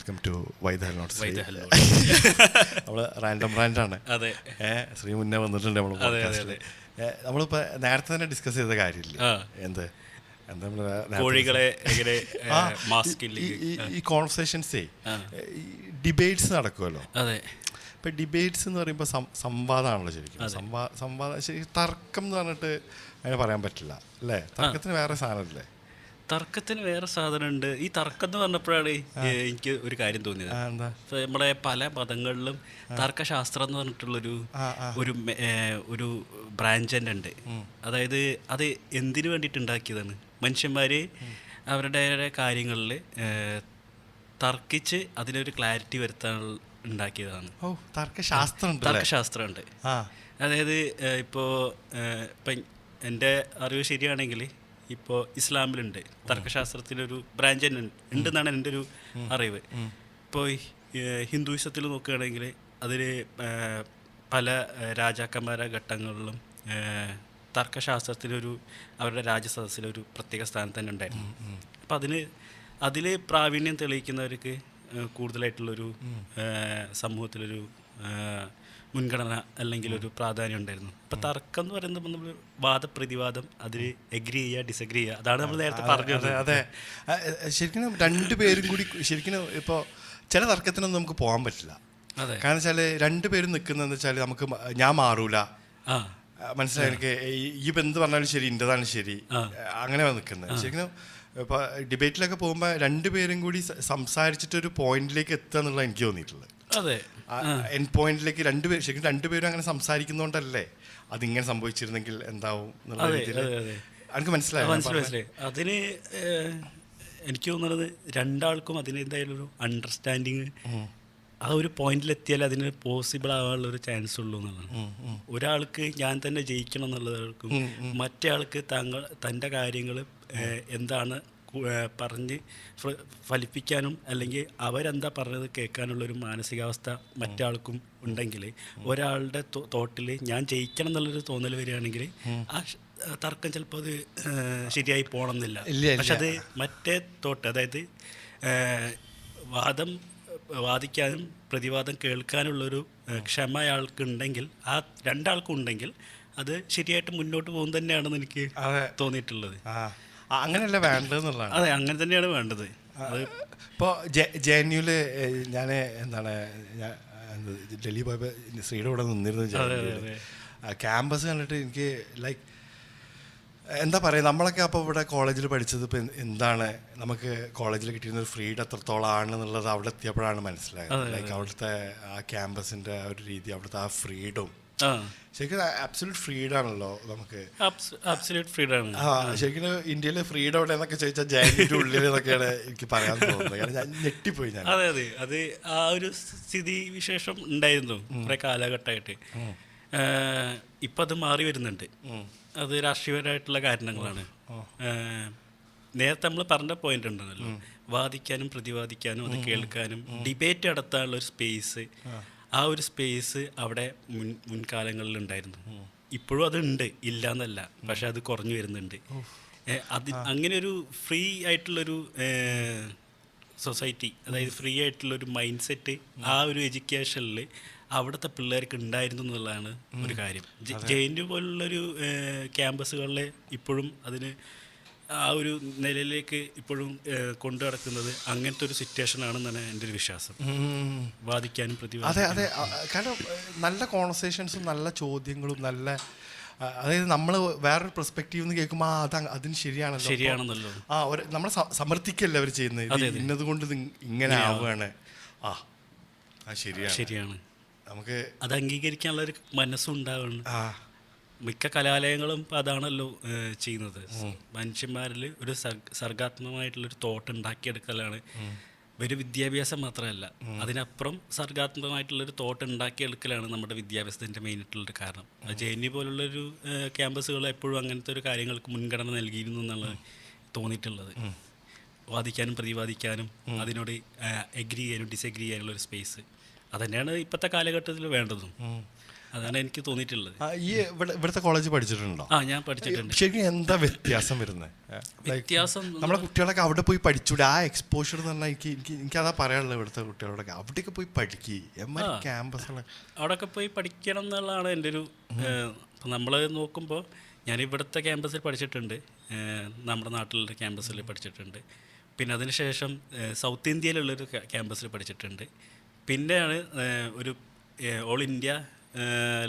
Welcome to why the hell not Sree. Why the hell നമ്മൾ random ബ്രാൻഡാണ്. അതെ, ശ്രീ മുന്നേ വന്നിട്ടുണ്ട് നമ്മൾ പോഡ്കാസ്റ്റിൽ. നമ്മളിപ്പോൾ നേരത്തെ തന്നെ ഡിസ്കസ് ചെയ്ത കാര്യമില്ല, എന്ത് എന്താ നമ്മൾ കോഴികളെ എങ്ങനെ ഈ കോൺവെർസേഷൻസേ ഡിബേറ്റ്സ് നടക്കുമല്ലോ. അതെ, ഇപ്പം ഡിബേറ്റ്സ് എന്ന് പറയുമ്പോൾ സംവാദമാണല്ലോ ശരിക്കും. സംവാദം ശരിക്കും തർക്കം എന്ന് പറഞ്ഞിട്ട് അങ്ങനെ പറയാൻ പറ്റില്ല അല്ലേ? തർക്കത്തിന് വേറെ സാധനമല്ലേ? തർക്കത്തിന് വേറെ സാധനമുണ്ട്. ഈ തർക്കം എന്ന് പറഞ്ഞപ്പോഴാണ് എനിക്ക് ഒരു കാര്യം തോന്നിയത്. ഇപ്പം നമ്മുടെ പല മതങ്ങളിലും തർക്കശാസ്ത്രം എന്ന് പറഞ്ഞിട്ടുള്ളൊരു ഒരു ബ്രാഞ്ച് തന്നെ ഉണ്ട്. അതായത് അത് എന്തിനു വേണ്ടിയിട്ട് ഉണ്ടാക്കിയതാണ്? മനുഷ്യന്മാർ അവരുടെ കാര്യങ്ങളിൽ തർക്കിച്ച് അതിനൊരു ക്ലാരിറ്റി വരുത്താൻ ഉണ്ടാക്കിയതാണ്. തർക്കശാസ്ത്രമുണ്ട്. അതായത് ഇപ്പോൾ എൻ്റെ അറിവ് ശരിയാണെങ്കിൽ ഇപ്പോൾ ഇസ്ലാമിലുണ്ട് തർക്കശാസ്ത്രത്തിലൊരു ബ്രാഞ്ച് തന്നെ ഉണ്ടെന്നാണ് എൻ്റെ ഒരു അറിവ്. ഇപ്പോൾ ഹിന്ദുയിസത്തിൽ നോക്കുകയാണെങ്കിൽ അതിൽ പല രാജാക്കന്മാരുടെ ഘട്ടങ്ങളിലും തർക്കശാസ്ത്രത്തിലൊരു അവരുടെ രാജസദസ്സിലൊരു പ്രത്യേക സ്ഥാനം തന്നെ ഉണ്ടായിരുന്നു. അപ്പം അതിൽ പ്രാവീണ്യം തെളിയിക്കുന്നവർക്ക് കൂടുതലായിട്ടുള്ളൊരു സമൂഹത്തിലൊരു മുൻഗണന അല്ലെങ്കിൽ ഒരു പ്രാധാന്യം ഉണ്ടായിരുന്നു. ഇപ്പം തർക്കം എന്ന് പറയുന്നത് നമ്മൾ വാദപ്രതിവാദം, അതിൽ എഗ്രി ചെയ്യുക, ഡിസഗ്രി ചെയ്യുക, അതാണ് നമ്മൾ നേരത്തെ പറഞ്ഞത്. അതെ, ശരിക്കും രണ്ടുപേരും കൂടി ശരിക്കും ഇപ്പോൾ ചില തർക്കത്തിനൊന്നും നമുക്ക് പോകാൻ പറ്റില്ല. കാരണം വെച്ചാൽ രണ്ടുപേരും നിൽക്കുന്നതെന്ന് വെച്ചാൽ നമുക്ക് ഞാൻ മാറൂല, മനസ്സിലായി, എനിക്ക് ഈ എന്ത് പറഞ്ഞാലും ശരി, ഇൻ്റെതാണ് ശരി, അങ്ങനെ നിൽക്കുന്നത്. ശരിക്കും ഇപ്പോൾ ഡിബേറ്റിലൊക്കെ പോകുമ്പോൾ രണ്ടുപേരും കൂടി സംസാരിച്ചിട്ടൊരു പോയിന്റിലേക്ക് എത്തുക എന്നുള്ള എനിക്ക് തോന്നിയിട്ടുള്ളത്. അതെ, എൻഡ് പോയിന്റിലേക്ക് ശരിക്കും രണ്ടുപേരും അങ്ങനെ സംസാരിക്കുന്നോണ്ടല്ലേ അതിങ്ങനെ സംഭവിച്ചിരുന്നെങ്കിൽ എന്താവും എന്നുള്ള രീതിയിൽ എനിക്ക് മനസ്സിലായി. അതിന് എനിക്ക് തോന്നുന്നത് രണ്ടാൾക്കും അതിന് എന്തായാലും ഒരു അണ്ടർസ്റ്റാൻഡിങ് ആ ഒരു പോയിന്റിലെത്തിയാൽ അതിന് പോസിബിൾ ആവാനുള്ളൊരു ചാൻസ് ഉള്ളൂ എന്നുള്ളതാണ്. ഒരാൾക്ക് ഞാൻ തന്നെ ജയിക്കണം എന്നുള്ളതാൾക്കും മറ്റേ ആൾക്ക് തൻ്റെ കാര്യങ്ങൾ എന്താണ് പറഞ്ഞ് ഫലിപ്പിക്കാനും അല്ലെങ്കിൽ അവരെന്താ പറഞ്ഞത് കേൾക്കാനുള്ളൊരു മാനസികാവസ്ഥ മറ്റാൾക്കും ഉണ്ടെങ്കിൽ ഒരാളുടെ തോട്ടിൽ ഞാൻ ജയിക്കണം എന്നുള്ളൊരു തോന്നൽ വരികയാണെങ്കിൽ ആ തർക്കം ചിലപ്പോൾ അത് ശരിയായി പോകണമെന്നില്ല. പക്ഷെ അത് മറ്റേ തോട്ട്, അതായത് വാദിക്കാനും പ്രതിവാദം കേൾക്കാനുള്ളൊരു ക്ഷമ അയാൾക്കുണ്ടെങ്കിൽ, ആ രണ്ടാൾക്കും ഉണ്ടെങ്കിൽ അത് ശരിയായിട്ട് മുന്നോട്ട് പോകും തന്നെയാണെന്ന് എനിക്ക് തോന്നിയിട്ടുള്ളത്. അങ്ങനെയല്ല വേണ്ടതെന്നുള്ളതാണ്. അതെ, അങ്ങനെ തന്നെയാണ് വേണ്ടത്. ഇപ്പോൾ JNU ഞാൻ എന്താണ് ഡൽഹി പോയപ്പോൾ ശ്രീയുടെ കൂടെ നിന്നിരുന്നു. ക്യാമ്പസ് കണ്ടിട്ട് എനിക്ക് ലൈക്ക് എന്താ പറയുക, നമ്മളൊക്കെ അപ്പോൾ ഇവിടെ കോളേജിൽ പഠിച്ചത് ഇപ്പം എന്താണ് നമുക്ക് കോളേജിൽ കിട്ടിയിരുന്ന ഫ്രീഡം എത്രത്തോളം ആണെന്നുള്ളത് അവിടെ എത്തിയപ്പോഴാണ് മനസ്സിലായത്. ലൈക്ക് അവിടുത്തെ ആ ക്യാമ്പസിൻ്റെ ഒരു രീതി, അവിടുത്തെ ആ ഫ്രീഡം ശരിക്കും അബ്സല്യൂട്ട് ഫ്രീഡം ആണല്ലോ നമുക്ക്. ശരിക്കും ഇന്ത്യയിലെ ഫ്രീഡം എവിടെ എന്നൊക്കെ ചോദിച്ചാൽ JNUവിൻ്റെ ഉള്ളിൽ എന്നൊക്കെയാണ് എനിക്ക് പറയാൻ തോന്നുന്നത്. കാരണം ഞാൻ ഞെട്ടിപ്പോയി ഞാൻ. അതെ, അത് ആ ഒരു സ്ഥിതി വിശേഷം ഉണ്ടായിരുന്നു കുറേ കാലഘട്ടമായിട്ട്. ഇപ്പം അത് മാറി വരുന്നുണ്ട്. അത് രാഷ്ട്രീയപരമായിട്ടുള്ള കാരണങ്ങളാണ്. നേരത്തെ നമ്മൾ പറഞ്ഞ പോയിന്റ് ഉണ്ടല്ലോ, വാദിക്കാനും പ്രതിവാദിക്കാനും അത് കേൾക്കാനും ഡിബേറ്റ് നടത്താനുള്ള ഒരു സ്പേസ്, ആ ഒരു സ്പേസ് അവിടെ മുൻകാലങ്ങളിൽ ഉണ്ടായിരുന്നു. ഇപ്പോഴും അതുണ്ട്, ഇല്ല എന്നല്ല, പക്ഷെ അത് കുറഞ്ഞു വരുന്നുണ്ട്. അങ്ങനെ ഒരു ഫ്രീ ആയിട്ടുള്ളൊരു സൊസൈറ്റി, അതായത് ഫ്രീ ആയിട്ടുള്ളൊരു മൈൻഡ് സെറ്റ് ആ ഒരു എഡ്യൂക്കേഷനിൽ അവിടുത്തെ പിള്ളേർക്ക് ഉണ്ടായിരുന്നു എന്നുള്ളതാണ് ഒരു കാര്യം. JNU പോലുള്ളൊരു ക്യാമ്പസുകളിൽ ഇപ്പോഴും അതിന് ആ ഒരു നിലയിലേക്ക് ഇപ്പോഴും കൊണ്ടു നടക്കുന്നത് അങ്ങനത്തെ ഒരു സിറ്റുവേഷൻ ആണെന്നാണ് എൻ്റെ ഒരു വിശ്വാസം. വാദിക്കാനും അതെ, കാരണം നല്ല കോൺവെർസേഷൻസും നല്ല ചോദ്യങ്ങളും നല്ല, അതായത് നമ്മൾ വേറൊരു പെർസ്പെക്റ്റീവ് എന്ന് കേൾക്കുമ്പോൾ അതിന് ശരിയാണല്ലോ, നമ്മളെ സമർത്ഥിക്കല്ലേ അവർ ചെയ്യുന്നത്, ഇന്നത് കൊണ്ട് ഇങ്ങനെ ആവുകയാണ്, ശരിയാണ്, നമുക്ക് അത് അംഗീകരിക്കാനുള്ളൊരു മനസ്സുണ്ടാവണം. മിക്ക കലാലയങ്ങളും അതാണല്ലോ ചെയ്യുന്നത്. മനുഷ്യന്മാരിൽ ഒരു സർഗാത്മകമായിട്ടുള്ളൊരു തോട്ട് ഉണ്ടാക്കിയെടുക്കലാണ്. ഒരു വിദ്യാഭ്യാസം മാത്രമല്ല, അതിനപ്പുറം സർഗാത്മകമായിട്ടുള്ളൊരു തോട്ട് ഉണ്ടാക്കിയെടുക്കലാണ് നമ്മുടെ വിദ്യാഭ്യാസത്തിൻ്റെ മെയിനായിട്ടുള്ളൊരു കാരണം. JNU പോലുള്ളൊരു ക്യാമ്പസുകൾ എപ്പോഴും അങ്ങനത്തെ ഒരു കാര്യങ്ങൾക്ക് മുൻഗണന നൽകിയിരുന്നു എന്നുള്ളത് തോന്നിയിട്ടുള്ളത്. വാദിക്കാനും പ്രതിവാദിക്കാനും അതിനോട് എഗ്രി ചെയ്യാനും ഡിസഗ്രി ചെയ്യാനുള്ളൊരു സ്പേസ്, അതുതന്നെയാണ് ഇപ്പോഴത്തെ കാലഘട്ടത്തിൽ വേണ്ടതും. അതാണ് എനിക്ക് തോന്നിയിട്ടുള്ളത്. ഈ ഇവിടുത്തെ കോളേജ് പഠിച്ചിട്ടുണ്ടോ? ഞാൻ പഠിച്ചിട്ടുണ്ട്. ശരിക്കും എന്താ വ്യത്യാസം വരുന്നത്? വ്യത്യാസം നമ്മളെ കുട്ടികളൊക്കെ അവിടെ പോയി പഠിച്ചൂടെ? ആ എക്സ്പോഷർ എന്ന് പറഞ്ഞാൽ എനിക്കതാ പറയാനുള്ളത്. ഇവിടുത്തെ കുട്ടികളോടൊക്കെ അവിടെയൊക്കെ പോയി പഠിക്കുക, ക്യാമ്പസുകൾ അവിടെയൊക്കെ പോയി പഠിക്കണം എന്നുള്ളതാണ് എൻ്റെ ഒരു ഇപ്പം നമ്മൾ നോക്കുമ്പോൾ ഞാൻ ഇവിടുത്തെ ക്യാമ്പസിൽ പഠിച്ചിട്ടുണ്ട്, നമ്മുടെ നാട്ടിലുള്ള ക്യാമ്പസിൽ പഠിച്ചിട്ടുണ്ട്. പിന്നെ അതിനുശേഷം സൗത്ത് ഇന്ത്യയിലുള്ളൊരു ക്യാമ്പസിൽ പഠിച്ചിട്ടുണ്ട്. പിന്നെയാണ് ഒരു ഓൾ ഇന്ത്യ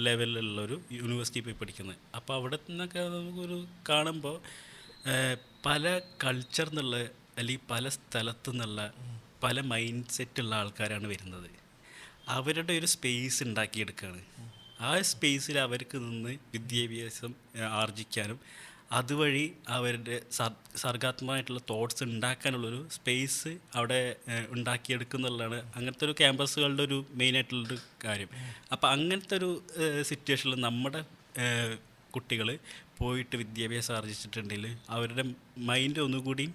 ലെവലിലുള്ളൊരു യൂണിവേഴ്സിറ്റി പോയി പഠിക്കുന്നത്. അപ്പോൾ അവിടെ നിന്നൊക്കെ നമുക്കൊരു കാണുമ്പോൾ പല കൾച്ചർ എന്നുള്ള അല്ലെങ്കിൽ പല സ്ഥലത്തു നിന്നുള്ള പല മൈൻഡ് സെറ്റുള്ള ആൾക്കാരാണ് വരുന്നത്. അവരുടെ ഒരു സ്പേസ് ഉണ്ടാക്കിയെടുക്കുകയാണ്. ആ സ്പേസിൽ അവർക്ക് നിന്ന് വിദ്യാഭ്യാസം ആർജിക്കാനും അതുവഴി അവരുടെ സർഗാത്മകമായിട്ടുള്ള തോട്ട്സ് ഉണ്ടാക്കാനുള്ളൊരു സ്പേസ് അവിടെ ഉണ്ടാക്കിയെടുക്കുന്നുള്ളതാണ് അങ്ങനത്തെ ഒരു ക്യാമ്പസുകളുടെ ഒരു മെയിനായിട്ടുള്ളൊരു കാര്യം. അപ്പോൾ അങ്ങനത്തെ ഒരു സിറ്റുവേഷനിൽ നമ്മുടെ കുട്ടികൾ പോയിട്ട് വിദ്യാഭ്യാസം ആർജിച്ചിട്ടുണ്ടെങ്കിൽ അവരുടെ മൈൻഡ് ഒന്നുകൂടി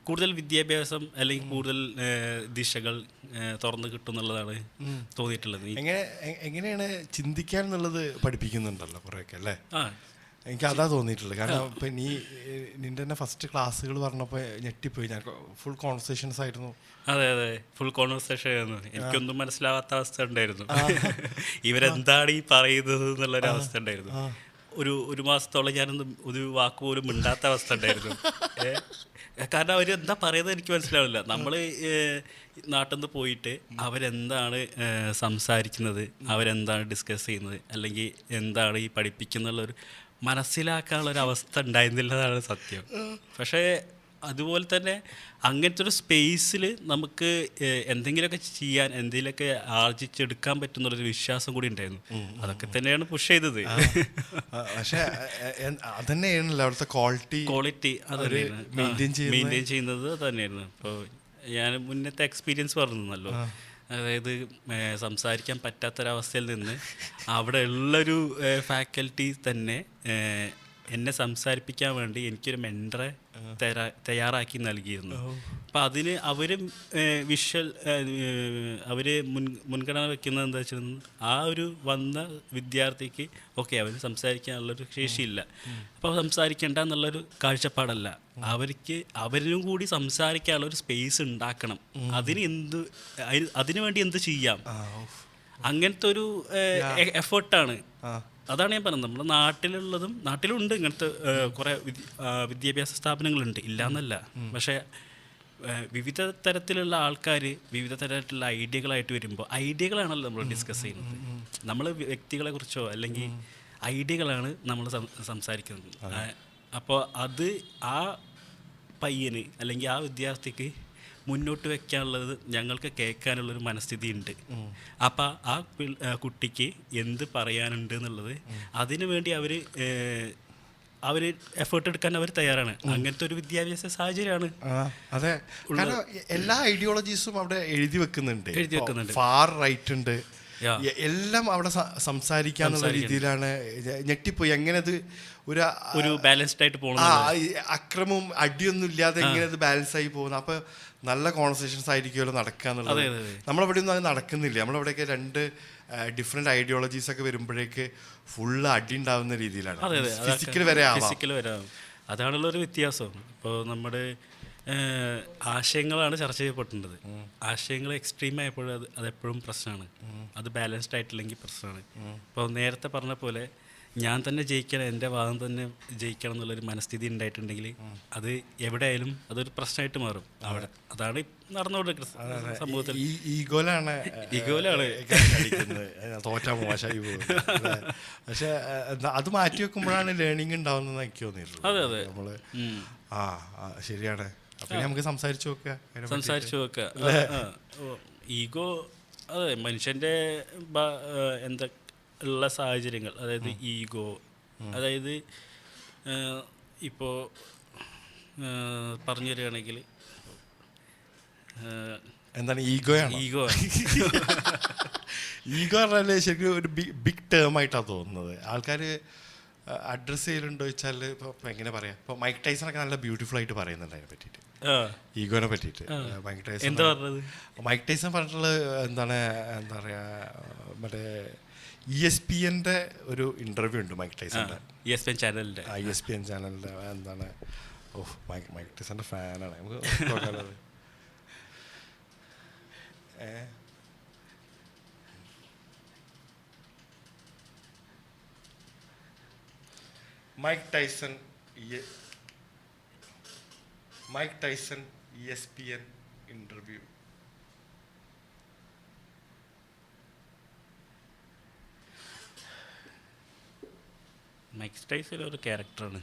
കൂടുതൽ വിദ്യാഭ്യാസം അല്ലെങ്കിൽ കൂടുതൽ ദിശകൾ തുറന്നു കിട്ടും എന്നുള്ളതാണ് തോന്നിയിട്ടുള്ളത്. എങ്ങനെയാണ് ചിന്തിക്കാൻ എന്നുള്ളത് പഠിപ്പിക്കുന്നുണ്ടല്ലോ കുറേയൊക്കെ അല്ലേ? എനിക്ക് അതാ തോന്നിയിട്ടുള്ളത്. കാരണം ഇപ്പം നിൻ്റെ തന്നെ ഫസ്റ്റ് ക്ലാസ്സുകൾ പറഞ്ഞപ്പോൾ ഞെട്ടിപ്പോയി. ഞാൻ ഫുൾ കോൺവെർസേഷൻസ് ആയിരുന്നു. അതെ, ഫുൾ കോൺവെർസേഷൻ ആയിരുന്നു. എനിക്കൊന്നും മനസ്സിലാവാത്ത അവസ്ഥ ഉണ്ടായിരുന്നു. ഇവരെന്താണ് ഈ പറയുന്നത് എന്നുള്ളൊരു അവസ്ഥ ഉണ്ടായിരുന്നു. ഒരു മാസത്തോളം ഞാനൊന്നും ഒരു വാക്ക് പോലും മിണ്ടാത്ത അവസ്ഥ ഉണ്ടായിരുന്നു. കാരണം അവർ എന്താ പറയുന്നത് എനിക്ക് മനസ്സിലാവില്ല. നമ്മൾ നാട്ടിൽ നിന്ന് പോയിട്ട് അവരെന്താണ് സംസാരിക്കുന്നത്, അവരെന്താണ് ഡിസ്കസ് ചെയ്യുന്നത്, അല്ലെങ്കിൽ എന്താണ് ഈ പഠിപ്പിക്കുന്നുള്ളൊരു മനസ്സിലാക്കാനുള്ളൊരവസ്ഥ ഉണ്ടായിരുന്നില്ലതാണ് സത്യം. പക്ഷേ അതുപോലെ തന്നെ അങ്ങനത്തെ ഒരു സ്പേസിൽ നമുക്ക് എന്തെങ്കിലുമൊക്കെ ചെയ്യാൻ, എന്തെങ്കിലുമൊക്കെ ആർജിച്ചെടുക്കാൻ പറ്റുന്നുള്ളൊരു വിശ്വാസം കൂടി ഉണ്ടായിരുന്നു. അതൊക്കെ തന്നെയാണ് പുഷ് ചെയ്തത്. പക്ഷേ അതന്നെയാണല്ലോ അവിടുത്തെ ക്വാളിറ്റി മെയിൻറ്റെയിൻ ചെയ്യുന്നത് തന്നെയായിരുന്നു. ഇപ്പോൾ ഞാൻ മുന്നത്തെ എക്സ്പീരിയൻസ് പറഞ്ഞല്ലോ, അതായത് സംസാരിക്കാൻ പറ്റാത്തൊരവസ്ഥയിൽ നിന്ന് അവിടെ ഉള്ളൊരു ഫാക്കൽറ്റി തന്നെ എന്നെ സംസാരിപ്പിക്കാൻ വേണ്ടി എനിക്കൊരു മെൻറ്ററെ തയ്യാറാക്കി നൽകിയിരുന്നു. അപ്പം അതിന് അവർ അവർ മുൻഗണന വെക്കുന്നത് എന്താ വെച്ചാൽ ആ ഒരു വന്ന വിദ്യാർത്ഥിക്ക് ഓക്കെ അവന് സംസാരിക്കാനുള്ളൊരു ശേഷിയില്ല, അപ്പോൾ സംസാരിക്കേണ്ട എന്നുള്ളൊരു കാഴ്ചപ്പാടല്ല. അവരിനും കൂടി സംസാരിക്കാനുള്ളൊരു സ്പേസ് ഉണ്ടാക്കണം. അതിനു വേണ്ടി എന്ത് ചെയ്യാം, അങ്ങനത്തെ ഒരു എഫേർട്ടാണ്. അതാണ് ഞാൻ പറഞ്ഞത്. നമ്മുടെ നാട്ടിലുണ്ട് ഇങ്ങനത്തെ കുറേ വിദ്യാഭ്യാസ സ്ഥാപനങ്ങളുണ്ട്, ഇല്ലയെന്നല്ല. പക്ഷേ വിവിധ തരത്തിലുള്ള ആൾക്കാർ വിവിധ തരത്തിലുള്ള ഐഡിയകളായിട്ട് വരുമ്പോൾ ഐഡിയകളാണല്ലോ നമ്മൾ ഡിസ്കസ് ചെയ്യുന്നത്. നമ്മൾ വ്യക്തികളെ കുറിച്ചോ അല്ലെങ്കിൽ ഐഡിയകളാണ് നമ്മൾ സംസാരിക്കുന്നത്. അപ്പോൾ അത് ആ പയ്യന് അല്ലെങ്കിൽ ആ വിദ്യാർത്ഥിക്ക് മുന്നോട്ട് വെക്കാനുള്ളത് ഞങ്ങൾക്ക് കേൾക്കാനുള്ളൊരു മനസ്ഥിതി ഉണ്ട്. അപ്പം ആ കുട്ടിക്ക് എന്ത് പറയാനുണ്ട് എന്നുള്ളത് അതിനു വേണ്ടി അവർ എഫേർട്ട് എടുക്കാൻ അവർ തയ്യാറാണ്. അങ്ങനത്തെ ഒരു വിദ്യാഭ്യാസ സാഹചര്യമാണ്. അതെ, എല്ലാ ഐഡിയോളജീസും അവിടെ എഴുതി വെക്കുന്നുണ്ട്. ഫാർ റൈറ്റ് ഉണ്ട്, എല്ലാം അവിടെ സംസാരിക്കാന്നുള്ള രീതിയിലാണ്. ഞെട്ടിപ്പോയി എങ്ങനെ അത് ഒരു ബാലൻസ്ഡ് ആയിട്ട് പോകുന്നത്, അക്രമവും അടിയൊന്നും ഇല്ലാതെ എങ്ങനെ അത് ബാലൻസ് ആയി പോകുന്നത്. അപ്പൊ നല്ല കോൺവെർസേഷൻസ് ആയിരിക്കുമല്ലോ നടക്കുക എന്നുള്ളത്. നമ്മളവിടെ ഒന്നും അത് നടക്കുന്നില്ല. നമ്മളവിടെയൊക്കെ രണ്ട് ഡിഫറെന്റ് ഐഡിയോളജീസ് ഒക്കെ വരുമ്പോഴേക്ക് ഫുള്ള് അടി ഉണ്ടാവുന്ന രീതിയിലാണ്. ഫിസിക്കൽ വരെ ആവും. അതാണുള്ളൊരു വ്യത്യാസം. ഇപ്പോൾ നമ്മുടെ ആശയങ്ങളാണ് ചർച്ച ചെയ്യപ്പെടേണ്ടത്. ആശയങ്ങൾ എക്സ്ട്രീം ആയപ്പോൾ അതെപ്പോഴും പ്രശ്നമാണ്. അത് ബാലൻസ്ഡ് ആയിട്ടില്ലെങ്കിൽ പ്രശ്നമാണ്. ഇപ്പോൾ നേരത്തെ പറഞ്ഞ പോലെ ഞാൻ തന്നെ ജയിക്കണം, എൻ്റെ വാദം തന്നെ ജയിക്കണം എന്നുള്ളൊരു മനസ്ഥിതി ഉണ്ടായിട്ടുണ്ടെങ്കിൽ അത് എവിടെയായാലും അതൊരു പ്രശ്നമായിട്ട് മാറും. അതാണ് നടന്നുകൊണ്ടിരിക്കുന്നത് സമൂഹത്തിൽ. ഈഗോയിലാണ് തോറ്റാ മോശമായി പോകുന്നത്. പക്ഷെ അത് മാറ്റി വെക്കുമ്പോഴാണ് ലേണിംഗ് ഉണ്ടാവുന്നത് എനിക്ക് തോന്നിയിട്ടുള്ളത്. അതെ നമ്മള് ശരിയാണ്. അപ്പൊ നമുക്ക് സംസാരിച്ചു നോക്കുക. ഈഗോ അതെ മനുഷ്യൻ്റെ എന്താ ഉള്ള സാഹചര്യങ്ങൾ, അതായത് ഈഗോ, അതായത് ഇപ്പോൾ പറഞ്ഞു തരികയാണെങ്കിൽ എന്താണ് ഈഗോ പറഞ്ഞാൽ ശരിക്കും ഒരു ബിഗ് ടേം ആയിട്ടാണ് തോന്നുന്നത്. ആൾക്കാർ അഡ്രസ്സ് ചെയ്യലുണ്ടോ ചോദിച്ചാൽ ഇപ്പോൾ എങ്ങനെ പറയാം, ഇപ്പോൾ മൈക്ക് ടൈസണൊക്കെ നല്ല ബ്യൂട്ടിഫുൾ ആയിട്ട് പറയുന്നുണ്ട് അതിനെ പറ്റിയിട്ട്. ഈഗോനെ പറ്റിയിട്ട്. മൈക്ക് ടൈസൺ എന്താ പറഞ്ഞത്? മൈക്ക് ടൈസൺ പറഞ്ഞിട്ടുള്ള എന്താണ്, എന്താ പറയുക, മറ്റേ ESPN-ന്റെ ഒരു ഇൻ്റർവ്യൂ ഉണ്ട് മൈക്ക് ടൈസൻ്റെ, ESPN ചാനലിൻ്റെ, ESPN ചാനലിൻ്റെ. എന്താണ്, ഓഹ് മൈക്ക് ടൈസൻ്റെ ഫാനാണ്. നമുക്ക് നോക്കാനുള്ളത് Mike Tyson, ESPN interview. Mike Tyson ഒരു ക്യാരക്ടറാണ്.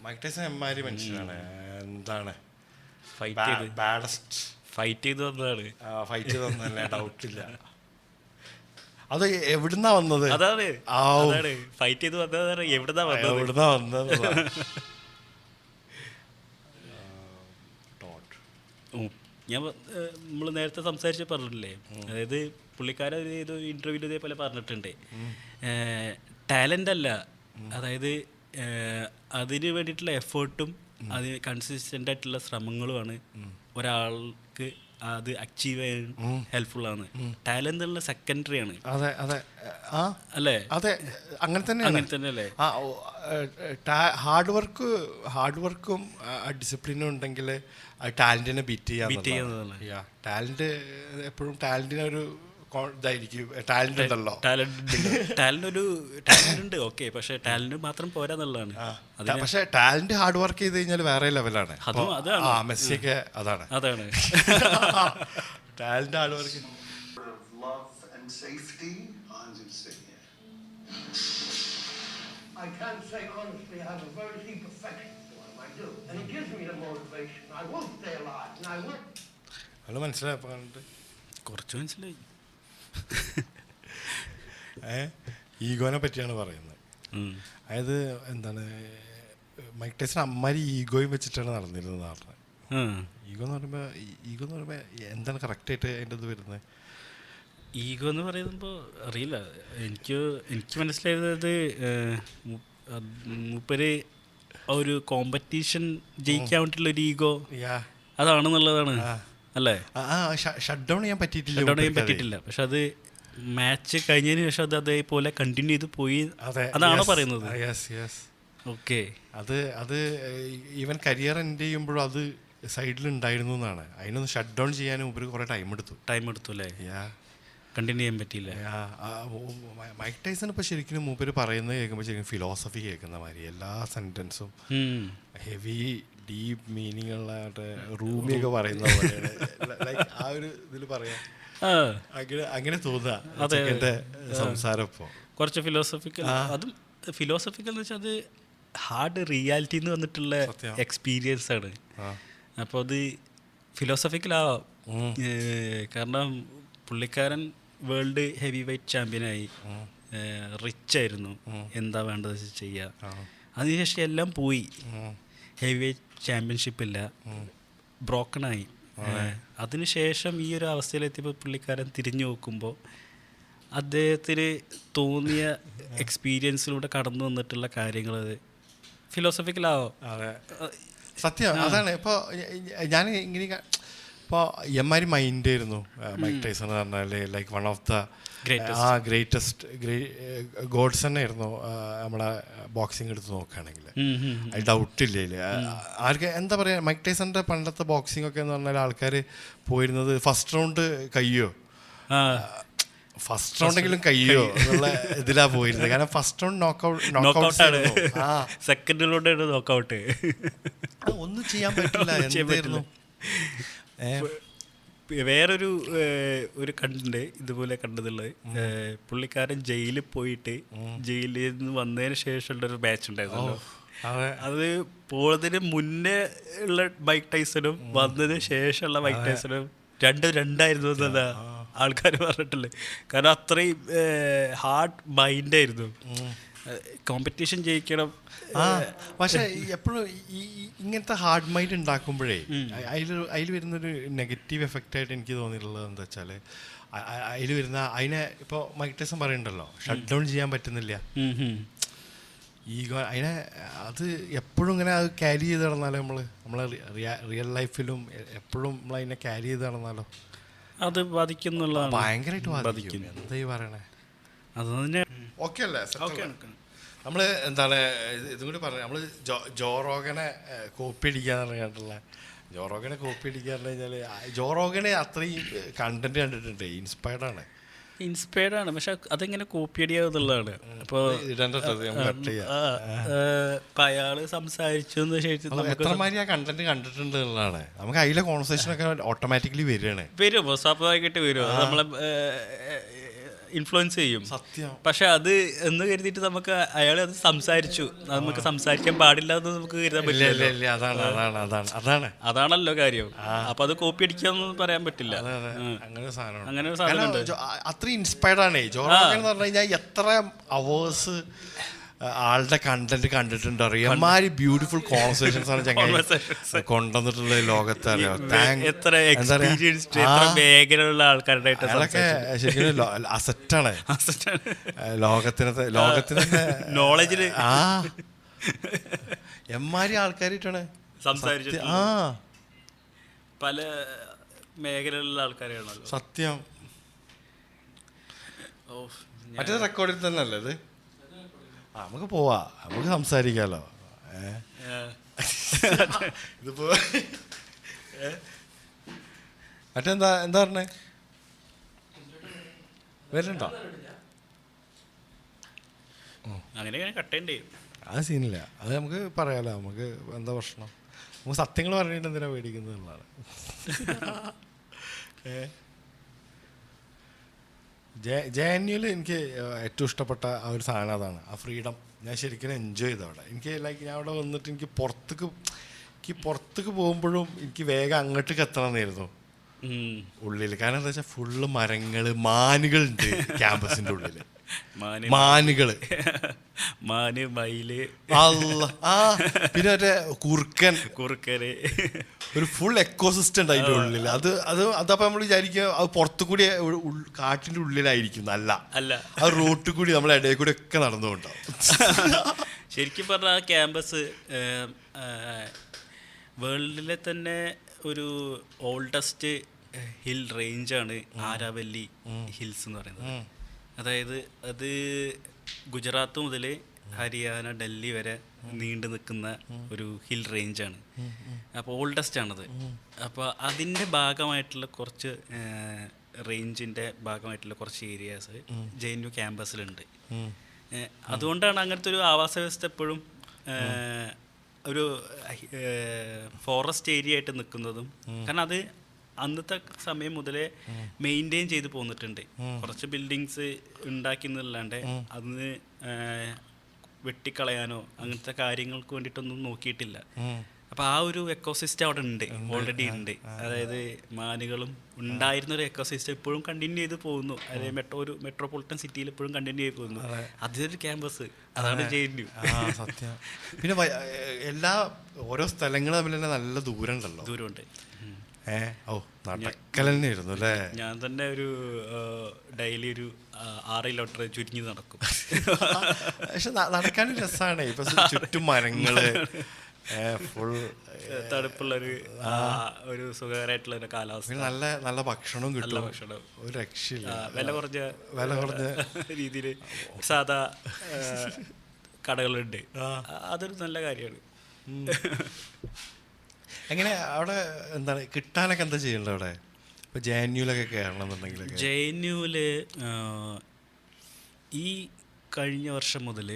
മൈക്ക് ടൈസൺ എമ്മാതിരി മനുഷ്യനാണ്. എന്താണ് ഫൈറ്റ് ബാഡസ്റ്റ് ചെയ്ത് വന്നതാണ്. ഫൈറ്റ് ചെയ്ത് വന്നതല്ലേ, ഡൗട്ടില്ല. അത് എവിടുന്നാ വന്നത്? അതാണ് ഫൈറ്റ് ചെയ്ത് വന്നത്. എവിടുന്നാ വന്നത്? ഞാൻ നമ്മൾ നേരത്തെ സംസാരിച്ച് പറഞ്ഞില്ലേ, അതായത് പുള്ളിക്കാരൻ ഏതോ ഇൻ്റർവ്യൂവിൽ ഇതേപോലെ പറഞ്ഞിട്ടുണ്ട്, ടാലൻ്റ് അല്ല, അതായത് അതിന് വേണ്ടിയിട്ടുള്ള എഫേർട്ടും അതിന് കൺസിസ്റ്റൻ്റ് ആയിട്ടുള്ള ശ്രമങ്ങളുമാണ് ഒരാൾക്ക് അത് അച്ചീവ് ചെയ്യാൻ ഹെൽപ്ഫുൾ ആണ്. ടാലന്റ് ഉള്ള സെക്കൻഡറി ആണ്. അല്ലേ? അതെ, അങ്ങനെ തന്നെ അല്ലേ? ഹാർഡ് വർക്കും ഡിസിപ്ലിനും ഉണ്ടെങ്കിൽ ടാലന്റിനെ ബീറ്റ് ചെയ്യാൻ. ടാലന്റ് എപ്പോഴും ടാലന്റിന് ഒരു ഇതായിരിക്കും. ടാലന്റ് ഉണ്ടല്ലോ, ടാലന്റ് ഉണ്ട്, ഓക്കെ, പക്ഷെ ടാലന്റ് മാത്രം പോരാന്നുള്ളതാണ്. പക്ഷെ ടാലന്റ് ഹാർഡ് വർക്ക് ചെയ്ത് കഴിഞ്ഞാൽ വേറെ ലെവലാണ്. മെസ്സിയൊക്കെ അതാണ് talent hard work. I can say honestly, I have a very deep affection for him. I do, and it gives me the motivation. I will stay alive, and I will. അത് മനസ്സിലായപ്പോ കുറച്ച് മനസ്സിലായി. ഈഗോനെ പറ്റിയാണ് പറയുന്നത്. അതായത് എന്താണ്, മൈക്ക് ടൈസൺ അമ്മാരി ഈഗോയും വെച്ചിട്ടാണ് നടന്നിരുന്നത് നാട്ടിൽ. ഈഗോ എന്ന് പറയുമ്പോൾ എന്താണ് കറക്റ്റായിട്ട് അതിൻ്റെ ഇത് വരുന്നത്? ഈഗോ എന്ന് പറയുമ്പോൾ അറിയില്ല, എനിക്ക് മനസ്സിലായത് മൂപ്പര് ഒരു കോമ്പറ്റീഷൻ ജയിക്കാൻ വേണ്ടിയിട്ടുള്ള ഒരു ഈഗോ അതാണെന്നുള്ളതാണ്, അല്ലേ? ഷട്ട് ഡൗൺ ചെയ്യാൻ പറ്റിയിട്ടില്ല, പക്ഷെ അത് മാച്ച് കഴിഞ്ഞതിന് ശേഷം അത് അതേപോലെ കണ്ടിന്യൂ ചെയ്ത് പോയി, അതാണോ പറയുന്നത്? ഓക്കെ, അത് ഈവൻ കരിയർ എൻഡ് ചെയ്യുമ്പോഴും അത് സൈഡിലുണ്ടായിരുന്നു എന്നാണ്. അതിനൊന്ന് ഷട്ട് ഡൗൺ ചെയ്യാനും ഉപരി കുറേ ടൈം എടുത്തു അല്ലേ? കണ്ടിന്യൂ ചെയ്യാൻ പറ്റിയില്ല. മൈക്ക് ടൈസൺ ഇപ്പോൾ ശരിക്കും മൂപ്പര് പറയുന്നത് കേൾക്കുമ്പോൾ ശരിക്കും ഫിലോസഫി കേൾക്കുന്ന മാതിരി എല്ലാ സെൻറ്റൻസും ഹെവി ഡീപ്പ് മീനിങ് ഉള്ള റൂമിയൊക്കെ പറയുന്ന പോലെയാണ്. ലൈക്ക് ആ ഒരു ഇതിൽ പറയാം, അങ്ങനെ തോന്നുക സംസാരം. ഇപ്പോൾ കുറച്ച് ഫിലോസഫിക്കൽ, അതും ഫിലോസഫിക്കൽ എന്ന് വെച്ചാൽ അത് ഹാർഡ് റിയാലിറ്റിന്ന് വന്നിട്ടുള്ള എക്സ്പീരിയൻസ് ആണ്. അപ്പോൾ അത് ഫിലോസഫിക്കലാവാം. കാരണം പുള്ളിക്കാരൻ വേൾഡ് ഹെവി വെയ്റ്റ് ചാമ്പ്യനായി, റിച്ച് ആയിരുന്നു, എന്താ വേണ്ടത് ചെയ്യുക. അതിനുശേഷം എല്ലാം പോയി, ഹെവി വെയ്റ്റ് ചാമ്പ്യൻഷിപ്പില്ല, ബ്രോക്കണായി. അതിനുശേഷം ഈ ഒരു അവസ്ഥയിലെത്തിയപ്പോൾ പുള്ളിക്കാരൻ തിരിഞ്ഞു നോക്കുമ്പോൾ അദ്ദേഹത്തിന് തോന്നിയ എക്സ്പീരിയൻസിലൂടെ കടന്നു വന്നിട്ടുള്ള കാര്യങ്ങൾ ഫിലോസഫിക്കലാവും. സത്യം അതാണ്. ഇപ്പോൾ ഞാൻ ഇങ്ങനെ ഇപ്പോൾ എമ്മാതിരി മൈൻഡായിരുന്നു മൈക്ക് ടൈസൺ എന്ന് പറഞ്ഞാൽ. Like one of the greatest gods തന്നെ ആയിരുന്നു നമ്മളെ ബോക്സിങ് എടുത്ത് നോക്കുകയാണെങ്കിൽ. അത് ഡൗട്ടില്ല. ആർക്ക് എന്താ പറയുക, മൈക്ക് ടൈസൻ്റെ പണ്ടത്തെ ബോക്സിംഗ് ഒക്കെ എന്ന് പറഞ്ഞാൽ ആൾക്കാർ പോയിരുന്നത് ഫസ്റ്റ് റൗണ്ട് കയ്യോ, ഫസ്റ്റ് റൗണ്ടെങ്കിലും കയ്യോ എന്നുള്ള ഇതിലാ പോയിരുന്നത്. കാരണം ഫസ്റ്റ് റൗണ്ട് നോക്കൗട്ട്, സെക്കൻഡിലൂടെ നോക്കൗട്ട്, ഒന്നും ചെയ്യാൻ പറ്റില്ല. എന്തായിരുന്നു വേറൊരു കണ്ടിട്ടുണ്ട് ഇതുപോലെ കണ്ടതുള്ളത്, പുള്ളിക്കാരൻ ജയിലിൽ പോയിട്ട് ജയിലിൽ നിന്ന് വന്നതിന് ശേഷമുള്ളൊരു മാച്ച് ഉണ്ടായിരുന്നല്ലോ. അത് പോകുന്നതിന് മുന്നേ ഉള്ള മൈക്ക് ടൈസണും വന്നതിന് ശേഷമുള്ള മൈക്ക് ടൈസണും രണ്ടായിരുന്നു എന്നതാ ആൾക്കാർ പറഞ്ഞിട്ടുള്ളത്. കാരണം അത്രയും ഹാർഡ് മൈൻഡായിരുന്നു, കോമ്പറ്റീഷൻ ജയിക്കണം. പക്ഷേ എപ്പോഴും ഇങ്ങനത്തെ ഹാർഡ് മൈൻഡ് ഉണ്ടാക്കുമ്പോഴേ അതിൽ വരുന്നൊരു നെഗറ്റീവ് എഫക്റ്റായിട്ട് എനിക്ക് തോന്നിയിട്ടുള്ളത് എന്താ വെച്ചാൽ, അതിൽ വരുന്ന അതിനെ ഇപ്പോൾ മൈക്ക് ടൈസൺ പറയുന്നുണ്ടല്ലോ, ഷട്ട് ഡൗൺ ചെയ്യാൻ പറ്റുന്നില്ല. ഈഗോ അതിനെ അത് എപ്പോഴും ഇങ്ങനെ അത് ക്യാരി ചെയ്ത് നടന്നാലോ നമ്മളെ റിയൽ ലൈഫിലും എപ്പോഴും നമ്മളതിനെ ക്യാരി ചെയ്ത് നടന്നാലോ അത് ബാധിക്കുന്നുള്ളതാണ്. ഭയങ്കരമായിട്ട് ബാധിക്കും. എന്താ ഈ പറയണേ? അത് തന്നെ. ഓക്കെ അല്ലേ? നമ്മൾ എന്താണ് ഇതും കൂടി പറഞ്ഞത്, നമ്മൾ ജോറോഗനെ കോപ്പി അടിക്കാന്ന് കേട്ടില്ല. ജോറോഗനെ കോപ്പി അടിക്കാന്ന് കഴിഞ്ഞാൽ ജോറോഗനെ അത്രയും കണ്ടന്റ് കണ്ടിട്ടുണ്ട്, ഇൻസ്പയർഡാണ്. ഇൻസ്പയർഡ് ആണ്, പക്ഷെ അതെങ്ങനെ കോപ്പി അടിയാവുന്നുള്ളതാണ്. അപ്പോൾ അയാള് സംസാരിച്ചു എത്രമാതിരി ആ കണ്ടന്റ് കണ്ടിട്ടുണ്ട് എന്നുള്ളതാണ്. നമുക്ക് അതിലെ കോൺവെർസേഷൻ ഒക്കെ ഓട്ടോമാറ്റിക്കലി വരും സ്വാഭാവികമായിട്ട് വരും. അത് നമ്മളെ ഇൻഫ്ലുവൻസ് ചെയ്യും. സത്യം. പക്ഷെ അത് എന്ന് കരുതിയിട്ട് നമുക്ക് അയാൾ അത് സംസാരിച്ചു, നമുക്ക് സംസാരിക്കാൻ പാടില്ല എന്ന് നമുക്ക് കരുതാൻ പറ്റില്ല. അതാണല്ലോ കാര്യം. അപ്പൊ അത് കോപ്പി അടിക്കാന്നൊന്നും പറയാൻ പറ്റില്ല. അങ്ങനെ ഒരു സാധനം അത്ര ഇൻസ്പയർഡ് ആണ് ജോ റോഗൻ എന്ന് പറഞ്ഞു കഴിഞ്ഞാൽ. എത്ര അവേഴ്സ് ആളുടെ കണ്ടന്റ് കണ്ടിട്ടുണ്ട് അറിയാം. എമ്മാതിരി ബ്യൂട്ടിഫുൾ കോൺവെർസേഷൻസ് ആണ് ചങ്ങായി കൊണ്ടുവന്നിട്ടുള്ളത് ലോകത്ത്. അറിയാം അതൊക്കെ ശരിക്കും അസറ്റാണ് ലോകത്തിന് നോളജില്. എമ്മാതിരി ആൾക്കാരായിട്ടാണ് സംസാരിച്ചത്. പല മേഖലയിലുള്ള ആൾക്കാരാണല്ലോ. സത്യം. മറ്റേത് റെക്കോർഡിൽ തന്നെ അല്ലേ ഇത്? നമുക്ക് പോവാ, നമുക്ക് സംസാരിക്കാലോ. ഇതിപ്പോ മറ്റെന്താ പറഞ്ഞേ? വരുന്നുണ്ടോ? അങ്ങനെ കട്ടേണ്ടി. അത് സീനില്ല, അത് നമുക്ക് പറയാലോ. നമുക്ക് എന്താ പ്രശ്നം? നമുക്ക് സത്യങ്ങൾ പറഞ്ഞിട്ട് എന്തിനാ പേടിക്കുന്നത് എന്നുള്ളതാണ്. ജെഎൻയുവിൽ എനിക്ക് ഏറ്റവും ഇഷ്ടപ്പെട്ട ആ ഒരു സാധനം അതാണ്, ആ ഫ്രീഡം. ഞാൻ ശരിക്കും എൻജോയ് ചെയ്തു അവിടെ. എനിക്ക് ലൈക്ക് ഞാൻ അവിടെ വന്നിട്ട് എനിക്ക് പുറത്തേക്ക് പോകുമ്പോഴും എനിക്ക് വേഗം അങ്ങോട്ടേക്ക് എത്തണമെന്നായിരുന്നു ഉള്ളിൽ. കാരണം എന്താ വെച്ചാൽ ഫുള്ള് മരങ്ങൾ, മാനുകളുണ്ട് ക്യാമ്പസിൻ്റെ ഉള്ളിൽ. മാനുകള്, മാന്, മയില്, പിന്നെ മറ്റേ കുറുക്കന്, ഒരു ഫുൾ എക്കോസിസ്റ്റം ഉണ്ട് അതിൻ്റെ ഉള്ളിൽ. അതപ്പോൾ നമ്മൾ വിചാരിക്കുക അത് പുറത്തു കൂടി കാട്ടിൻ്റെ ഉള്ളിലായിരിക്കും. അല്ല, ആ റോട്ടിൽ കൂടി നമ്മളെ ഇടയിൽ കൂടി ഒക്കെ നടന്നുകൊണ്ടാവും. ശരിക്കും പറഞ്ഞാൽ ആ ക്യാമ്പസ് വേൾഡിലെ തന്നെ ഒരു ഓൾഡസ്റ്റ് ഹിൽ റേഞ്ചാണ് ആരാവല്ലി ഹിൽസ് എന്ന് പറയുന്നത്. അതായത് അത് ഗുജറാത്ത് മുതൽ ഹരിയാന, ഡൽഹി വരെ നീണ്ടു നിൽക്കുന്ന ഒരു ഹിൽ റേഞ്ചാണ്. അപ്പോൾ ഓൾഡസ്റ്റ് ആണത്. അപ്പോൾ അതിൻ്റെ ഭാഗമായിട്ടുള്ള കുറച്ച് റേഞ്ചിൻ്റെ ഭാഗമായിട്ടുള്ള കുറച്ച് ഏരിയാസ് ജെഎൻയു ക്യാമ്പസിലുണ്ട്. അതുകൊണ്ടാണ് അങ്ങനത്തെ ഒരു ആവാസ വ്യവസ്ഥ എപ്പോഴും ഒരു ഫോറസ്റ്റ് ഏരിയ ആയിട്ട് നിൽക്കുന്നതും. കാരണം അത് അന്നത്തെ സമയം മുതലേ മെയിൻറ്റെയിൻ ചെയ്ത് പോന്നിട്ടുണ്ട്. കുറച്ച് ബിൽഡിങ്സ് ഉണ്ടാക്കിയെന്നല്ലാണ്ട് അതിന് വെട്ടിക്കളയാനോ അങ്ങനത്തെ കാര്യങ്ങൾക്ക് വേണ്ടിയിട്ടൊന്നും നോക്കിയിട്ടില്ല. അപ്പോൾ ആ ഒരു എക്കോസിസ്റ്റം അവിടെ ഉണ്ട്, ഓൾറെഡി ഉണ്ട്. അതായത് മാനുകളും ഉണ്ടായിരുന്നൊരു എക്കോസിസ്റ്റം ഇപ്പോഴും കണ്ടിന്യൂ ചെയ്ത് പോകുന്നു. അതായത് ഒരു മെട്രോപൊളിറ്റൻ സിറ്റിയിൽ ഇപ്പോഴും കണ്ടിന്യൂ ചെയ്ത് പോകുന്നു. അതിലൊരു ക്യാമ്പസ്, അതാണ് ജെഎൻയു. സത്യം. പിന്നെ ഓരോ സ്ഥലങ്ങൾ തമ്മിൽ തന്നെ നല്ല ദൂരമുണ്ട്. നടക്കലെന്നായിരുന്നു അല്ലേ? ഞാൻ തന്നെ ഒരു ഡെയിലി ഒരു 6 കിലോമീറ്റർ ചുരുങ്ങി നടക്കും. പക്ഷെ നടക്കാൻ രസമാണ്. ഇപ്പൊ ചുറ്റും മരങ്ങള്, ഫുൾ തണുപ്പുള്ളൊരു ഒരു സുഖകരമായിട്ടുള്ള ഒരു കാലാവസ്ഥ, നല്ല നല്ല ഭക്ഷണവും കിട്ടും. ഒരു രക്ഷയില്ല. വില കുറഞ്ഞ രീതിയിൽ സാധാ കടകളുണ്ട്. അതൊരു നല്ല കാര്യമാണ്. എങ്ങനെ അവിടെ എന്താണ് കിട്ടാനൊക്കെ എന്താ ചെയ്യേണ്ടത് അവിടെ? ഇപ്പോൾ ജെഎൻയുവിലൊക്കെ കയറണം എന്നുണ്ടെങ്കിൽ ജെഎൻയുവിൽ ഈ കഴിഞ്ഞ വർഷം മുതൽ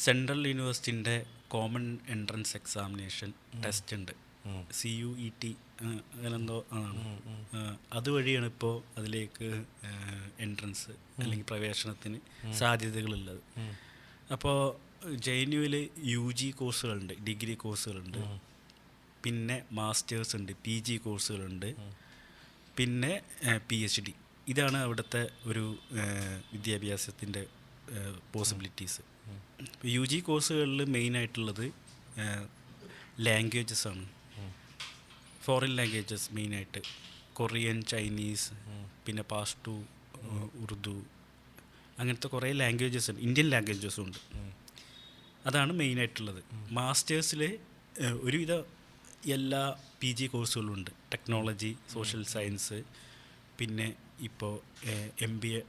സെൻട്രൽ യൂണിവേഴ്സിറ്റിൻ്റെ കോമൺ എൻട്രൻസ് എക്സാമിനേഷൻ ടെസ്റ്റ് ഉണ്ട്. CUET അങ്ങനെന്തോ ആണ്. അതുവഴിയാണ് ഇപ്പോൾ അതിലേക്ക് എൻട്രൻസ് അല്ലെങ്കിൽ പ്രവേശനത്തിന് സാധ്യതകളുള്ളത്. അപ്പോൾ ജെഎൻയുവിൽ UG കോഴ്സുകളുണ്ട്, ഡിഗ്രി കോഴ്സുകളുണ്ട്, പിന്നെ മാസ്റ്റേഴ്സ് ഉണ്ട്, PG കോഴ്സുകളുണ്ട്, പിന്നെ PhD. ഇതാണ് അവിടുത്തെ ഒരു വിദ്യാഭ്യാസത്തിൻ്റെ പോസിബിലിറ്റീസ്. UG കോഴ്സുകളിൽ മെയിനായിട്ടുള്ളത് ലാംഗ്വേജസ് ആണ്. ഫോറിൻ ലാംഗ്വേജസ് മെയിനായിട്ട് കൊറിയൻ, ചൈനീസ്, പിന്നെ പാഷ്തു, ഉറുദു, അങ്ങനത്തെ കുറേ ലാംഗ്വേജസ് ഉണ്ട്, ഇന്ത്യൻ ലാംഗ്വേജസും ഉണ്ട്. അതാണ് മെയിനായിട്ടുള്ളത്. മാസ്റ്റേഴ്സിൽ ഒരുവിധ എല്ലാ PG കോഴ്സുകളും ഉണ്ട്. ടെക്നോളജി, സോഷ്യൽ സയൻസ്, പിന്നെ ഇപ്പോൾ MBA,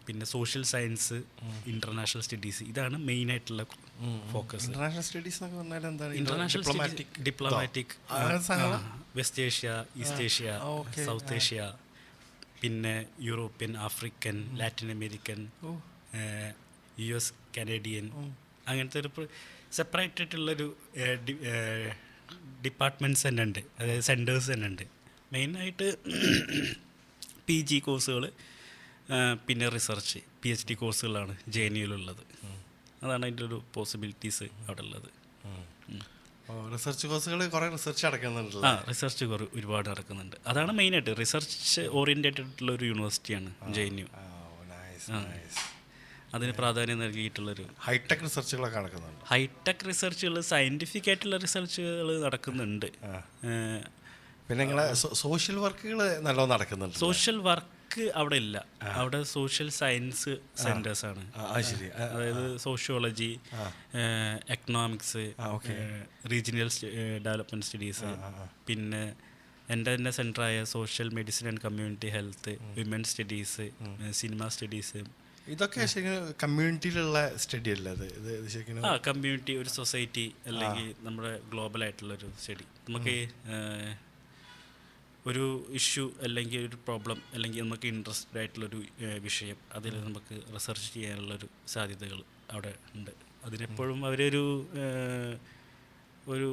പിന്നെ സോഷ്യൽ സയൻസ്, ഇൻ്റർനാഷണൽ സ്റ്റഡീസ്. ഇതാണ് മെയിനായിട്ടുള്ള ഫോക്കസ്. ഇന്റർനാഷണൽ സ്റ്റഡീസ് എന്നൊക്കെ പറഞ്ഞാൽ എന്താണ്? International diplomatic, west Asia, east Asia, south Asia, പിന്നെ European, African, Latin American, US, Canadian, അങ്ങനത്തെ ഒരു സെപ്പറേറ്റ് ആയിട്ടുള്ളൊരു ഡിപ്പാർട്ട്മെൻറ്റ്സ് തന്നെ ഉണ്ട്, അതായത് സെൻറ്റേഴ്സ് തന്നെ ഉണ്ട്. മെയിനായിട്ട് PG കോഴ്സുകൾ, പിന്നെ റിസർച്ച്, PhD കോഴ്സുകളാണ് JNUവിലുള്ളത്. അതാണ് അതിൻ്റെ ഒരു പോസിബിലിറ്റീസ് അവിടെ ഉള്ളത്. റിസർച്ച് കോഴ്സുകൾ കുറേ റിസർച്ച് നടക്കുന്നുണ്ടല്ലോ. റിസർച്ച് ഒരുപാട് നടക്കുന്നുണ്ട്. അതാണ് മെയിനായിട്ട് റിസർച്ച് ഓറിയൻറ്റഡ് ആയിട്ടുള്ള ഒരു യൂണിവേഴ്സിറ്റിയാണ് JNU. അതിന് പ്രാധാന്യം നൽകിയിട്ടുള്ളൊരു ഹൈടെക് റിസർച്ചുകളൊക്കെ നടക്കുന്നുണ്ട്. ഹൈടെക് റിസർച്ചുകൾ, സയൻറ്റിഫിക് ആയിട്ടുള്ള റിസർച്ചുകൾ നടക്കുന്നുണ്ട്. പിന്നെ നിങ്ങളെ സോഷ്യൽ വർക്കുകൾ നല്ലോണം നടക്കുന്നുണ്ട്. സോഷ്യൽ വർക്ക് അവിടെ ഇല്ല, അവിടെ സോഷ്യൽ സയൻസ് സെൻറ്റേഴ്സാണ്. അതായത് sociology, economics, regional development studies, പിന്നെ എൻ്റെ തന്നെ സെൻറ്ററായ social medicine and community health, women studies, cinema studies. ഇതൊക്കെ ശരിക്കും കമ്മ്യൂണിറ്റിയിലുള്ള സ്റ്റഡി അല്ലേ? ഇത് ശരിക്കും കമ്മ്യൂണിറ്റി, ഒരു സൊസൈറ്റി, അല്ലെങ്കിൽ നമ്മുടെ ഗ്ലോബലായിട്ടുള്ളൊരു സ്റ്റഡി. നമുക്ക് ഒരു ഇഷ്യൂ അല്ലെങ്കിൽ ഒരു പ്രോബ്ലം, അല്ലെങ്കിൽ നമുക്ക് ഇൻട്രസ്റ്റഡ് ആയിട്ടുള്ളൊരു വിഷയം, അതിൽ നമുക്ക് റിസർച്ച് ചെയ്യാനുള്ളൊരു സാധ്യതകൾ അവിടെ ഉണ്ട്. അതിനെപ്പോഴും അവരൊരു ഒരു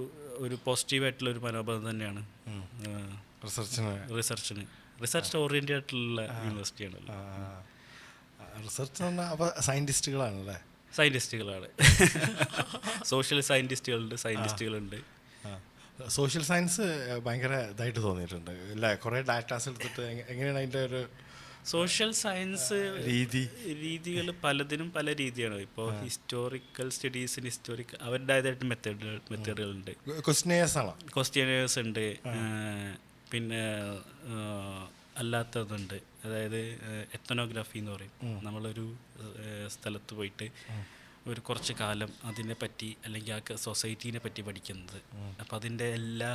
ഒരു പോസിറ്റീവായിട്ടുള്ളൊരു മനോഭാവം തന്നെയാണ് റിസർച്ച് ഓറിയൻറ്റഡ് ആയിട്ടുള്ള യൂണിവേഴ്സിറ്റിയാണല്ലോ. റിസർച്ച് അപ്പോൾ സയൻറ്റിസ്റ്റുകളാണല്ലേ? സയൻറ്റിസ്റ്റുകളാണ്. സോഷ്യൽ സയൻറ്റിസ്റ്റുകളുണ്ട്. സോഷ്യൽ സയൻസ് ഭയങ്കര ഇതായിട്ട് തോന്നിയിട്ടുണ്ട് അല്ലേ? കുറേ ഡാറ്റാസ് എടുത്തിട്ട് എങ്ങനെയാണ് അതിൻ്റെ ഒരു സോഷ്യൽ സയൻസ് രീതികൾ പലതിനും പല രീതിയാണ്. ഇപ്പോൾ ഹിസ്റ്റോറിക്കൽ സ്റ്റഡീസിന് അവരുടേതായിട്ട് മെത്തേഡുകളുണ്ട്. ക്വസ്റ്റ്യനേഴ്സ് ഉണ്ട്, പിന്നെ അല്ലാത്തതുണ്ട്. അതായത് എത്തനോഗ്രാഫി എന്ന് പറയും. നമ്മളൊരു സ്ഥലത്ത് പോയിട്ട് ഒരു കുറച്ച് കാലം അതിനെ പറ്റി, അല്ലെങ്കിൽ ആ സൊസൈറ്റീനെ പറ്റി പഠിക്കുന്നത്. അപ്പം അതിൻ്റെ എല്ലാ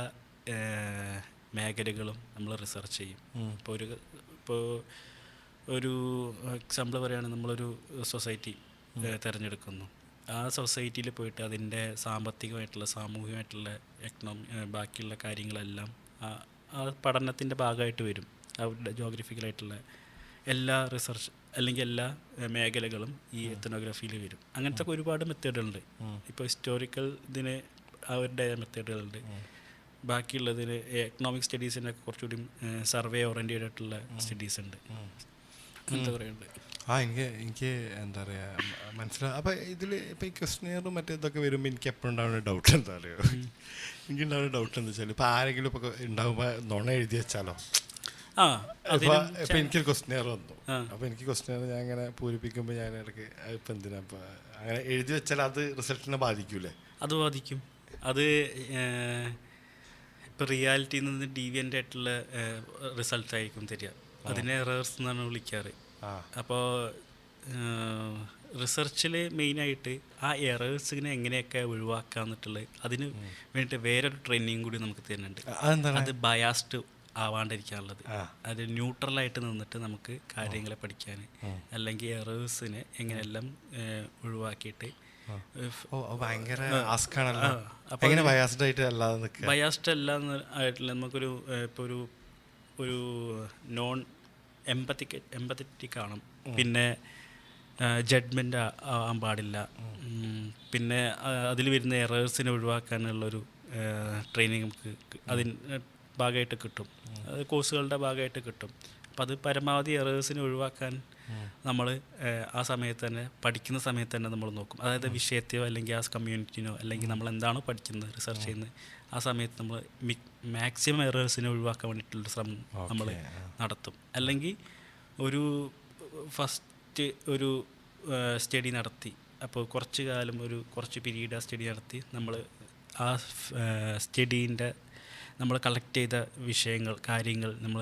മേഖലകളും നമ്മൾ റിസർച്ച് ചെയ്യും. ഇപ്പോൾ ഒരു എക്സാമ്പിൾ പറയുകയാണെങ്കിൽ, നമ്മളൊരു സൊസൈറ്റി തിരഞ്ഞെടുക്കുന്നു. ആ സൊസൈറ്റിയിൽ പോയിട്ട് അതിൻ്റെ സാമ്പത്തികമായിട്ടുള്ള, സാമൂഹികമായിട്ടുള്ള, ബാക്കിയുള്ള കാര്യങ്ങളെല്ലാം ആ പഠനത്തിൻ്റെ ഭാഗമായിട്ട് വരും. അവരുടെ ജോഗ്രഫിക്കലായിട്ടുള്ള എല്ലാ റിസർച്ച് അല്ലെങ്കിൽ എല്ലാ മേഖലകളും ഈ എത്തനോഗ്രാഫിയിൽ വരും. അങ്ങനത്തെ ഒരുപാട് മെത്തേഡുകളുണ്ട്. ഇപ്പോൾ ഹിസ്റ്റോറിക്കൽ ഇതിന് അവരുടെ മെത്തേഡുകളുണ്ട്. ബാക്കിയുള്ളതിന് എക്കണോമിക് സ്റ്റഡീസിനൊക്കെ കുറച്ചുകൂടി സർവേ ഓറിയൻറ്റഡ് ആയിട്ടുള്ള സ്റ്റഡീസ് ഉണ്ട്. എന്താ പറയുന്നത്? എനിക്ക് എന്താ പറയുക മനസ്സിലാവും. അപ്പോൾ ഇതിൽ ഇപ്പോൾ ഈ ക്വസ്റ്റ്യനെയറും മറ്റേ ഇതൊക്കെ വരുമ്പോൾ എനിക്ക് എപ്പോഴും ഉണ്ടാവുന്ന ഡൗട്ട് എന്താ പറയുക, എനിക്കുണ്ടാവുന്ന ഡൗട്ട് എന്താ വെച്ചാൽ, ഇപ്പോൾ ആരെങ്കിലും ഇപ്പോൾ ഉണ്ടാകുമ്പോൾ നുണ എഴുതി വെച്ചാലോ? ഇപ്പം എനിക്കൊരു ക്വസ്റ്റ്യനെയർ വന്നു. അപ്പോൾ എനിക്ക് ക്വസ്റ്റ്യനെയർ ഞാൻ ഇങ്ങനെ പൂരിപ്പിക്കുമ്പോൾ ഞാൻ ഇടയ്ക്ക് ഇപ്പം എന്തിനാ ഇപ്പോൾ അങ്ങനെ എഴുതി വെച്ചാൽ അത് റിസൾട്ടിനെ ബാധിക്കൂലേ? അത് ബാധിക്കും. അത് ഇപ്പോൾ റിയാലിറ്റിയിൽ നിന്ന് ഡീവിയൻ്റ് ആയിട്ടുള്ള റിസൾട്ട് ആയിരിക്കും തരിക. അതിനെ എറേഴ്സ് എന്നാണ് വിളിക്കാറ്. അപ്പോൾ റിസർച്ചിൽ മെയിനായിട്ട് ആ എറേഴ്സിനെ എങ്ങനെയൊക്കെ ഒഴിവാക്കുക എന്നിട്ടുള്ളത് അതിന് വേണ്ടിയിട്ട് വേറൊരു ട്രെയിനിങ് കൂടി നമുക്ക് തരുന്നുണ്ട്. അത് ബയാസ്ഡ് ആവാണ്ടിരിക്കാനുള്ളത്. അത് ന്യൂട്രലായിട്ട് നിന്നിട്ട് നമുക്ക് കാര്യങ്ങളെ പഠിക്കാൻ, അല്ലെങ്കിൽ എറേഴ്സിനെ എങ്ങനെയെല്ലാം ഒഴിവാക്കിയിട്ട്. ബയാസ്ഡ് അല്ല ആയിട്ടില്ല. നമുക്കൊരു ഇപ്പോൾ ഒരു നോൺ എമ്പത്തറ്റിക് ആണ്. പിന്നെ ജഡ്ജ്മെൻ്റ് ആവാൻ പാടില്ല. പിന്നെ അതിൽ വരുന്ന എറേഴ്സിനെ ഒഴിവാക്കാനുള്ളൊരു ട്രെയിനിങ് നമുക്ക് അതിന് ഭാഗമായിട്ട് കിട്ടും. അത് കോഴ്സുകളുടെ ഭാഗമായിട്ട് കിട്ടും. അപ്പം അത് പരമാവധി എറേഴ്സിനെ ഒഴിവാക്കാൻ നമ്മൾ ആ സമയത്ത് തന്നെ, പഠിക്കുന്ന സമയത്ത് തന്നെ നമ്മൾ നോക്കും. അതായത് വിഷയത്തെയോ അല്ലെങ്കിൽ ആ കമ്മ്യൂണിറ്റിനോ അല്ലെങ്കിൽ നമ്മൾ എന്താണോ പഠിക്കുന്നത്, റിസർച്ച് ചെയ്യുന്നത്, ആ സമയത്ത് നമ്മൾ മാക്സിമം എറേഴ്സിനെ ഒഴിവാക്കാൻ വേണ്ടിയിട്ടുള്ള ശ്രമം നമ്മൾ നടത്തും. അല്ലെങ്കിൽ ഒരു ഫസ്റ്റ് ഒരു സ്റ്റഡി നടത്തി, അപ്പോൾ കുറച്ച് കാലം കുറച്ച് പീരീഡ് ആ സ്റ്റഡി നടത്തി നമ്മൾ ആ സ്റ്റഡീൻ്റെ നമ്മൾ കളക്ട് ചെയ്ത വിഷയങ്ങൾ കാര്യങ്ങൾ നമ്മൾ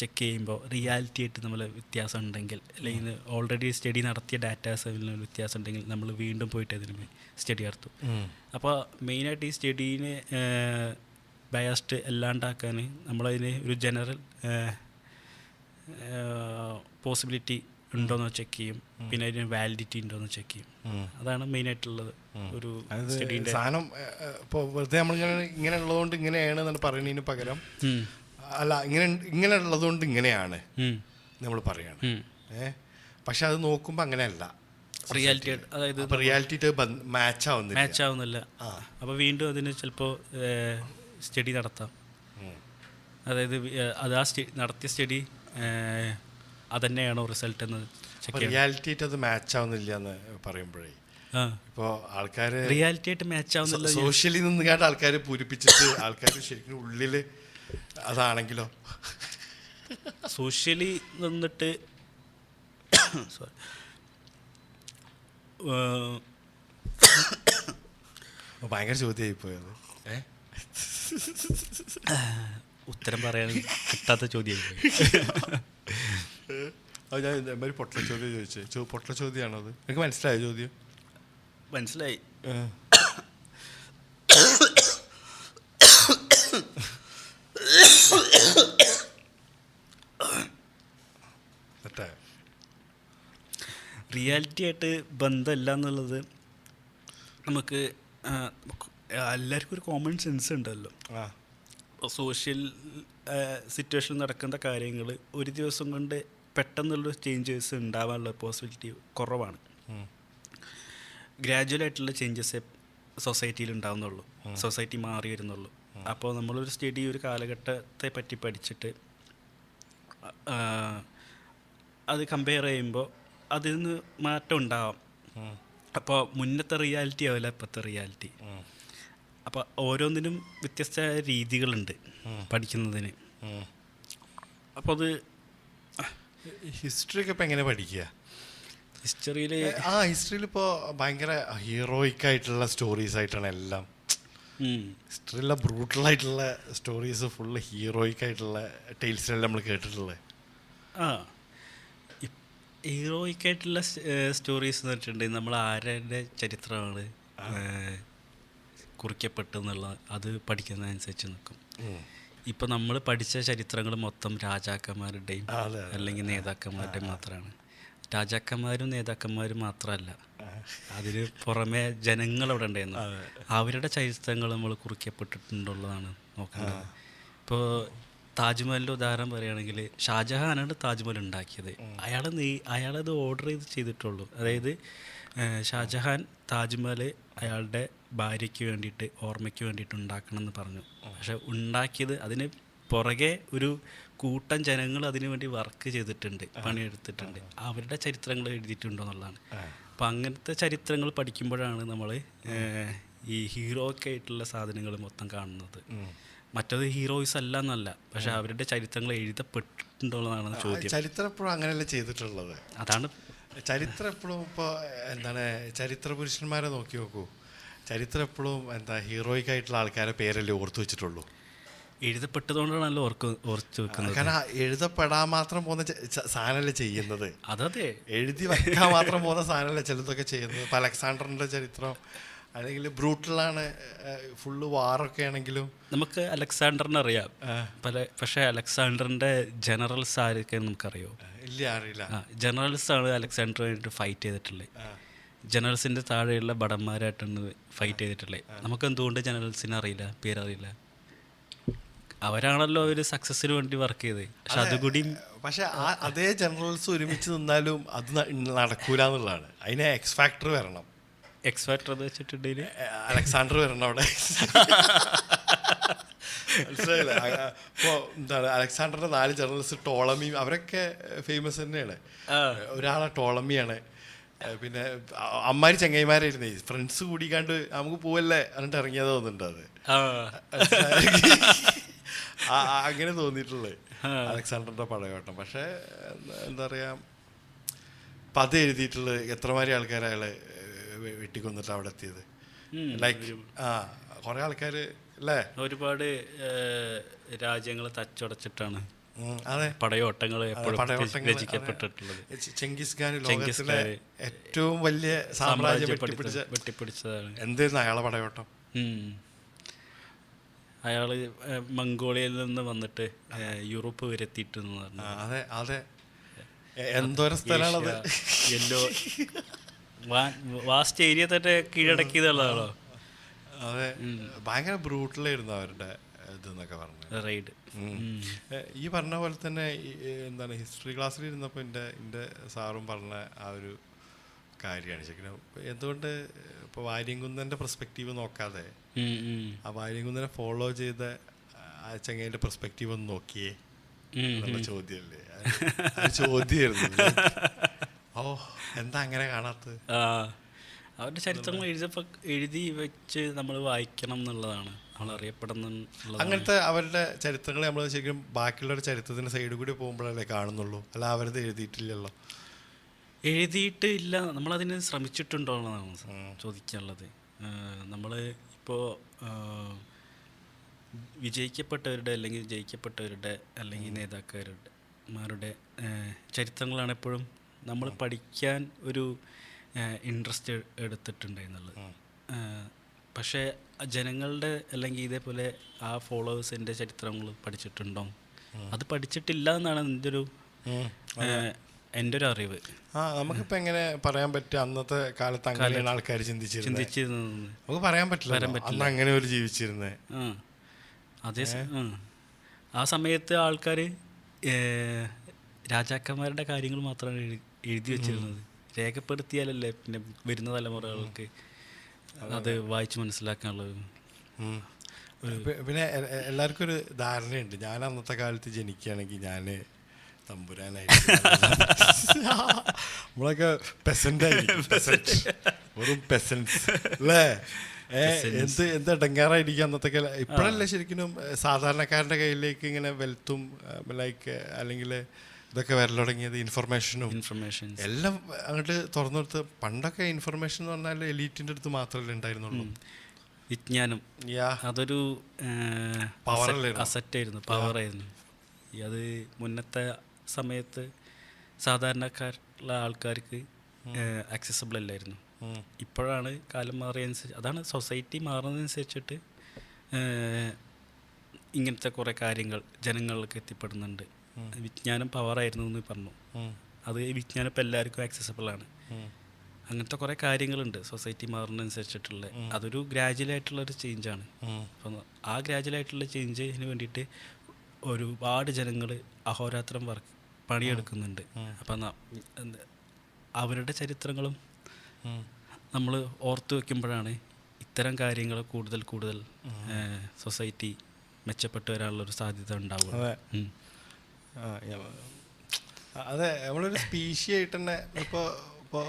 ചെക്ക് ചെയ്യുമ്പോൾ റിയാലിറ്റി ആയിട്ട് നമ്മൾ വ്യത്യാസം ഉണ്ടെങ്കിൽ അല്ലെങ്കിൽ ഓൾറെഡി സ്റ്റഡി നടത്തിയ ഡാറ്റാസിൽ വ്യത്യാസം ഉണ്ടെങ്കിൽ നമ്മൾ വീണ്ടും പോയിട്ട് അതിന് സ്റ്റഡി നടത്തും. അപ്പോൾ മെയിനായിട്ട് ഈ സ്റ്റഡീനെ ബയാസ്ഡ് അല്ലാണ്ടാക്കാൻ നമ്മളതിന് ഒരു ജനറൽ പോസിബിലിറ്റി ഉണ്ടോയെന്ന് ചെക്ക് ചെയ്യും, പിന്നെ അതിന് വാലിഡിറ്റി ഉണ്ടോയെന്ന് ചെക്ക് ചെയ്യും. അതാണ് മെയിനായിട്ടുള്ളത് ഒരു സ്റ്റഡീൻ്റെ സാധനം. ഇപ്പോൾ വെറുതെ ഇങ്ങനെ ഉള്ളതുകൊണ്ട് ഇങ്ങനെയാണ് എന്നാണ് പറയുന്നതിന് പകരം അല്ല ഇങ്ങനെ ഉള്ളതുകൊണ്ട് ഇങ്ങനെയാണ് നമ്മൾ പറയാണ്. പക്ഷെ അത് നോക്കുമ്പോൾ അങ്ങനെയല്ല, റിയാലിറ്റി. അതായത് റിയാലിറ്റി മാച്ച് ആവുന്നില്ല. അപ്പോൾ വീണ്ടും അതിന് ചിലപ്പോൾ സ്റ്റഡി നടത്താം. അതായത് അത് നടത്തിയ സ്റ്റഡി അതന്നെയാണോ റിസൾട്ട് എന്ന് റിയാലിറ്റി ആയിട്ട് അത് മാച്ച് ആവുന്നില്ല എന്ന് പറയുമ്പോഴേ ഇപ്പോൾ ആൾക്കാർ റിയാലിറ്റി ആയിട്ട് മാച്ച് ആവുന്നില്ല, സോഷ്യലി നിന്ന് കേട്ട ആൾക്കാർ പൂരിപ്പിച്ചിട്ട് ആൾക്കാർ ശരിക്കും ഉള്ളിൽ അതാണെങ്കിലോ സോഷ്യലി നിന്നിട്ട് സോറി ഭയങ്കര ചോദ്യമായി പോയത്. ഉത്തരം പറയാൻ കിട്ടാത്ത ചോദ്യമായി. അത് ഞാൻ ഒരു പൊട്ട ചോദ്യം ചോദിച്ചു. പൊട്ട ചോദ്യമാണോ അത്? എനിക്ക് മനസ്സിലായോ ചോദ്യം? മനസ്സിലായി. റിയാലിറ്റി ആയിട്ട് ബന്ധമില്ല എന്നുള്ളത് നമുക്ക് എല്ലാവർക്കും ഒരു കോമൺ സെൻസ് ഉണ്ടല്ലോ. സോഷ്യൽ സിറ്റുവേഷനിൽ നടക്കുന്ന കാര്യങ്ങൾ ഒരു ദിവസം കൊണ്ട് പെട്ടെന്നുള്ള ചേഞ്ചസ് ഉണ്ടാവാനുള്ള പോസിബിലിറ്റി കുറവാണ്. ഗ്രാജുവലായിട്ടുള്ള ചേഞ്ചസ് സൊസൈറ്റിയിൽ ഉണ്ടാവുന്നുള്ളൂ, സൊസൈറ്റി മാറി വരുന്നുള്ളൂ. അപ്പോൾ നമ്മളൊരു സ്റ്റഡി ഒരു കാലഘട്ടത്തെ പറ്റി പഠിച്ചിട്ട് അത് കമ്പയർ ചെയ്യുമ്പോൾ അതിൽ നിന്ന് മാറ്റം ഉണ്ടാവാം. അപ്പോൾ മുന്നത്തെ റിയാലിറ്റി ആവില്ല ഇപ്പോഴത്തെ റിയാലിറ്റി. അപ്പോൾ ഓരോന്നിനും വ്യത്യസ്ത രീതികളുണ്ട് പഠിക്കുന്നതിന്. അപ്പോൾ അത് ഹിസ്റ്ററി ഒക്കെ ഇപ്പം എങ്ങനെ പഠിക്കുക? ഹിസ്റ്ററിയിൽ ഇപ്പോൾ ഭയങ്കര ഹീറോയിക്കായിട്ടുള്ള സ്റ്റോറീസ് ആയിട്ടാണ് എല്ലാം. ഹിസ്റ്ററിയിലെ ബ്രൂട്ടലായിട്ടുള്ള സ്റ്റോറീസ് ഫുള്ള് ഹീറോയിക്കായിട്ടുള്ള ടെയിൽസിനെല്ലാം നമ്മൾ കേട്ടിട്ടുള്ളത്. ഹീറോയിക്കായിട്ടുള്ള സ്റ്റോറീസ് എന്ന് വെച്ചിട്ടുണ്ടെങ്കിൽ നമ്മൾ ആരുടെ ചരിത്രമാണ് കുറിക്കപ്പെട്ടെന്നുള്ള അത് പഠിക്കുന്നതനുസരിച്ച് നിൽക്കും. ഇപ്പം നമ്മൾ പഠിച്ച ചരിത്രങ്ങൾ മൊത്തം രാജാക്കന്മാരുടെയും അല്ലെങ്കിൽ നേതാക്കന്മാരുടെയും മാത്രമാണ്. രാജാക്കന്മാരും നേതാക്കന്മാരും മാത്രമല്ല, അതിന് പുറമെ ജനങ്ങളവിടെ ഉണ്ടായിരുന്നു. അവരുടെ ചരിത്രങ്ങൾ നമ്മൾ കുറിക്കപ്പെട്ടിട്ടുണ്ടുള്ളതാണ് നോക്കേണ്ടത്. ഇപ്പോൾ താജ്മഹലിൻ്റെ ഉദാഹരണം പറയുകയാണെങ്കിൽ ഷാജഹാനാണ് താജ്മഹൽ ഉണ്ടാക്കിയത്. അയാളത് ഓർഡർ ചെയ്തിട്ടുള്ളൂ. അതായത് ഷാജഹാൻ താജ്മഹൽ അയാളുടെ ഭാര്യയ്ക്ക് വേണ്ടിയിട്ട് ഓർമ്മയ്ക്ക് വേണ്ടിയിട്ട് ഉണ്ടാക്കണം എന്ന് പറഞ്ഞു. പക്ഷെ ഉണ്ടാക്കിയത് അതിന് പുറകെ ഒരു കൂട്ടം ജനങ്ങൾ അതിനു വേണ്ടി വർക്ക് ചെയ്തിട്ടുണ്ട്, പണിയെടുത്തിട്ടുണ്ട്. അവരുടെ ചരിത്രങ്ങൾ എഴുതിയിട്ടുണ്ടോ എന്നുള്ളതാണ്. അപ്പം അങ്ങനത്തെ ചരിത്രങ്ങൾ പഠിക്കുമ്പോഴാണ് നമ്മൾ ഈ ഹീറോയ്ക്ക് ആയിട്ടുള്ള സാധനങ്ങൾ മൊത്തം കാണുന്നത്. മറ്റത് ഹീറോയിസ് അല്ല എന്നല്ല, പക്ഷെ അവരുടെ ചരിത്രങ്ങൾ എഴുതപ്പെട്ടിട്ടുണ്ടോ എന്നാണ് ചോദ്യം. ചരിത്രം എപ്പോഴും അങ്ങനെയല്ല ചെയ്തിട്ടുള്ളത്. അതാണ് ചരിത്രം എപ്പോഴും. ഇപ്പോൾ ചരിത്ര പുരുഷന്മാരെ നോക്കി നോക്കൂ. ചരിത്രം എപ്പോഴും ഹീറോയിക്കായിട്ടുള്ള ആൾക്കാരെ പേരല്ലേ ഓർത്തു വെച്ചിട്ടുള്ളൂ. എഴുതപ്പെട്ടതുകൊണ്ടാണല്ലോ ഓർത്തു വെക്കുന്നത്. കാരണം എഴുതപ്പെടാൻ മാത്രം പോകുന്ന സാധനമല്ലേ ചെയ്യുന്നത്. അതെ, എഴുതി വയ്ക്കാൻ മാത്രം പോകുന്ന സാധനമല്ലേ ചിലതൊക്കെ ചെയ്യുന്നത്. ഇപ്പോൾ അലക്സാണ്ടറിൻ്റെ ചരിത്രം അല്ലെങ്കിൽ ബ്രൂട്ടലാണ്, ഫുള്ള് വാറൊക്കെ ആണെങ്കിലും നമുക്ക് അലക്സാണ്ടറിനെ അറിയാം. പക്ഷേ അലക്സാണ്ടറിൻ്റെ ജനറൽസ് ആരൊക്കെ നമുക്കറിയോ? ഇല്ല, അറിയില്ല. ജനറൽസാണ് അലക്സാണ്ടറുമായിട്ട് ഫൈറ്റ് ചെയ്തിട്ടുള്ളത്. ജനറൽസിൻ്റെ താഴെയുള്ള ഭടന്മാരായിട്ടാണ് ഫൈറ്റ് ചെയ്തിട്ടുള്ളത്. നമുക്ക് എന്തുകൊണ്ട് ജനറൽസിനെ അറിയില്ല, പേരറിയില്ല? അവരാണല്ലോ ഒരു സക്സസ്സിന് വേണ്ടി വർക്ക് ചെയ്തത്. പക്ഷെ അതുകൂടി പക്ഷെ അതേ ജനറൽസ് ഒരുമിച്ച് നിന്നാലും അത് നടക്കൂല എന്നുള്ളതാണ്. അതിന് എക്സ് ഫാക്ടർ വരണം. എക്സ് ഫാക്ടർ എന്ന് വെച്ചിട്ടുണ്ടെങ്കിൽ അലക്സാണ്ടർ വരണം അവിടെ. മനസ്സിലായില്ല? ഇപ്പോൾ അലക്സാണ്ടറിൻ്റെ 4 ജനറൽസ്, ടോളമി, അവരൊക്കെ ഫേമസ് തന്നെയാണ്. ഒരാളെ ടോളമിയാണ്. പിന്നെ അമ്മാരി ചങ്ങായിമാരായിരുന്നേ, ഫ്രണ്ട്സ് കൂടിക്കാണ്ട് നമുക്ക് പോവല്ലേ എന്നിട്ട് ഇറങ്ങിയത് തോന്നുന്നുണ്ട്. അത് അങ്ങനെ തോന്നിയിട്ടുള്ളത് അലക്സാണ്ടറിൻ്റെ പടയോട്ടം. പക്ഷേ എന്താ പറയുക, അപ്പം അത് എഴുതിയിട്ടുള്ളത് എത്രമാതിരി ആൾക്കാർ അയാളെ വെട്ടിക്കൊന്നിട്ട് അവിടെ എത്തിയത്. ലൈക്ക് കുറേ ആൾക്കാർ അല്ലേ? ഒരുപാട് രാജ്യങ്ങൾ തച്ചുടച്ചിട്ടാണ് അതെ, പടയോട്ടങ്ങൾ എപ്പോഴും പടയോട്ടങ്ങൾ. രചിക്കപ്പെട്ടിട്ടുള്ളത്. ചെങ്കിസ് ഖാൻ ലോകത്തിലെ ഏറ്റവും വലിയ സാമ്രാജ്യം വെട്ടിപ്പിടിച്ചതാണ്. എന്തായിരുന്നു അയാളെ പടയോട്ടം? അയാൾ മംഗോളിയയിൽ നിന്ന് വന്നിട്ട് യൂറോപ്പ് വരെ എത്തിയിട്ടെന്ന് പറഞ്ഞു. അതെ അതെ, എന്തോരം സ്ഥലമാണത്. എല്ലോ വാസ്റ്റ് ഏരിയ തന്നെ കീഴടക്കിയതുള്ളതാണോ? അതെ, ഭയങ്കര ബ്രൂട്ടലായിരുന്നു അവരുടെ ഇതെന്നൊക്കെ പറഞ്ഞു റൈഡ്. ഈ പറഞ്ഞ പോലെ തന്നെ എന്താണ്, ഹിസ്റ്ററി ക്ലാസ്സിൽ ഇരുന്നപ്പോൾ എൻ്റെ സാറും പറഞ്ഞ ആ ഒരു കാര്യമാണ് ശരിക്കും. എന്തുകൊണ്ട് ഇപ്പോൾ വാര്യംകുന്നൻ്റെ പെർസ്പെക്റ്റീവ് നോക്കാതെ ആ വാര്യംകുന്നനെ ഫോളോ ചെയ്ത ആ ചങ്ങേൻ്റെ പെർസ്പെക്റ്റീവ് ഒന്ന് നോക്കിയേ എന്നുള്ള ചോദ്യമല്ലേ? ചോദ്യമായിരുന്നു. ഓ, എന്താ അങ്ങനെ കാണാത്തത്? അവരുടെ ചരിത്രങ്ങൾ എഴുതി വെച്ച് നമ്മൾ വായിക്കണം എന്നുള്ളതാണ്, നമ്മൾ അറിയപ്പെടുന്ന. അങ്ങനത്തെ അവരുടെ ചരിത്രങ്ങൾ നമ്മൾ ശരിക്കും ബാക്കിയുള്ള ചരിത്രത്തിൻ്റെ സൈഡിൽ കൂടി പോകുമ്പോഴല്ലേ കാണുന്നുള്ളൂ, അല്ല അവരത് എഴുതിയിട്ടില്ലല്ലോ. എഴുതിയിട്ട് ഇല്ല, നമ്മളതിന് ശ്രമിച്ചിട്ടുണ്ടോ എന്നാണ് ചോദിക്കാനുള്ളത്. നമ്മൾ ഇപ്പോൾ വിജയിക്കപ്പെട്ടവരുടെ അല്ലെങ്കിൽ ജയിക്കപ്പെട്ടവരുടെ അല്ലെങ്കിൽ നേതാക്കന്മാരുടെ ചരിത്രങ്ങളാണ് എപ്പോഴും നമ്മൾ പഠിക്കാൻ ഒരു ഇൻട്രസ്റ്റ് എടുത്തിട്ടുണ്ടായിരുന്നുള്ളത്. പക്ഷേ ജനങ്ങളുടെ അല്ലെങ്കിൽ ഇതേപോലെ ആ ഫോളോവേഴ്സിൻ്റെ ചരിത്രങ്ങൾ പഠിച്ചിട്ടുണ്ടോ? അത് പഠിച്ചിട്ടില്ല എന്നാണ് എൻ്റെ ഒരു അറിവ്. നമുക്കിപ്പോൾ എങ്ങനെ പറയാൻ പറ്റുക അന്നത്തെ കാലത്ത് അങ്ങനെയാണ് ആൾക്കാർ ചിന്തിച്ചിരുന്നത്? നമുക്ക് പറയാൻ പറ്റില്ല അന്ന് അങ്ങനെ ഒരു ജീവിച്ചിരുന്നത്. അതേ ആ സമയത്ത് ആൾക്കാർ രാജാക്കന്മാരുടെ കാര്യങ്ങൾ മാത്രമാണ് എഴുതി വെച്ചിരുന്നത്. രേഖപ്പെടുത്തിയാലല്ലേ പിന്നെ വരുന്ന തലമുറകൾക്ക് അത് വായിച്ച് മനസ്സിലാക്കാനുള്ളത്. പിന്നെ എല്ലാവർക്കും ഒരു ധാരണയുണ്ട്, ഞാൻ അന്നത്തെ കാലത്ത് ജനിക്കുകയാണെങ്കിൽ ഞാൻ തമ്പുരാനായിരിക്കും, നമ്മളൊക്കെ പെസൻ്റായിരിക്കും, വെറും പെസൻസ് അല്ലേ? എന്ത് ഇടങ്ങാറായിരിക്കും അന്നത്തെ കാലം. ഇപ്പോഴല്ലേ ശരിക്കും സാധാരണക്കാരൻ്റെ കയ്യിലേക്ക് ഇങ്ങനെ വെൽത്തും ലൈക്ക് അല്ലെങ്കിൽ ഇതൊക്കെ വരൽ തുടങ്ങിയത്, ഇൻഫർമേഷൻ എല്ലാം അങ്ങോട്ട് തുറന്നു കൊടുത്ത്. പണ്ടൊക്കെ ഇൻഫർമേഷൻ എന്ന് പറഞ്ഞാൽ എലീറ്റിൻ്റെ അടുത്ത് മാത്രമല്ലേ ഉണ്ടായിരുന്നുള്ളൂ. വിജ്ഞാനം അതൊരു അസറ്റായിരുന്നു, പവറായിരുന്നു. അത് മുന്നത്തെ സമയത്ത് സാധാരണക്കാരുള്ള ആൾക്കാർക്ക് ആക്സസിബിൾ അല്ലായിരുന്നു. ഇപ്പോഴാണ് കാലം മാറിയതനുസരിച്ച്, അതാണ് സൊസൈറ്റി മാറുന്നതനുസരിച്ചിട്ട് ഇങ്ങനത്തെ കുറേ കാര്യങ്ങൾ ജനങ്ങൾക്ക് എത്തിപ്പെടുന്നുണ്ട്. വിജ്ഞാനം പവറായിരുന്നു എന്ന് പറഞ്ഞു. അത് വിജ്ഞാനം ഇപ്പോൾ എല്ലാവർക്കും ആക്സസിബിൾ ആണ്. അങ്ങനത്തെ കുറേ കാര്യങ്ങളുണ്ട് സൊസൈറ്റി മാറുന്നതനുസരിച്ചിട്ടുള്ള. അതൊരു ഗ്രാജുവലായിട്ടുള്ളൊരു ചേഞ്ചാണ്. അപ്പം ആ ഗ്രാജുവലായിട്ടുള്ള ചേഞ്ചിന് വേണ്ടിയിട്ട് ഒരുപാട് ജനങ്ങൾ അഹോരാത്രം പണിയെടുക്കുന്നുണ്ട്. അപ്പം അവരുടെ ചരിത്രങ്ങളും നമ്മൾ ഓർത്തു വയ്ക്കുമ്പോഴാണ് ഇത്തരം കാര്യങ്ങൾ കൂടുതൽ സൊസൈറ്റി മെച്ചപ്പെട്ടു വരാനുള്ളൊരു സാധ്യത ഉണ്ടാവുക. അതെ, നമ്മളൊരു സ്പീഷി ആയിട്ട് തന്നെ ഇപ്പോൾ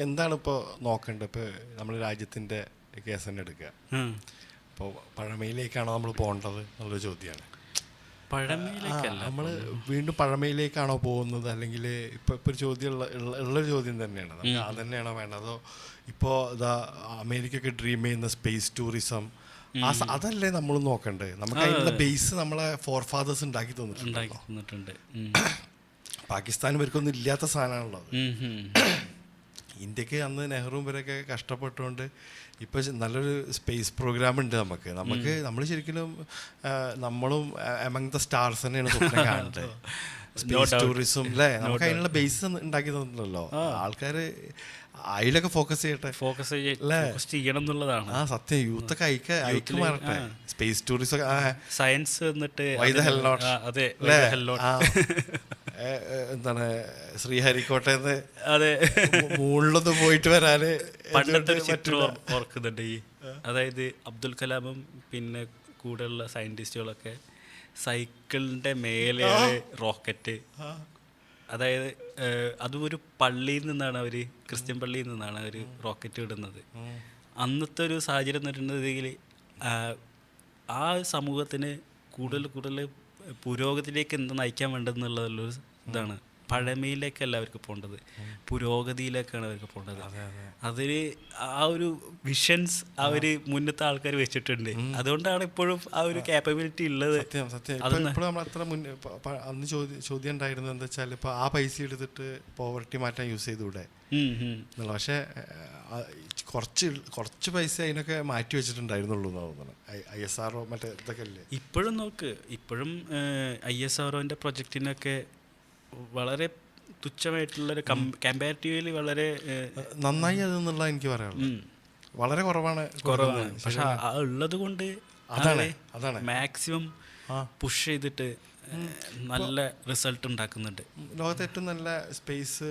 എന്താണിപ്പോൾ നോക്കേണ്ടത്? ഇപ്പോൾ നമ്മൾ രാജ്യത്തിൻ്റെ കേസ് തന്നെ എടുക്കുക. ഇപ്പോൾ പഴമയിലേക്കാണോ നമ്മൾ പോകേണ്ടത് എന്നുള്ളൊരു ചോദ്യമാണ്. പഴമയിലേക്കല്ല, നമ്മൾ വീണ്ടും പഴമയിലേക്കാണോ പോകുന്നത്? അല്ലെങ്കിൽ ഇപ്പോൾ ഒരു ചോദ്യം ഉള്ളൊരു ചോദ്യം തന്നെയാണ്, നമുക്ക് അത് തന്നെയാണോ വേണ്ടത്? അതോ ഇപ്പോൾ അമേരിക്കയൊക്കെ ഡ്രീം ചെയ്യുന്ന സ്പേസ് ടൂറിസം, അതല്ലേ നമ്മൾ നോക്കണ്ടേ? നമുക്ക് അതിനുള്ള ബേസ് നമ്മളെ ഫോർ ഫാദേഴ്സ് ഉണ്ടാക്കി തന്നിട്ടുണ്ട്. പാകിസ്ഥാൻ ഇവർക്കൊന്നും ഇല്ലാത്ത സാധനമാണുള്ളത്. ഇന്ത്യക്ക് അന്ന് നെഹ്റു ഇവരൊക്കെ കഷ്ടപ്പെട്ടുകൊണ്ട് ഇപ്പോൾ നല്ലൊരു സ്പേസ് പ്രോഗ്രാം ഉണ്ട്. നമ്മൾ ശരിക്കും നമ്മളും എമംഗ് ദ സ്റ്റാർസ് തന്നെയാണ് സ്വപ്നം കാണേണ്ടത്. സ്പേസ് ടൂറിസം അല്ലേ, നമുക്ക് അതിനുള്ള ബേസ് ഉണ്ടാക്കി തന്നിട്ടുണ്ടല്ലോ. ആൾക്കാർ അതിലൊക്കെ ഫോക്കസ് ചെയ്യണം എന്നുള്ളതാണ്. സത്യം, യൂത്തൊക്കെ അയക്ക് മാറട്ടെ. സ്പേസ് ടൂറിസം, സയൻസ് എന്നിട്ട് എന്താണ് ശ്രീഹരിക്കോട്ടേന്ന് മുകളിലൊന്ന് പോയിട്ട് വരാന് പണ്ടത്തെ ചിത്രം ഓർക്കുന്നുണ്ട്. അതായത് അബ്ദുൽ കലാമും പിന്നെ കൂടെയുള്ള സയന്റിസ്റ്റുകളൊക്കെ സൈക്കിളിന്റെ മേലെ റോക്കറ്റ്, അതായത് അതും ഒരു പള്ളിയിൽ നിന്നാണ് അവർ, ക്രിസ്ത്യൻ പള്ളിയിൽ നിന്നാണ് അവർ റോക്കറ്റ് വിടുന്നത്. അന്നത്തെ ഒരു സാഹചര്യം എന്ന് പറഞ്ഞിട്ടുണ്ടെങ്കിൽ ആ സമൂഹത്തിന് കൂടുതൽ പുരോഗതിയിലേക്ക് എന്താ നയിക്കാൻ വേണ്ടതെന്നുള്ളൊരു ഇതാണ് പഴമയിലേക്കല്ല അവർക്ക് പോകേണ്ടത്, പുരോഗതിയിലേക്കാണ് അവർക്ക് പോകേണ്ടത്. അതിന് ആ ഒരു വിഷൻസ് അവർ മുന്നത്തെ ആൾക്കാർ വെച്ചിട്ടുണ്ട്. അതുകൊണ്ടാണ് ഇപ്പോഴും ആ ഒരു ക്യാപ്പബിലിറ്റി ഉള്ളത്. സത്യം ഇപ്പോഴും നമ്മൾ അത്ര അന്ന് ചോദ്യം ഉണ്ടായിരുന്നു എന്താ വെച്ചാൽ ഇപ്പോൾ ആ പൈസ എടുത്തിട്ട് പോവർട്ടി മാറ്റാൻ യൂസ് ചെയ്തുകൂടെ എന്നുള്ള. പക്ഷേ കുറച്ച് പൈസ അതിനൊക്കെ മാറ്റി വെച്ചിട്ടുണ്ടായിരുന്നുള്ളൂ എന്നാണ് തോന്നുന്നത്. ISRO മറ്റേ ഇതൊക്കെ അല്ലേ ഇപ്പോഴും നോക്ക്, ഇപ്പോഴും ISROൻ്റെ പ്രൊജക്റ്റിനൊക്കെ വളരെ തുച്ഛമായിട്ടുള്ളൊരു കമ്പാരിറ്റീവ്ലി വളരെ നന്നായി അതെന്നുള്ള എനിക്ക് പറയാനുള്ളത്. വളരെ കുറവാണ്. പക്ഷെ ഉള്ളത് കൊണ്ട് അതാണ് മാക്സിമം പുഷ് ചെയ്തിട്ട് നല്ല റിസൾട്ട് ഉണ്ടാക്കുന്നുണ്ട്. ലോകത്തെ ഏറ്റവും നല്ല സ്പേസ്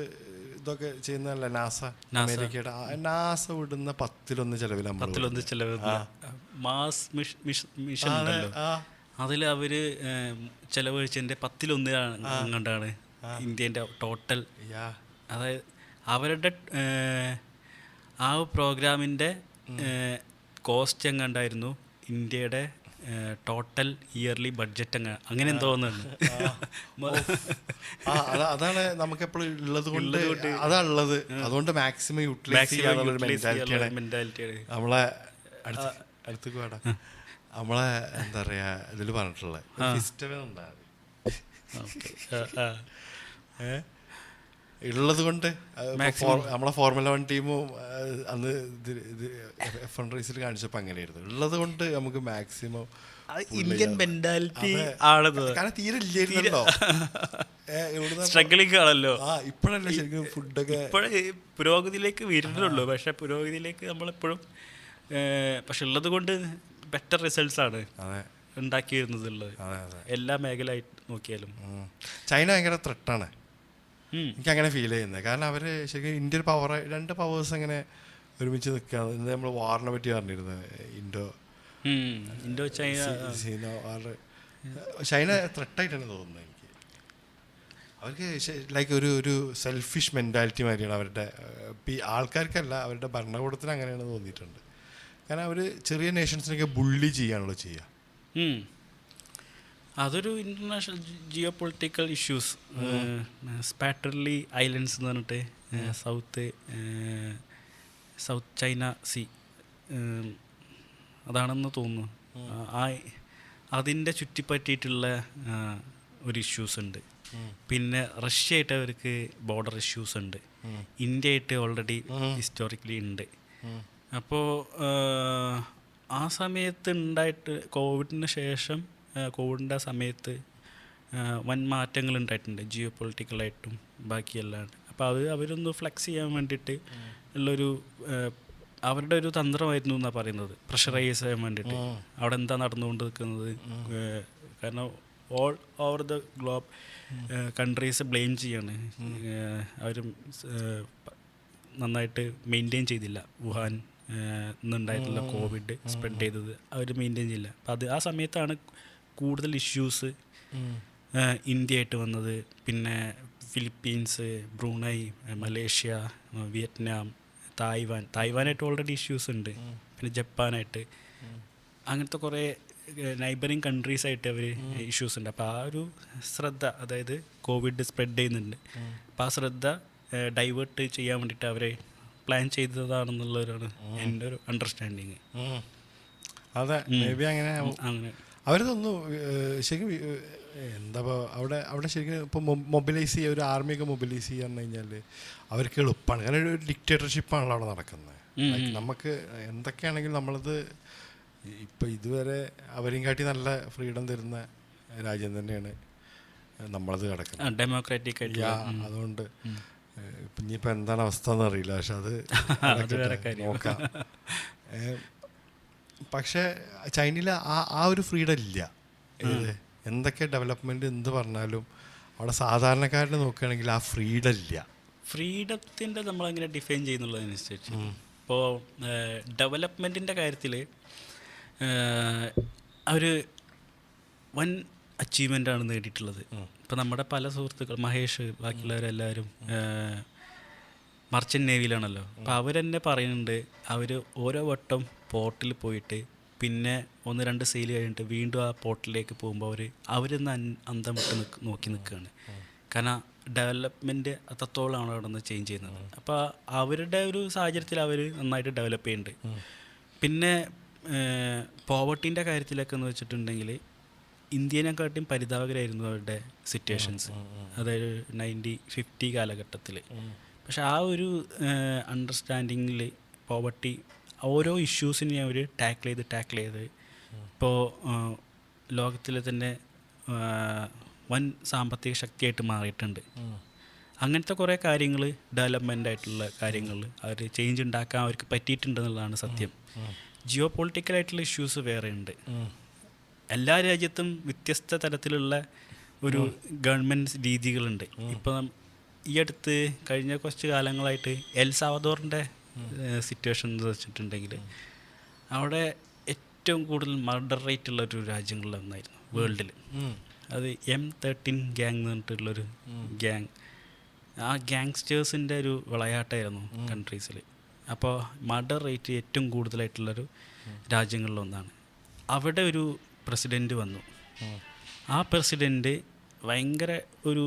ഇതൊക്കെ ചെയ്യുന്നതല്ല നാസ. അമേരിക്കയുടെ നാസ വിടുന്ന 10 ചെലവിൽ മാസ് മിഷൻ ഉണ്ടല്ലോ, അതിൽ അവര് ചെലവഴിച്ചതിന്റെ 10 അങ്ങോട്ടാണ് ഇന്ത്യൻ്റെ ടോട്ടൽ. അതായത് അവരുടെ ആ പ്രോഗ്രാമിൻ്റെ കോസ്റ്റ് എങ്ങാണ്ടായിരുന്നു ഇന്ത്യയുടെ ടോട്ടൽ ഇയർലി ബഡ്ജറ്റ് അങ്ങനെ തോന്നുന്നുണ്ട്. അതാണ് നമുക്ക് എപ്പോഴും ഉള്ളത് കൊണ്ട് അതാണുള്ളത്. അതുകൊണ്ട് മാക്സിമം യൂട്ടിലൈസ് ചെയ്യാനുള്ള മെന്റാലിറ്റിയാണ് നമ്മളെ അടുത്തേക്ക് വേണ്ട. നമ്മളെ എന്താ പറയാ ഇതിൽ പറഞ്ഞിട്ടുള്ളത് സിസ്റ്റമേ ഉണ്ടാകും ഉള്ളത് കൊണ്ട്. നമ്മളെ Formula 1 ടീമും അന്ന് F1 റേസിൽ കാണിച്ചപ്പോൾ അങ്ങനെയായിരുന്നു. ഉള്ളത് കൊണ്ട് നമുക്ക് മാക്സിമം ഇന്ത്യൻ മെന്റാലിറ്റി ആണത്. കാരണം തീരെ ഇല്ലായിരുന്നല്ലോ, സ്ട്രഗ്ലിംഗ് ആണല്ലോ. ഇപ്പോഴല്ലേ ശരിക്കും ഫുഡൊക്കെ ഇപ്പോഴേ പുരോഗതിയിലേക്ക് വരുന്നുള്ളൂ. പക്ഷെ പുരോഗതിയിലേക്ക് നമ്മളെപ്പോഴും പക്ഷെ ഉള്ളത് കൊണ്ട് ബെറ്റർ റിസൾട്ട്സ് ആണ് ഉണ്ടാക്കിയിരുന്നത് എല്ലാ മേഖലയായി നോക്കിയാലും. ചൈന ഭയങ്കര ത്രെട്ടാണ് എനിക്ക് അങ്ങനെ ഫീൽ ചെയ്യുന്നത്. കാരണം അവർ ശരിക്കും ഇന്ത്യൻ പവർ 2 പവേഴ്സ് അങ്ങനെ ഒരുമിച്ച് നിൽക്കുകയാണ്. ഇന്ന് നമ്മൾ വാറിനെ പറ്റി പറഞ്ഞിരുന്നത്, ഇൻഡോ ചൈന വാർ. ചൈന ത്രെട്ടായിട്ടാണ് തോന്നുന്നത് എനിക്ക്. അവർക്ക് ലൈക്ക് ഒരു സെൽഫിഷ് മെൻറ്റാലിറ്റി മാതിരിയാണ് അവരുടെ. ആൾക്കാർക്കല്ല, അവരുടെ ഭരണകൂടത്തിന് അങ്ങനെയാണ് തോന്നിയിട്ടുണ്ട്. കാരണം അവർ ചെറിയ നേഷൻസിനൊക്കെ ബുള്ളി ചെയ്യാണല്ലോ ചെയ്യുക. അതൊരു international geo political issues. Spratly Islands എന്ന് പറഞ്ഞിട്ട് സൗത്ത് ചൈന സീ അതാണെന്ന് തോന്നുന്നു. അതിൻ്റെ ചുറ്റിപ്പറ്റിയിട്ടുള്ള ഒരു ഇഷ്യൂസ് ഉണ്ട്. പിന്നെ റഷ്യ ആയിട്ട് അവർക്ക് ബോർഡർ ഇഷ്യൂസ് ഉണ്ട്. ഇന്ത്യ ആയിട്ട് ഓൾറെഡി ഹിസ്റ്റോറിക്കലി ഉണ്ട്. അപ്പോൾ ആ സമയത്ത് ഉണ്ടായിട്ട് കോവിഡിന് ശേഷം കോവിഡിൻ്റെ സമയത്ത് വൻ മാറ്റങ്ങൾ ഉണ്ടായിട്ടുണ്ട് ജിയോ പൊളിറ്റിക്കലായിട്ടും ബാക്കിയെല്ലാം. അപ്പോൾ അവരൊന്ന് ഫ്ലെക്സ് ചെയ്യാൻ വേണ്ടിയിട്ട് ഉള്ളൊരു അവരുടെ ഒരു തന്ത്രമായിരുന്നു എന്നാണ് പറയുന്നത്, പ്രഷറൈസ് ചെയ്യാൻ വേണ്ടിയിട്ട്. അവിടെ എന്താ നടന്നുകൊണ്ട് നിൽക്കുന്നത്, കാരണം all over the globe countries blame ചെയ്യാണ്. അവർ നന്നായിട്ട് മെയിൻറ്റെയിൻ ചെയ്തില്ല. വുഹാൻ ഇന്നുണ്ടായിട്ടുള്ള കോവിഡ് സ്പ്രെഡ് ചെയ്തത് അവർ മെയിൻറ്റെയിൻ ചെയ്യില്ല. അപ്പം ആ സമയത്താണ് കൂടുതൽ ഇഷ്യൂസ് ഇന്ത്യയായിട്ട് വന്നത്. പിന്നെ ഫിലിപ്പീൻസ്, ബ്രൂണൈ, മലേഷ്യ, വിയറ്റ്നാം, തായ്വാനായിട്ട് ഓൾറെഡി ഇഷ്യൂസ് ഉണ്ട്. പിന്നെ ജപ്പാനായിട്ട് അങ്ങനത്തെ കുറേ നൈബറിങ് കൺട്രീസായിട്ട് അവർ ഇഷ്യൂസ് ഉണ്ട്. അപ്പോൾ ആ ഒരു ശ്രദ്ധ, അതായത് കോവിഡ് സ്പ്രെഡ് ചെയ്യുന്നുണ്ട്, അപ്പോൾ ആ ശ്രദ്ധ ഡൈവേർട്ട് ചെയ്യാൻ വേണ്ടിയിട്ട് അവരെ പ്ലാൻ ചെയ്തതാണെന്നുള്ളവരാണ് എൻ്റെ ഒരു അണ്ടർസ്റ്റാൻഡിങ്. അതെ, മേ ബി അങ്ങനെ അവരതൊന്നും ശരിക്കും എന്താ അവിടെ ശരിക്കും ഇപ്പോൾ മൊബിലൈസ് ചെയ്യുക, ഒരു ആർമിയൊക്കെ മൊബിലൈസ് ചെയ്യുക പറഞ്ഞു കഴിഞ്ഞാൽ അവർക്ക് എളുപ്പമാണ്. കാരണം ഒരു ഡിക്റ്റേറ്റർഷിപ്പാണല്ലോ അവിടെ നടക്കുന്നത്. നമുക്ക് എന്തൊക്കെയാണെങ്കിലും നമ്മളത് ഇപ്പം ഇതുവരെ അവരെയും കാട്ടി നല്ല ഫ്രീഡം തരുന്ന രാജ്യം തന്നെയാണ് നമ്മളത് കിടക്കുന്നത്, ഡെമോക്രാറ്റിക് ആയിട്ട്. അതുകൊണ്ട് ഇനിയിപ്പോൾ എന്താണ് അവസ്ഥ എന്നറിയില്ല, പക്ഷെ അത് നോക്കാം. പക്ഷേ ചൈനയിൽ ആ ഒരു ഫ്രീഡം ഇല്ല. എന്തൊക്കെ ഡെവലപ്മെൻറ്റ് എന്ത് പറഞ്ഞാലും അവിടെ സാധാരണക്കാരനെ നോക്കുകയാണെങ്കിൽ ആ ഫ്രീഡം ഇല്ല. ഫ്രീഡത്തിൻ്റെ നമ്മളെങ്ങനെ ഡിഫൈൻ ചെയ്യുന്നുള്ളതനുസരിച്ച് ഇപ്പോൾ ഡെവലപ്മെൻറ്റിൻ്റെ കാര്യത്തിൽ അവർ വൻ അച്ചീവ്മെൻ്റാണ് നേടിയിട്ടുള്ളത്. ഇപ്പോൾ നമ്മുടെ പല സുഹൃത്തുക്കൾ, മഹേഷ്, ബാക്കിയുള്ളവരെല്ലാവരും മർച്ചൻ്റ് നേവിയിലാണല്ലോ. അപ്പോൾ അവരെന്നെ പറയുന്നുണ്ട്, അവർ ഓരോ വട്ടം പോർട്ടിൽ പോയിട്ട് പിന്നെ 1-2 സെയിൽ കഴിഞ്ഞിട്ട് വീണ്ടും ആ പോർട്ടിലേക്ക് പോകുമ്പോൾ അവരൊന്ന് അന്തം വിട്ട് നോക്കി നിൽക്കുകയാണ്. കാരണം ഡെവലപ്മെൻറ്റ് അത്രത്തോളമാണ് അവിടെ നിന്ന് ചേഞ്ച് ചെയ്യുന്നത്. അപ്പോൾ അവരുടെ ഒരു സാഹചര്യത്തിൽ അവർ നന്നായിട്ട് ഡെവലപ്പ് ചെയ്യുന്നുണ്ട്. പിന്നെ പോവർട്ടീൻ്റെ കാര്യത്തിലൊക്കെ എന്ന് വെച്ചിട്ടുണ്ടെങ്കിൽ ഇന്ത്യനെക്കാട്ടിയും പരിതാപകരമായിരുന്നു അവരുടെ സിറ്റുവേഷൻസ്, അതായത് 1950 കാലഘട്ടത്തിൽ. പക്ഷെ ആ ഒരു അണ്ടർസ്റ്റാൻഡിങ്ങിൽ പോവർട്ടി ഓരോ ഇഷ്യൂസിനെയും അവർ ടാക്കിൾ ചെയ്ത് ഇപ്പോൾ ലോകത്തിലെ തന്നെ വൻ സാമ്പത്തിക ശക്തിയായിട്ട് മാറിയിട്ടുണ്ട്. അങ്ങനത്തെ കുറേ കാര്യങ്ങൾ, ഡെവലപ്മെൻ്റ് ആയിട്ടുള്ള കാര്യങ്ങൾ അവർ ചേഞ്ച് ഉണ്ടാക്കാൻ അവർക്ക് പറ്റിയിട്ടുണ്ടെന്നുള്ളതാണ് സത്യം. ജിയോ പൊളിറ്റിക്കലായിട്ടുള്ള ഇഷ്യൂസ് വേറെ ഉണ്ട്. എല്ലാ രാജ്യത്തും വ്യത്യസ്ത തരത്തിലുള്ള ഒരു ഗവൺമെൻറ് രീതികളുണ്ട്. ഇപ്പം ഈ അടുത്ത് കഴിഞ്ഞ കുറച്ച് കാലങ്ങളായിട്ട് എൽ സാവദോറിൻ്റെ സിറ്റുവേഷൻ എന്ന് വെച്ചിട്ടുണ്ടെങ്കിൽ അവിടെ ഏറ്റവും കൂടുതൽ മർഡർ റേറ്റ് ഉള്ളൊരു രാജ്യങ്ങളിലൊന്നായിരുന്നു വേൾഡിൽ. അത് M13 ഗ്യാങ് എന്ന് പറഞ്ഞിട്ടുള്ളൊരു ഗ്യാങ്, ആ ഗ്യാങ്സ്റ്റേഴ്സിൻ്റെ ഒരു വിളയാട്ടമായിരുന്നു കൺട്രീസിൽ. അപ്പോൾ മർഡർ റേറ്റ് ഏറ്റവും കൂടുതലായിട്ടുള്ളൊരു രാജ്യങ്ങളിലൊന്നാണ്. അവിടെ ഒരു പ്രസിഡൻറ്റ് വന്നു. ആ പ്രസിഡൻറ്റ് ഭയങ്കര ഒരു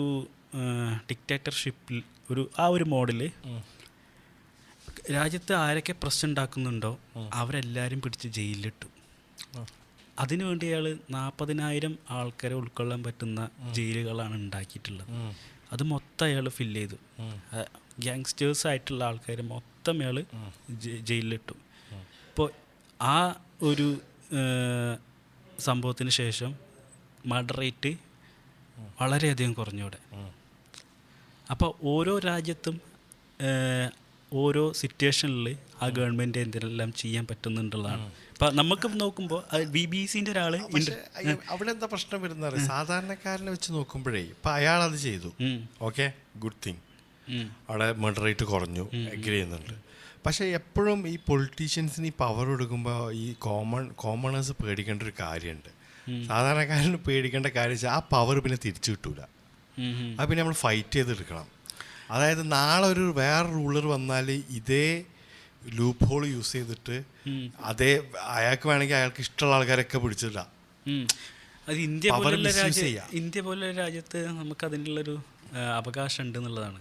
ഡിക്റ്റേറ്റർഷിപ്പിൽ ഒരു മോഡൽ രാജ്യത്ത് ആരൊക്കെ പ്രശ്നം ഉണ്ടാക്കുന്നുണ്ടോ അവരെല്ലാവരും പിടിച്ച് ജയിലിലിട്ടു. അതിനുവേണ്ടി അയാൾ 40,000 ആൾക്കാരെ ഉൾക്കൊള്ളാൻ പറ്റുന്ന ജയിലുകളാണ് ഉണ്ടാക്കിയിട്ടുള്ളത്. അത് മൊത്തം അയാൾ ഫില്ല് ചെയ്തു. ഗ്യാങ്സ്റ്റേഴ്സ് ആയിട്ടുള്ള ആൾക്കാർ മൊത്തം അയാൾ ജയിലിലിട്ടു. ഇപ്പോൾ ആ ഒരു സംഭവത്തിന് ശേഷം മർഡർ റേറ്റ് വളരെയധികം കുറഞ്ഞവിടെ. അപ്പോൾ ഓരോ രാജ്യത്തും ഓരോ സിറ്റുവേഷനിൽ ആ ഗവൺമെൻറ് എന്തെല്ലാം ചെയ്യാൻ പറ്റുന്നുണ്ടുള്ളതാണ്. ഇപ്പം നമുക്ക് നോക്കുമ്പോൾ BBC-ൻ്റെ ഒരാൾ അവിടെ എന്താ പ്രശ്നം വരുന്നത്, സാധാരണക്കാരനെ വെച്ച് നോക്കുമ്പോഴേ ഇപ്പം അയാളത് ചെയ്തു, ഓക്കെ, ഗുഡ് തിങ്, അവിടെ മർഡർ റേറ്റ് കുറഞ്ഞു, എഗ്രി ചെയ്യുന്നുണ്ട്. പക്ഷേ എപ്പോഴും ഈ പൊളിറ്റീഷ്യൻസിന് ഈ പവർ കൊടുക്കുമ്പോൾ ഈ കോമണേഴ്സ് പേടിക്കേണ്ട ഒരു കാര്യമുണ്ട്. സാധാരണക്കാരന് പേടിക്കേണ്ട കാര്യം വെച്ചാൽ ആ പവർ പിന്നെ തിരിച്ചു കിട്ടൂല. അത് പിന്നെ നമ്മൾ ഫൈറ്റ് ചെയ്തെടുക്കണം. അതായത് നാളെ ഒരു വേറെ റൂളർ വന്നാൽ ഇതേ ലൂപ്പ് ഹോൾ യൂസ് ചെയ്തിട്ട് അയാൾക്ക് വേണമെങ്കിൽ അയാൾക്ക് ഇഷ്ടമുള്ള ആൾക്കാരൊക്കെ പിടിച്ചില്ല. അത് ഇന്ത്യ പോലുള്ള രാജ്യത്ത് നമുക്ക് അതിനുള്ളൊരു അവകാശം ഉണ്ട് എന്നുള്ളതാണ്.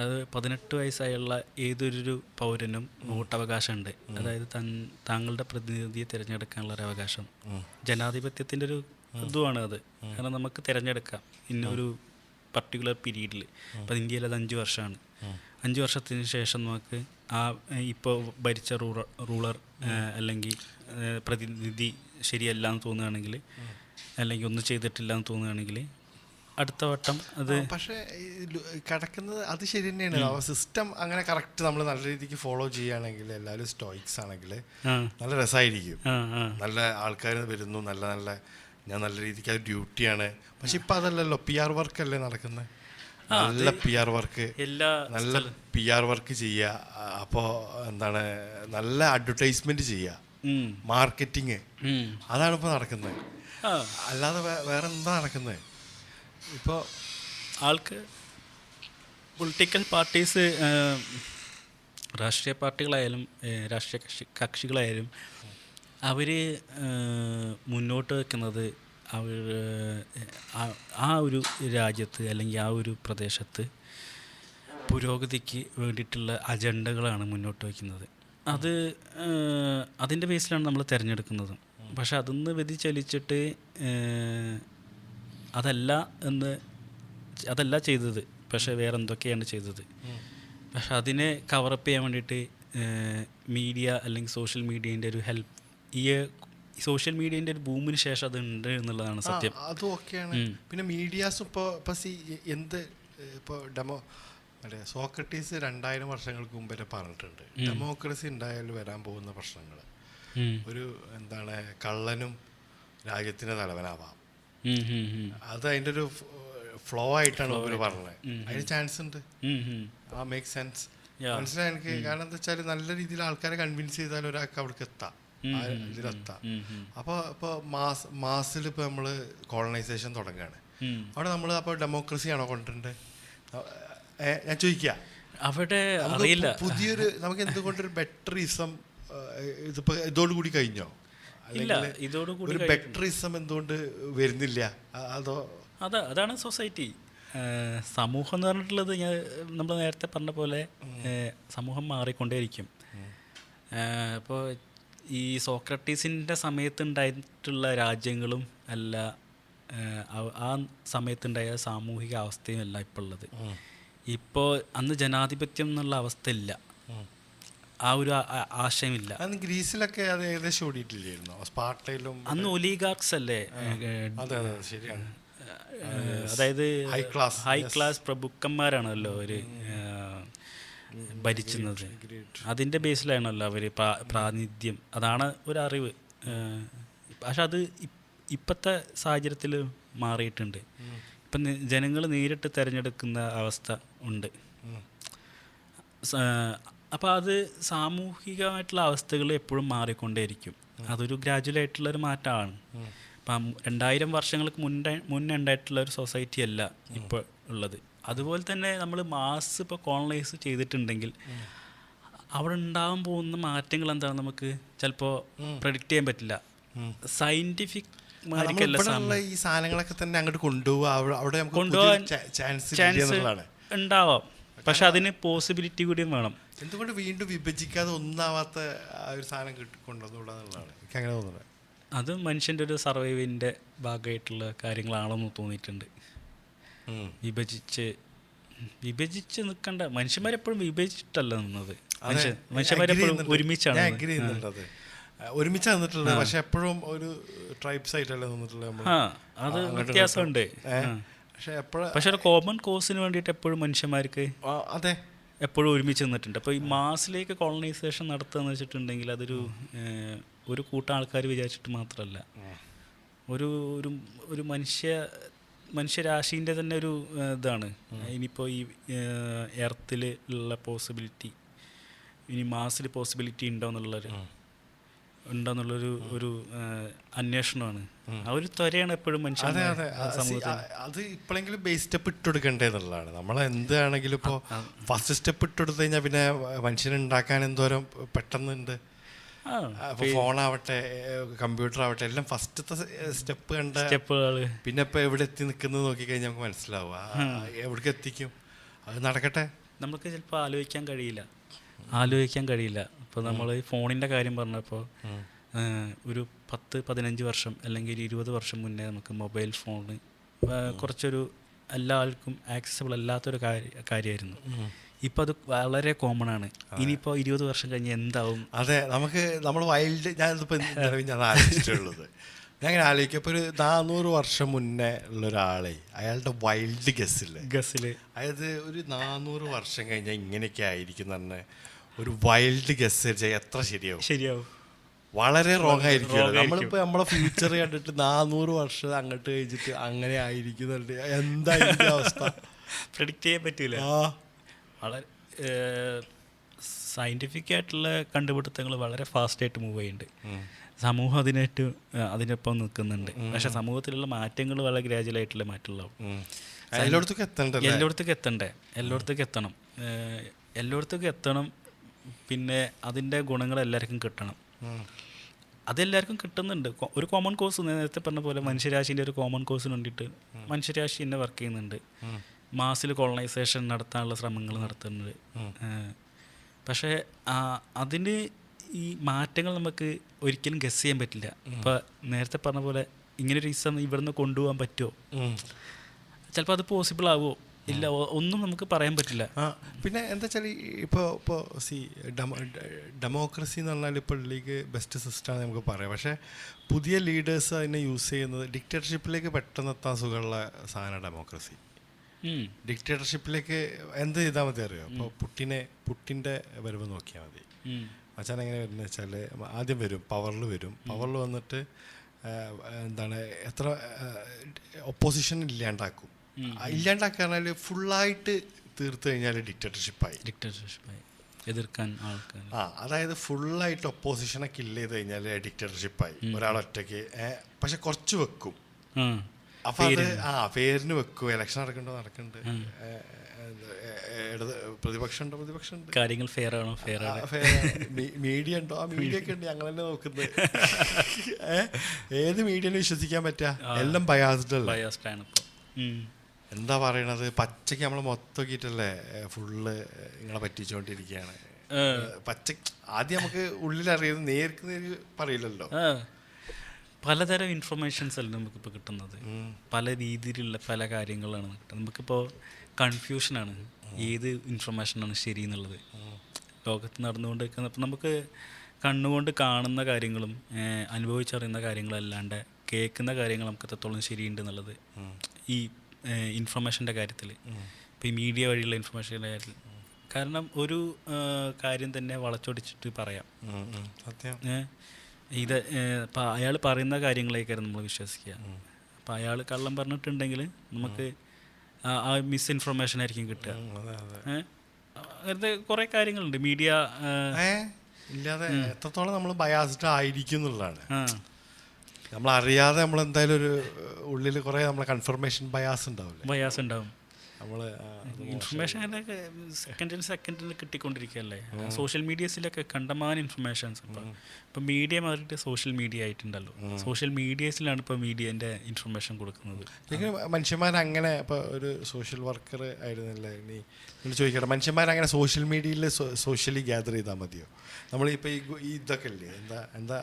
അത് 18 വയസ്സായുള്ള ഏതൊരു പൗരനും വോട്ടവകാശമുണ്ട്. അതായത് താങ്കളുടെ പ്രതിനിധിയെ തിരഞ്ഞെടുക്കാനുള്ള ഒരു അവകാശം. ജനാധിപത്യത്തിൻ്റെ ഒരു ഇതുമാണ് അത്. കാരണം നമുക്ക് തിരഞ്ഞെടുക്കാം ഇന്നൊരു പർട്ടിക്കുലർ പീരീഡിൽ. അപ്പോൾ ഇന്ത്യയിൽ അത് 5 വർഷമാണ്. 5 വർഷത്തിന് ശേഷം നമുക്ക് ആ ഇപ്പോൾ ഭരിച്ച റൂളർ അല്ലെങ്കിൽ പ്രതിനിധി ശരിയല്ല എന്ന് തോന്നുകയാണെങ്കിൽ, അല്ലെങ്കിൽ ഒന്നും ചെയ്തിട്ടില്ല എന്ന് തോന്നുകയാണെങ്കിൽ അടുത്ത വട്ടം അത്. പക്ഷേ കിടക്കുന്നത് അത് ശരി തന്നെയാണ്. സിസ്റ്റം അങ്ങനെ കറക്റ്റ് നമ്മൾ നല്ല രീതിക്ക് ഫോളോ ചെയ്യുകയാണെങ്കിൽ, എല്ലാവരും സ്റ്റോയിക്സ് ആണെങ്കിൽ നല്ല രസമായിരിക്കും. നല്ല ആൾക്കാർ വരുന്നു, നല്ല ഞാൻ നല്ല രീതിക്ക് അത് ഡ്യൂട്ടിയാണ്. പക്ഷെ ഇപ്പം അതല്ലല്ലോ, PR വർക്കല്ലേ നടക്കുന്നത്. നല്ല PR വർക്ക്, നല്ല PR വർക്ക് ചെയ്യുക. അപ്പോൾ എന്താണ്, നല്ല അഡ്വർടൈസ്മെന്റ് ചെയ്യുക, മാർക്കറ്റിങ്, അതാണ് ഇപ്പോൾ നടക്കുന്നത്. അല്ലാതെ വേറെ എന്താ നടക്കുന്നത്? ഇപ്പോൾ ആൾക്ക് പൊളിറ്റിക്കൽ പാർട്ടീസ്, രാഷ്ട്രീയ പാർട്ടികളായാലും രാഷ്ട്രീയ കക്ഷികളായാലും അവർ മുന്നോട്ട് വയ്ക്കുന്നത് ആ ഒരു രാജ്യത്ത് അല്ലെങ്കിൽ ആ ഒരു പ്രദേശത്ത് പുരോഗതിക്ക് വേണ്ടിയിട്ടുള്ള അജണ്ടകളാണ് മുന്നോട്ട് വയ്ക്കുന്നത്. അതിൻ്റെ ബേസിലാണ് നമ്മൾ തിരഞ്ഞെടുക്കുന്നത്. പക്ഷെ അതൊന്ന് വ്യതിചലിച്ചിട്ട് അതല്ല ചെയ്തത്, പക്ഷെ വേറെ എന്തൊക്കെയാണ് ചെയ്തത്. പക്ഷെ അതിനെ കവറപ്പ് ചെയ്യാൻ വേണ്ടിയിട്ട് മീഡിയ അല്ലെങ്കിൽ സോഷ്യൽ മീഡിയേൻ്റെ ഒരു ഹെൽപ്പ്, ഈ സോഷ്യൽ മീഡിയേൻ്റെ ഒരു ബൂമിന് ശേഷം അത് ഉണ്ട് എന്നുള്ളതാണ് സത്യം. അതും ഓക്കെയാണ്. പിന്നെ മീഡിയാസും ഇപ്പോൾ ഇപ്പോൾ സോക്രട്ടീസ് 2000 വർഷങ്ങൾക്ക് മുമ്പ് വരെ പറഞ്ഞിട്ടുണ്ട്, ഡെമോക്രസി ഉണ്ടായാലും വരാൻ പോകുന്ന പ്രശ്നങ്ങൾ, ഒരു എന്താണ്, കള്ളനും രാജ്യത്തിൻ്റെ തലവനാവാം. അത് അതിൻ്റെ ഒരു ഫ്ലോ ആയിട്ടാണ് അവർ പറഞ്ഞത്. അതിന് ചാൻസ് ഉണ്ട്. ആ മേക്ക് സെൻസ്. മനസ്സിലായി എനിക്ക്. കാരണം എന്താ വെച്ചാൽ നല്ല രീതിയിൽ ആൾക്കാരെ കൺവിൻസ് ചെയ്താൽ ഒരാൾക്ക് അവിടേക്ക് എത്താം, ഇതിലെത്താം. അപ്പോൾ ഇപ്പോൾ മാസിൽ ഇപ്പോൾ നമ്മൾ കോളനൈസേഷൻ തുടങ്ങുകയാണ്. അവിടെ നമ്മൾ അപ്പോൾ ഡെമോക്രസിയാണോ കൊണ്ടുവരേണ്ടത്? ഞാൻ ചോദിക്കുക. അവിടെ അറിയില്ല, പുതിയൊരു നമുക്ക് എന്തുകൊണ്ടൊരു ബെറ്ററിസം ഇതിപ്പോൾ ഇതോടുകൂടി കഴിഞ്ഞോ? ഒരു ബെറ്ററിസം എന്തുകൊണ്ട് വരുന്നില്ല? അതാണ് സൊസൈറ്റി. സമൂഹം എന്ന് പറഞ്ഞിട്ടുള്ളത് നമ്മൾ നേരത്തെ പറഞ്ഞ പോലെ സമൂഹം മാറിക്കൊണ്ടേയിരിക്കും. ഇപ്പോൾ ഈ സോക്രട്ടീസിൻ്റെ സമയത്തുണ്ടായിട്ടുള്ള രാജ്യങ്ങളും അല്ല ആ സമയത്തുണ്ടായ സാമൂഹിക അവസ്ഥയും അല്ല ഇപ്പോൾ ഉള്ളത്. ഇപ്പോൾ അന്ന് ജനാധിപത്യം എന്നുള്ള അവസ്ഥ ഇല്ല, ആ ഒരു ആശയമില്ല. അന്ന് ഗ്രീസിലൊക്കെ അത് ഏകദേശം ഓടിയിട്ടില്ലായിരുന്നു, സ്പാർട്ടയിലും. അന്ന് ഒലിഗാർക്സ് അല്ലേ, അതെ അതെ ശരിയാണ്, അതായത് ഹൈ ക്ലാസ് പ്രഭുക്കന്മാരാണല്ലോ അവർ ഭരിച്ചിരുന്നത്. അതിൻ്റെ ബേസിലാണല്ലോ അവർ പ്രാതിനിധ്യം, അതാണ് ഒരറിവ്. പക്ഷെ അത് ഇപ്പോഴത്തെ സാഹചര്യത്തിൽ മാറിയിട്ടുണ്ട്. ഇപ്പം ജനങ്ങൾ നേരിട്ട് തിരഞ്ഞെടുക്കുന്ന അവസ്ഥ ഉണ്ട്. അപ്പോൾ അത് സാമൂഹികമായിട്ടുള്ള അവസ്ഥകൾ എപ്പോഴും മാറിക്കൊണ്ടേയിരിക്കും. അതൊരു ഗ്രാജുവലായിട്ടുള്ളൊരു മാറ്റമാണ്. ഇപ്പം 2000 വർഷങ്ങൾക്ക് മുന്നേ ഉണ്ടായിട്ടുള്ള ഒരു സൊസൈറ്റി അല്ല ഇപ്പോൾ ഉള്ളത്. അതുപോലെ തന്നെ നമ്മൾ മാസ് ഇപ്പോൾ കോളനൈസ് ചെയ്തിട്ടുണ്ടെങ്കിൽ അവിടെ ഉണ്ടാകാൻ പോകുന്ന മാറ്റങ്ങൾ എന്താണെന്ന് നമുക്ക് ചിലപ്പോൾ പ്രെഡിക്റ്റ് ചെയ്യാൻ പറ്റില്ല. സയൻറ്റിഫിക് ഈ സാധനങ്ങളൊക്കെ തന്നെ അങ്ങോട്ട് കൊണ്ടുപോകാൻ ചാൻസ് ഉണ്ടാവാം, പക്ഷെ അതിന് പോസിബിലിറ്റി കൂടിയും വേണം. എന്തുകൊണ്ട് വീണ്ടും വിഭജിക്കാതെ ഒന്നാവാത്ത ഒരു സാധനം കൊണ്ടുവന്നുകൂടാന്നുള്ളതാണ് എനിക്ക് അങ്ങനെ തോന്നുന്നത്. അത് മനുഷ്യൻ്റെ ഒരു സർവൈവിൻ്റെ ഭാഗമായിട്ടുള്ള കാര്യങ്ങളാണെന്ന് തോന്നിയിട്ടുണ്ട്. വിഭജിച്ച് നിൽക്കേണ്ട, മനുഷ്യന്മാരെപ്പോഴും വിഭജിച്ചിട്ടല്ല നിന്നത്, മനുഷ്യന്മാരെപ്പോഴും ഒരുമിച്ചാണ്. ഒരുമിച്ചാണ് നിന്നിട്ടുള്ളത്, പക്ഷെ എപ്പോഴും ഒരു ട്രൈബ്സ് ആയിട്ടല്ല നിന്നിട്ടുള്ളത്. അത് വ്യത്യാസമുണ്ട്. പക്ഷെ ഒരു കോമൺ കോസിന് വേണ്ടിയിട്ട് എപ്പോഴും മനുഷ്യന്മാർക്ക് അതെ എപ്പോഴും ഒരുമിച്ച് നിന്നിട്ടുണ്ട്. അപ്പോൾ ഈ മാസിലേക്ക് കോളനൈസേഷൻ നടത്തുക എന്ന് വെച്ചിട്ടുണ്ടെങ്കിൽ അതൊരു ഒരു കൂട്ടം ആൾക്കാർ വിചാരിച്ചിട്ട് മാത്രമല്ല, ഒരു മനുഷ്യരാശീൻ്റെ തന്നെ ഒരു ഇതാണ്. ഇനിയിപ്പോൾ ഈ എർത്തിൽ ഉള്ള പോസിബിലിറ്റി, ഇനി മാസിൽ പോസിബിലിറ്റി ഉണ്ടോയെന്നുള്ളൊരു ഒരു അന്വേഷണമാണ്. ആ ഒരു ത്വരയാണ് എപ്പോഴും മനുഷ്യൻ അത് ഇപ്പോഴെങ്കിലും ബേസ് സ്റ്റെപ്പ് ഇട്ടുകൊടുക്കേണ്ടതെന്നുള്ളതാണ്. നമ്മൾ എന്താണെങ്കിലും ഇപ്പോൾ ഫസ്റ്റ് സ്റ്റെപ്പ് ഇട്ടുകൊടുത്തു കഴിഞ്ഞാൽ പിന്നെ മനുഷ്യനുണ്ടാക്കാൻ എന്തോരം പെട്ടെന്നുണ്ട്. ഫോണാവട്ടെ കമ്പ്യൂട്ടർ ആവട്ടെ എല്ലാം ഫസ്റ്റത്തെ സ്റ്റെപ്പ് കണ്ട സ്റ്റെപ്പുകൾ. പിന്നെ ഇപ്പോൾ എവിടെ എത്തി നിൽക്കുന്നത് നോക്കിക്കഴിഞ്ഞാൽ നമുക്ക് മനസ്സിലാവുക എവിടേക്ക് എത്തിക്കും. അത് നടക്കട്ടെ. നമുക്ക് ചിലപ്പോൾ ആലോചിക്കാൻ കഴിയില്ല. ഇപ്പോൾ നമ്മൾ ഈ ഫോണിൻ്റെ കാര്യം പറഞ്ഞപ്പോൾ ഒരു 10-15 വർഷം അല്ലെങ്കിൽ 20 വർഷം മുന്നേ നമുക്ക് മൊബൈൽ ഫോണ് കുറച്ചൊരു എല്ലാവർക്കും ആക്സസിബിൾ അല്ലാത്തൊരു കാര്യമായിരുന്നു. ഇപ്പോൾ അത് വളരെ കോമൺ ആണ്. ഇനിയിപ്പോൾ 20 വർഷം കഴിഞ്ഞ് എന്താവും? അതെ, നമ്മൾ വൈൽഡ് ഞാൻ ആലോചിച്ചിട്ടുള്ളത് ഞാൻ അങ്ങനെ ആലോചിക്കും. ഇപ്പോൾ ഒരു 400 വർഷം മുന്നേ ഉള്ളൊരാളെ അയാളുടെ വൈൽഡ് ഗസ്സിൽ അതായത് ഒരു 400 വർഷം കഴിഞ്ഞാൽ ഇങ്ങനെയൊക്കെ ആയിരിക്കും തന്നെ ഒരു വൈൽഡ് ഗസ് എത്ര ശരിയാവും? വളരെ റോങ് ആയിരിക്കും. നമ്മളിപ്പോൾ നമ്മളെ ഫ്യൂച്ചർ കണ്ടിട്ട് 400 വർഷം അങ്ങോട്ട് കഴിച്ചിട്ട് അങ്ങനെ ആയിരിക്കുന്നുണ്ട്. എന്തായിരിക്കും അവസ്ഥ? പ്രെഡിക്റ്റ് ചെയ്യാൻ പറ്റില്ല. വളരെ സയൻറ്റിഫിക് ആയിട്ടുള്ള കണ്ടുപിടുത്തങ്ങൾ വളരെ ഫാസ്റ്റായിട്ട് മൂവ് ചെയ്യുന്നുണ്ട്. സമൂഹം അതിനൊപ്പം നിൽക്കുന്നുണ്ട്. പക്ഷെ സമൂഹത്തിലുള്ള മാറ്റങ്ങൾ വളരെ ഗ്രാജുവലായിട്ടുള്ള മാറ്റമുള്ളൂ. എല്ലായിടത്തേക്കും എത്തണം. പിന്നെ അതിൻ്റെ ഗുണങ്ങൾ എല്ലാവർക്കും കിട്ടണം. അതെല്ലാവർക്കും കിട്ടുന്നുണ്ട്. ഒരു കോമൺ കോഴ്സ്, നേരത്തെ പറഞ്ഞ പോലെ മനുഷ്യരാശിൻ്റെ ഒരു കോമൺ കോഴ്സിന് വേണ്ടിയിട്ട് മനുഷ്യരാശി തന്നെ വർക്ക് ചെയ്യുന്നുണ്ട്. മാസിൽ കോളനൈസേഷൻ നടത്താനുള്ള ശ്രമങ്ങൾ നടത്തുന്നുണ്ട്. പക്ഷേ അതിന് ഈ മാറ്റങ്ങൾ നമുക്ക് ഒരിക്കലും ഗസ് ചെയ്യാൻ പറ്റില്ല. ഇപ്പോൾ നേരത്തെ പറഞ്ഞ പോലെ ഇങ്ങനൊരു ഇസം ഇവിടുന്ന് കൊണ്ടുപോകാൻ പറ്റുമോ? ചിലപ്പോൾ അത് പോസിബിൾ ആവുമോ? ഇല്ല, ഒന്നും നമുക്ക് പറയാൻ പറ്റില്ല. പിന്നെ എന്താ വെച്ചാൽ ഇപ്പോൾ ഡെമോക്രസി എന്ന് പറഞ്ഞാൽ ഇപ്പോൾ ലീഗ് ബെസ്റ്റ് സിസ്റ്റമാണ് നമുക്ക് പറയാം. പക്ഷേ പുതിയ ലീഡേഴ്സ് അതിനെ യൂസ് ചെയ്യുന്നത് ഡിക്റ്റേറ്റർഷിപ്പിലേക്ക് പെട്ടെന്ന് എത്താൻ സുഖമുള്ള സാധനം ഡെമോക്രസി. ഡിക്റ്റേറ്റർഷിപ്പിലേക്ക് എന്ത് ചെയ്താൽ മതി അറിയോ? ഇപ്പോൾ പുട്ടിൻ്റെ വരവ് നോക്കിയാൽ മതി. മച്ചാൻ എങ്ങനെ വരുന്നത് വെച്ചാൽ ആദ്യം പവറിൽ വന്നിട്ട് എന്താണ് എത്ര ഒപ്പോസിഷൻ ഇല്ലാണ്ടാക്കും. ഇല്ലാണ്ടാക്കാൽ ഫുള്ളായിട്ട് തീർത്തു കഴിഞ്ഞാൽ ഡിക്റ്റേറ്റർഷിപ്പായി എതിർക്കാൻ ആൾക്കാർ. അതായത് ഫുള്ളായിട്ട് ഒപ്പോസിഷനെ കില്ല് ചെയ്ത് കഴിഞ്ഞാൽ ഡിക്റ്റേറ്റർഷിപ്പായി. ഒരാളൊറ്റയ്ക്ക് പക്ഷെ കുറച്ച് വെക്കും. അപ്പം അത് പേരിന് വെക്കും. ഇലക്ഷൻ നടക്കുന്നുണ്ട്, പ്രതിപക്ഷമുണ്ട്, കാര്യങ്ങൾ ഫെയർ ആണോ, മീഡിയ ഉണ്ടോ, മീഡിയ ഒക്കെ ഉണ്ട്, ഞങ്ങൾ തന്നെ നോക്കുന്നത്. ഏത് മീഡിയനെ വിശ്വസിക്കാൻ പറ്റുക? എല്ലാം ബയാസ്ഡ് ആണ്. എന്താ പറയണത്, പച്ചയ്ക്ക് നമ്മൾ മൊത്തമാക്കിയിട്ടല്ലേ ഫുള്ള് നിങ്ങളെ പറ്റിച്ചുകൊണ്ടിരിക്കുകയാണ്. പച്ച ആദ്യം നമുക്ക് ഉള്ളിലറിയുന്നത് നേർക്ക് നേര് പറയില്ലല്ലോ. പലതരം ഇൻഫർമേഷൻസ് അല്ല നമുക്കിപ്പോൾ കിട്ടുന്നത്, പല രീതിയിലുള്ള പല കാര്യങ്ങളാണ് കിട്ടുന്നത്. നമുക്കിപ്പോൾ കൺഫ്യൂഷനാണ് ഏത് ഇൻഫർമേഷനാണ് ശരി എന്നുള്ളത്. ലോകത്ത് നടന്നുകൊണ്ടിരിക്കുന്ന ഇപ്പം നമുക്ക് കണ്ണുകൊണ്ട് കാണുന്ന കാര്യങ്ങളും അനുഭവിച്ചറിയുന്ന കാര്യങ്ങളല്ലാണ്ട് കേൾക്കുന്ന കാര്യങ്ങൾ നമുക്ക് എത്രത്തോളം ശരിയുണ്ട് എന്നുള്ളത് ഈ ഇൻഫർമേഷൻ്റെ കാര്യത്തിൽ, ഇപ്പോൾ ഈ മീഡിയ വഴിയുള്ള ഇൻഫർമേഷൻ്റെ കാര്യത്തിൽ. കാരണം ഒരു കാര്യം തന്നെ വളച്ചൊടിച്ചിട്ട് പറയാം. ഇത് ഇപ്പം അയാൾ പറയുന്ന കാര്യങ്ങളേക്കാരും നമ്മൾ വിശ്വസിക്കുക. അപ്പം അയാൾ കള്ളം പറഞ്ഞിട്ടുണ്ടെങ്കിൽ നമുക്ക് ആ മിസ്ഇൻഫർമേഷൻ ആയിരിക്കും കിട്ടുക. അങ്ങനത്തെ കുറേ കാര്യങ്ങളുണ്ട് മീഡിയ ഇല്ലാതെ എത്രത്തോളം നമ്മൾ ബയാസ്ഡ് ആയിരിക്കും എന്നുള്ളതാണ്. നമ്മളറിയാതെ നമ്മളെന്തായാലും ഒരു ഉള്ളിൽ കുറേ നമ്മളെ കൺഫർമേഷൻ ബയാസ് ഉണ്ടാവും. നമ്മൾ ഇൻഫർമേഷൻ സെക്കൻഡിന് കിട്ടിക്കൊണ്ടിരിക്കുകയല്ലേ. സോഷ്യൽ മീഡിയസിലൊക്കെ കണ്ടമാനം ഇൻഫർമേഷൻസ്. ഇപ്പം മീഡിയ മാറിയിട്ട് സോഷ്യൽ മീഡിയ ആയിട്ടുണ്ടല്ലോ. സോഷ്യൽ മീഡിയസിലാണ് ഇപ്പോൾ മീഡിയൻ്റെ ഇൻഫർമേഷൻ കൊടുക്കുന്നത്. മനുഷ്യന്മാരങ്ങനെ ഇപ്പോൾ ഒരു സോഷ്യൽ വർക്കർ ആയിരുന്നില്ലേ, ഇനി നിങ്ങൾ ചോദിക്കട്ടെ, മനുഷ്യന്മാരങ്ങനെ സോഷ്യൽ മീഡിയയിൽ സോഷ്യലി ഗ്യാദർ ചെയ്താൽ മതിയോ? നമ്മളിപ്പോൾ ഈ ഇതൊക്കെ ഇല്ലേ, എന്താ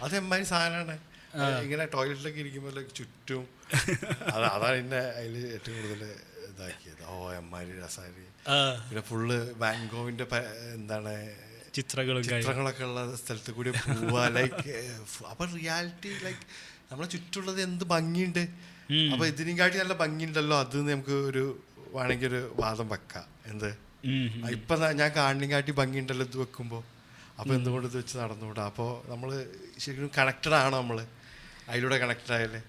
അതെമ്മാതിരി സാധനമാണ്. ഇങ്ങനെ ടോയ്ലറ്റിലൊക്കെ ഇരിക്കുമ്പോൾ ചുറ്റും അതാണ് എന്നെ അതിൽ ഏറ്റവും കൂടുതൽ ഇതാക്കിയത്. എമ്മാരി രസാരി. പിന്നെ ഫുള്ള് വാൻഗോവിൻ്റെ എന്താണ് ചിത്രങ്ങളൊക്കെ ഉള്ള സ്ഥലത്ത് കൂടി പോവുക. ലൈക്ക് അപ്പം റിയാലിറ്റി ലൈക്ക് നമ്മളെ ചുറ്റുള്ളത് എന്ത് ഭംഗിയുണ്ട്. അപ്പം ഇതിനെക്കാട്ടി നല്ല ഭംഗിയുണ്ടല്ലോ അത് നമുക്ക് ഒരു വേണമെങ്കിൽ ഒരു വാദം വെക്കാം. എന്ത് ഇപ്പം ഞാൻ കാണുന്നതിനെക്കാട്ടി ഭംഗിയുണ്ടല്ലോ ഇത് വെക്കുമ്പോൾ. അപ്പോൾ എന്തുകൊണ്ട് ഇത് വെച്ച് നടന്നുകൂടാ? അപ്പോൾ നമ്മൾ ശരിക്കും കണക്റ്റഡ് ആണോ? നമ്മൾ അതിലൂടെ കണക്റ്റഡ് ആയല്ലേ?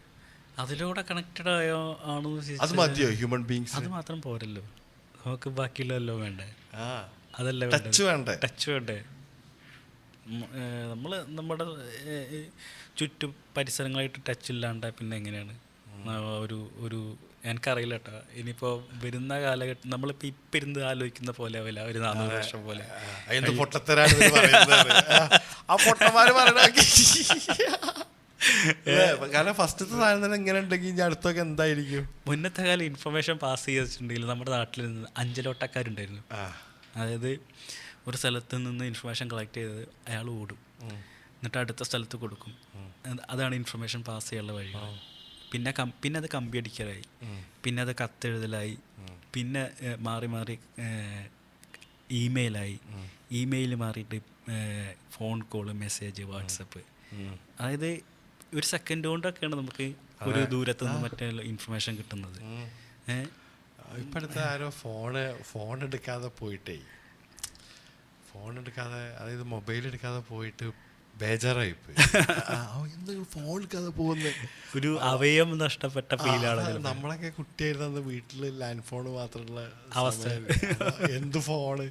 അതിലൂടെ കണക്റ്റഡ് ആയോ ആണോ? അത് മതിയോ ഹ്യൂമൻ ബീങ്സ്? അത് മാത്രം പോരല്ലോ, നമുക്ക് ബാക്കിയുള്ളതല്ലോ വേണ്ടേ? അതല്ല ടച്ച് വേണ്ടേ? നമ്മൾ നമ്മുടെ ചുറ്റും പരിസരങ്ങളായിട്ട് ടച്ച് ഇല്ലാണ്ട് പിന്നെ എങ്ങനെയാണ് ഒരു എനിക്കറിയില്ല കേട്ടോ. ഇനിയിപ്പോൾ വരുന്ന കാലഘട്ടം നമ്മളിപ്പോൾ ഇപ്പം ഇരുന്ന് ആലോചിക്കുന്ന പോലെ ആവില്ല ഒരു 400 വർഷം പോലെ. കാരണം ഫസ്റ്റത്തെ സാധനം തന്നെ ഇങ്ങനെ ഉണ്ടെങ്കിൽ ഇനി അടുത്തൊക്കെ എന്തായിരിക്കും? മുന്നത്തെ കാലം ഇൻഫർമേഷൻ പാസ് ചെയ്തിട്ടുണ്ടെങ്കിൽ നമ്മുടെ നാട്ടിൽ നിന്ന് അഞ്ചലോട്ടക്കാരുണ്ടായിരുന്നു. അതായത് ഒരു സ്ഥലത്ത് നിന്ന് ഇൻഫർമേഷൻ കളക്ട് ചെയ്തത് അയാൾ ഓടും, എന്നിട്ട് അടുത്ത സ്ഥലത്ത് കൊടുക്കും. അതാണ് ഇൻഫർമേഷൻ പാസ് ചെയ്യാനുള്ള വഴി. പിന്നെ അത് കമ്പി അടിക്കലായി, പിന്നെ അത് കത്തെഴുതലായി, പിന്നെ മാറി ഇമെയിലായി, ഇമെയിൽ മാറിയിട്ട് ഫോൺ കോള്, മെസ്സേജ്, വാട്സപ്പ്. അതായത് ഒരു സെക്കൻഡ് കൊണ്ടൊക്കെയാണ് നമുക്ക് ഒരു ദൂരത്ത് നിന്ന് മറ്റേ ഇൻഫർമേഷൻ കിട്ടുന്നത്. ഇപ്പോഴത്തെ ആരോ ഫോൺ എടുക്കാതെ അതായത് മൊബൈൽ എടുക്കാതെ പോയിട്ട് ബേജാറായിപ്പോയി. ഫോൺ എടുക്കാതെ പോകുന്നത് ഒരു അവയം നഷ്ടപ്പെട്ട ഫീലാണ്. നമ്മളൊക്കെ കുട്ടിയായിരുന്ന വീട്ടിൽ ലാൻഡ് ഫോൺ മാത്രമുള്ള അവസ്ഥ. എന്ത് ഫോണ്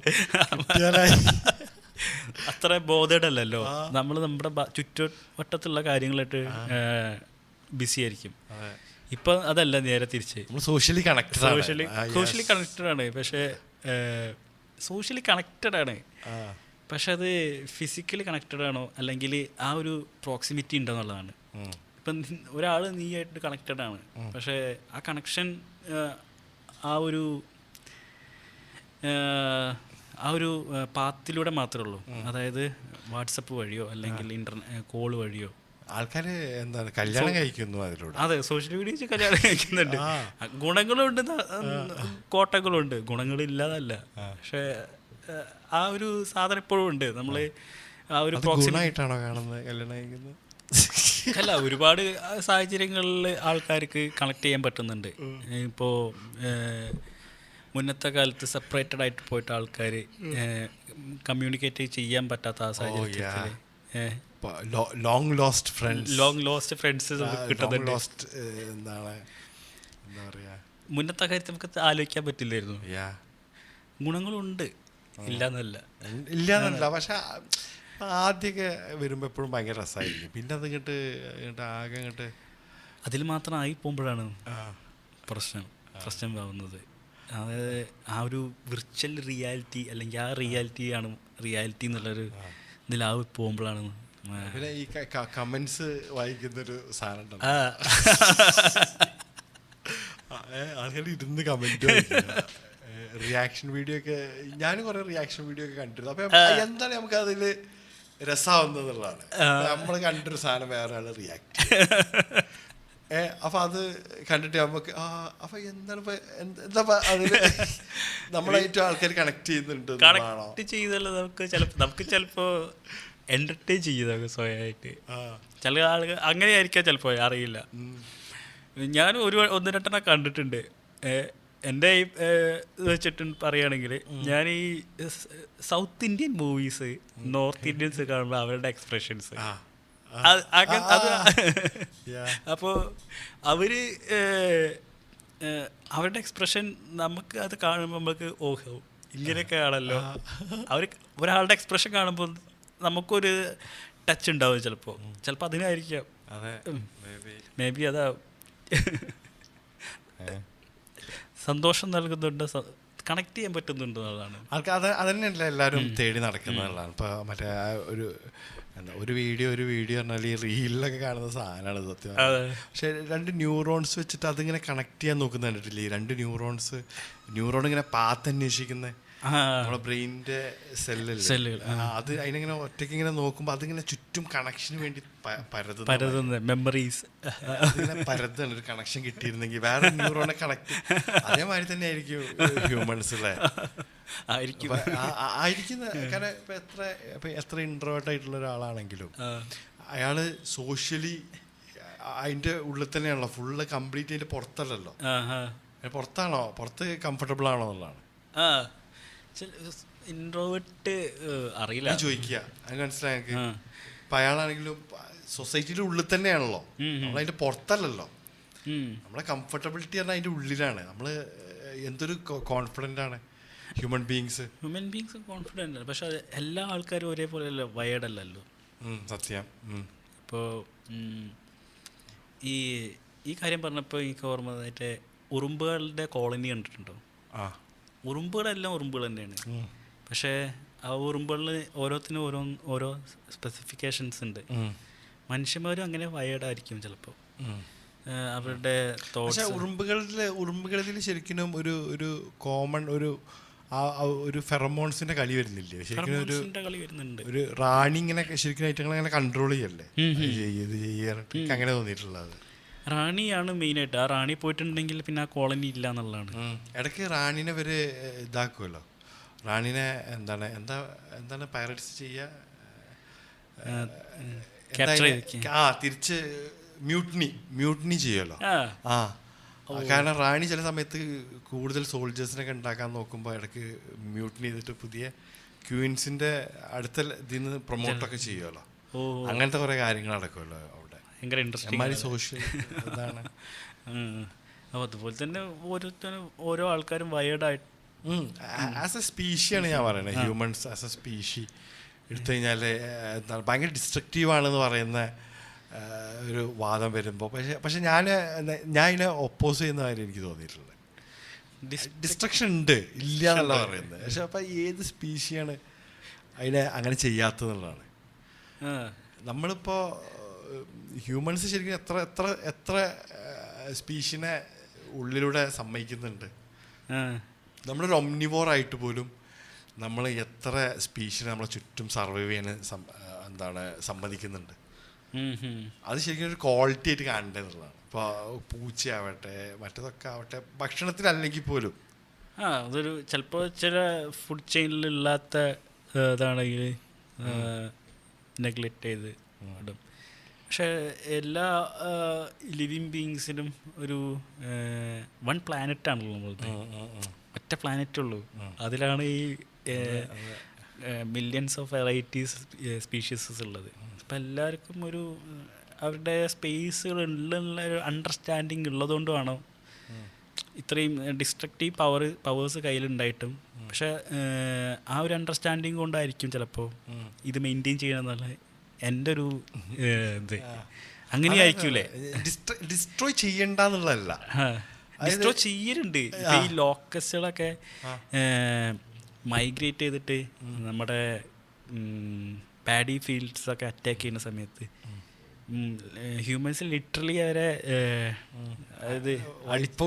അത്ര ബോധേഡല്ലോ. നമ്മൾ നമ്മുടെ ചുറ്റുവട്ടത്തുള്ള കാര്യങ്ങളായിട്ട് ബിസി ആയിരിക്കും. ഇപ്പൊ അതല്ല, നേരെ തിരിച്ച് സോഷ്യലി കണക്റ്റഡ് ആണ്. പക്ഷേ സോഷ്യലി കണക്റ്റഡ് ആണ്, പക്ഷെ അത് ഫിസിക്കലി കണക്റ്റഡ് ആണോ അല്ലെങ്കിൽ ആ ഒരു പ്രോക്സിമിറ്റി ഉണ്ടോ എന്നുള്ളതാണ്. ഇപ്പം ഒരാൾ നീയായിട്ട് കണക്റ്റഡ് ആണ്, പക്ഷേ ആ കണക്ഷൻ ആ ഒരു പാത്തിലൂടെ മാത്രമേ ഉള്ളൂ. അതായത് വാട്സപ്പ് വഴിയോ അല്ലെങ്കിൽ കോള് വഴിയോ ആൾക്കാർ എന്താണ് കല്യാണം കഴിക്കുന്നു അതിലൂടെ. അതെ, സോഷ്യൽ മീഡിയ വെച്ച് കല്യാണം കഴിക്കുന്നുണ്ട്. ഗുണങ്ങളുണ്ട്, കോട്ടങ്ങളുണ്ട്, ഗുണങ്ങളില്ലാതല്ല. പക്ഷേ ആ ഒരു സാധനം ഇപ്പോഴും ഉണ്ട്. നമ്മൾ ആ ഒരു പ്രോക്സിമായിട്ടാണോ കാണുന്നത് കല്യാണം കഴിക്കുന്നത്? അല്ല, ഒരുപാട് സാഹചര്യങ്ങളിൽ ആൾക്കാർക്ക് കണക്ട് ചെയ്യാൻ പറ്റുന്നുണ്ട്. ഇപ്പോൾ മുന്നത്തെ കാലത്ത് സെപ്പറേറ്റഡ് ആയിട്ട് പോയിട്ട് ആൾക്കാർ കമ്മ്യൂണിക്കേറ്റ് ചെയ്യാൻ പറ്റാത്ത ആ സാഹചര്യത്തിൽ ലോങ് ലോസ്റ്റ് ഫ്രണ്ട്സ് കിട്ടുന്നുണ്ട്. മുന്നത്തെ കാര്യത്തിൽ നമുക്ക് ആലോചിക്കാൻ പറ്റില്ലായിരുന്നു. ഗുണങ്ങളുണ്ട്, ഇല്ലാന്നല്ല. പക്ഷെ ആദ്യമൊക്കെ വരുമ്പോൾ എപ്പോഴും ഭയങ്കര രസമായിരിക്കും. പിന്നെ അത് ആകെ അതിൽ മാത്രം ആയി പോകുമ്പോഴാണ് പ്രശ്നം ആവുന്നത്. അതായത് ആ ഒരു വിർച്വൽ റിയാലിറ്റി അല്ലെങ്കിൽ ആ റിയാലിറ്റിയാണ് റിയാലിറ്റി എന്നുള്ളൊരു ഇതിലാവ് പോകുമ്പോഴാണ്. പിന്നെ ഈ കമന്റ്സ് വായിക്കുന്നൊരു സാധനം ആൾക്കാർ ഇരുന്ന് കമന്റ് റിയാക്ഷൻ വീഡിയോ ഒക്കെ ഞാനും കുറെ റിയാക്ഷൻ വീഡിയോ ഒക്കെ കണ്ടിരുന്നു. അപ്പൊ എന്താണ് നമുക്ക് അതില് രസമാവുന്നതാണ്. നമ്മൾ കണ്ടൊരു സാധനം വേറെ ആള് റിയാക്ട് അപ്പൊ അത് കണ്ടിട്ട് നമുക്ക് അപ്പൊ എന്താണ് എന്താ അതില് നമ്മളായിട്ട് ആൾക്കാർ കണക്ട് ചെയ്യുന്നുണ്ട്. കണക്ട് ചെയ്തല്ലോ നമുക്ക് ചിലപ്പോ എന്റർടൈൻ ചെയ്യുന്നത് സ്വയമായിട്ട്. ചില ആളുകൾ അങ്ങനെയായിരിക്കാം ചിലപ്പോ, അറിയില്ല. ഞാൻ ഒന്ന് രണ്ടെണ്ണം കണ്ടിട്ടുണ്ട്. എൻ്റെ ഇത് വെച്ചിട്ട് പറയുകയാണെങ്കിൽ, ഞാൻ ഈ south Indian movies north Indians കാണുമ്പോൾ അവരുടെ എക്സ്പ്രഷൻസ് അപ്പോൾ അവരുടെ എക്സ്പ്രഷൻ നമുക്ക് അത് കാണുമ്പോൾ നമുക്ക് ഓഹോ ഇങ്ങനെയൊക്കെ ആണല്ലോ. ഒരാളുടെ എക്സ്പ്രഷൻ കാണുമ്പോൾ നമുക്കൊരു ടച്ച് ഉണ്ടാവും. ചിലപ്പോൾ അതിനായിരിക്കാം. മേ ബി അതാ സന്തോഷം നൽകുന്നുണ്ട്, കണക്ട് ചെയ്യാൻ പറ്റുന്നുണ്ട് എന്നുള്ളതാണ്. അതന്നെയല്ല എല്ലാവരും തേടി നടക്കുന്നതാണ്. ഇപ്പോൾ മറ്റേ ഒരു വീഡിയോ പറഞ്ഞാൽ ഈ റീലിലൊക്കെ കാണുന്ന സാധനമാണ് സത്യം. പക്ഷെ 2 ന്യൂറോൺസ് വെച്ചിട്ട് അതിങ്ങനെ കണക്ട് ചെയ്യാൻ നോക്കുന്ന കണ്ടിട്ടില്ലേ? 2 ന്യൂറോൺ ഇങ്ങനെ പാത്ത് അന്വേഷിക്കുന്ന നമ്മുടെ ബ്രെയിനിന്റെ സെല്ലുകൾ, അത് അതിനെങ്ങനെ ഒറ്റയ്ക്ക് ഇങ്ങനെ നോക്കുമ്പോൾ അതിങ്ങനെ ചുറ്റും കണക്ഷന് വേണ്ടി പരതുന്ന മെമ്മറീസ് പരതാണ്. ഒരു കണക്ഷൻ കിട്ടിയിരുന്നെങ്കിൽ വേറെ ന്യൂറോണെ കണക്ട് അതേമാതിരി തന്നെ ആയിരിക്കും ഹ്യൂമൻസ് അല്ലേ? ആയിരിക്കും. കാരണം ഇപ്പൊ എത്ര ഇൻട്രോവേർട്ട് ആയിട്ടുള്ള ഒരാളാണെങ്കിലും അയാള് സോഷ്യലി അതിന്റെ ഉള്ളിൽ തന്നെയാണല്ലോ, ഫുള്ള് കംപ്ലീറ്റ് അതിന്റെ പുറത്തല്ലല്ലോ. പുറത്താണോ, പുറത്ത് കംഫർട്ടബിൾ ആണോ എന്നുള്ളതാണ്. ഇൻട്രോവേർട്ട് അറിയില്ല ചോദിക്കുക, അത് മനസ്സിലായി. ഇപ്പൊ അയാളാണെങ്കിലും സൊസൈറ്റിയുടെ ഉള്ളിൽ തന്നെയാണല്ലോ, നമ്മളതിന്റെ പുറത്തല്ലല്ലോ. നമ്മളെ കംഫർട്ടബിലിറ്റി പറഞ്ഞാൽ അതിന്റെ ഉള്ളിലാണ്. നമ്മള് എന്തൊരു കോൺഫിഡൻ്റ് ആണ് ഹ്യൂമൻ ബീങ്സ് കോൺഫിഡൻ്റ് ആണ്. പക്ഷെ എല്ലാ ആൾക്കാരും ഒരേപോലെ വയേർഡ് അല്ലല്ലോ. സത്യം. ഇപ്പോൾ ഈ കാര്യം പറഞ്ഞപ്പോൾ എനിക്ക് ഓർമ്മ മറ്റേ ഉറുമ്പുകളുടെ കോളനി കണ്ടിട്ടുണ്ടോ? ഉറുമ്പുകളെല്ലാം ഉറുമ്പുകൾ തന്നെയാണ്. പക്ഷേ ആ ഉറുമ്പുകളിൽ ഓരോത്തിനും ഓരോ സ്പെസിഫിക്കേഷൻസ് ഉണ്ട്. മനുഷ്യന്മാരും അങ്ങനെ വയേർഡായിരിക്കും ചിലപ്പോൾ അവരുടെ തോട്ട്സ്. ഉറുമ്പുകളിൽ ശരിക്കും ഒരു കോമൺ ഒരു ഫെറമോൺസിന്റെ കളി വരുന്നില്ലേ? ശരിക്കും ഒരു റാണി ഇങ്ങനെ ശരിക്കും ഐറ്റങ്ങളെ കൺട്രോൾ ചെയ്യല്ലേ ചെയ്യാനായിട്ട് അങ്ങനെ തോന്നിയിട്ടുള്ളത്. റാണിയാണ് മെയിനായിട്ട്. ആ റാണി പോയിട്ടുണ്ടെങ്കിൽ പിന്നെ ആ കോളനി ഇല്ല എന്നുള്ളതാണ്. ഇടയ്ക്ക് റാണിനെ ഇവര് ഇതാക്കുമല്ലോ. റാണിനെ എന്താണ് പൈററ്റ്സ് ചെയ്യുക, തിരിച്ച് മ്യൂട്ടിനി ചെയ്യുമല്ലോ. കാരണം റാണി ചില സമയത്ത് കൂടുതൽ സോൾജേഴ്സിനൊക്കെ ഉണ്ടാക്കാൻ നോക്കുമ്പോൾ ഇടയ്ക്ക് മ്യൂട്ടിനി ചെയ്തിട്ട് പുതിയ ക്വീൻസിന്റെ അടുത്ത ഇതിൽ നിന്ന് പ്രൊമോട്ടൊക്കെ ചെയ്യുമല്ലോ. അങ്ങനത്തെ കുറെ കാര്യങ്ങൾ നടക്കുമല്ലോ അവിടെ. ഭയങ്കര ഇൻട്രസ്റ്റിംഗ് സോഷ്യൽ ഇതാണ്. അപ്പോൾ അതുപോലെ തന്നെ ഓരോ ആൾക്കാരും വയേർഡായിട്ട് ആസ് എ സ്പീഷിയാണ് ഞാൻ പറയുന്നത്. ഹ്യൂമൻസ് ആസ് എ സ്പീഷി എടുത്തു കഴിഞ്ഞാൽ എന്താണ് ഭയങ്കര ഡിസ്ട്രക്റ്റീവ് ആണെന്ന് പറയുന്ന ഒരു വാദം വരുമ്പോൾ പക്ഷെ ഞാൻ ഇതിനെ ഒപ്പോസ് ചെയ്യുന്ന കാര്യം എനിക്ക് തോന്നിയിട്ടുള്ളത്. ഡിസ്ട്രക്ഷൻ ഉണ്ട്, ഇല്ല എന്നല്ല പറയുന്നത്. പക്ഷെ അപ്പം ഏത് സ്പീഷിയാണ് അതിനെ അങ്ങനെ ചെയ്യാത്തതെന്നുള്ളതാണ്. നമ്മളിപ്പോൾ ഹ്യൂമൻസ് ശരിക്കും എത്ര സ്പീഷിനെ ഉള്ളിലൂടെ സമ്മതിക്കുന്നുണ്ട്. നമ്മളൊരു ഒംനിവോർ ആയിട്ട് പോലും നമ്മൾ എത്ര സ്പീഷിനെ നമ്മളെ ചുറ്റും സർവൈവ് ചെയ്യാൻ സമ്മതിക്കുന്നുണ്ട്. അത് ശരിക്കും ഒരു ക്വാളിറ്റി ആയിട്ട് കാണേണ്ടതെന്നുള്ളതാണ്. ഇപ്പോൾ പൂച്ചയാവട്ടെ മറ്റേതൊക്കെ ആവട്ടെ, ഭക്ഷണത്തിലല്ലെങ്കിൽ പോലും അതൊരു ചിലപ്പോൾ ചില ഫുഡ് ചെയിനിലില്ലാത്ത ഇതാണെങ്കിൽ നെഗ്ലക്റ്റ് ചെയ്ത് ഇടും. പക്ഷേ എല്ലാ ലിവിങ് ബീങ്സിനും ഒരു വൺ പ്ലാനറ്റാണല്ലോ നമ്മളത്. ഒറ്റ പ്ലാനറ്റുള്ളൂ. അതിലാണ് ഈ മില്യൺസ് ഓഫ് വെറൈറ്റീസ് സ്പീഷീസസ് ഉള്ളത്. അപ്പം എല്ലാവർക്കും ഒരു അവരുടെ സ്പേസുകൾ ഉള്ള ഒരു അണ്ടർസ്റ്റാൻഡിങ് ഉള്ളതുകൊണ്ടാണോ ഇത്രയും ഡിസ്ട്രക്റ്റീവ് പവേഴ്സ് കയ്യിലുണ്ടായിട്ടും. പക്ഷെ ആ ഒരു അണ്ടർസ്റ്റാൻഡിങ് കൊണ്ടായിരിക്കും ചിലപ്പോൾ ഇത് മെയിൻറ്റെയിൻ ചെയ്യണമെന്നുള്ള എൻ്റെ ഒരു ഇത്. അങ്ങനെയായിരിക്കൂലേ? ഡിസ്ട്രോയ് ചെയ്യണ്ടെന്നുള്ളതല്ല, ഡിസ്ട്രോയ് ചെയ്യലുണ്ട്. ഈ ലോക്കസുകളൊക്കെ മൈഗ്രേറ്റ് ചെയ്തിട്ട് നമ്മുടെ പാഡി ഫീൽഡ്സൊക്കെ അറ്റാക്ക് ചെയ്യുന്ന സമയത്ത് ഹ്യൂമൻസ് ലിറ്ററലി അവരെ അതായത് വൈപ്പ്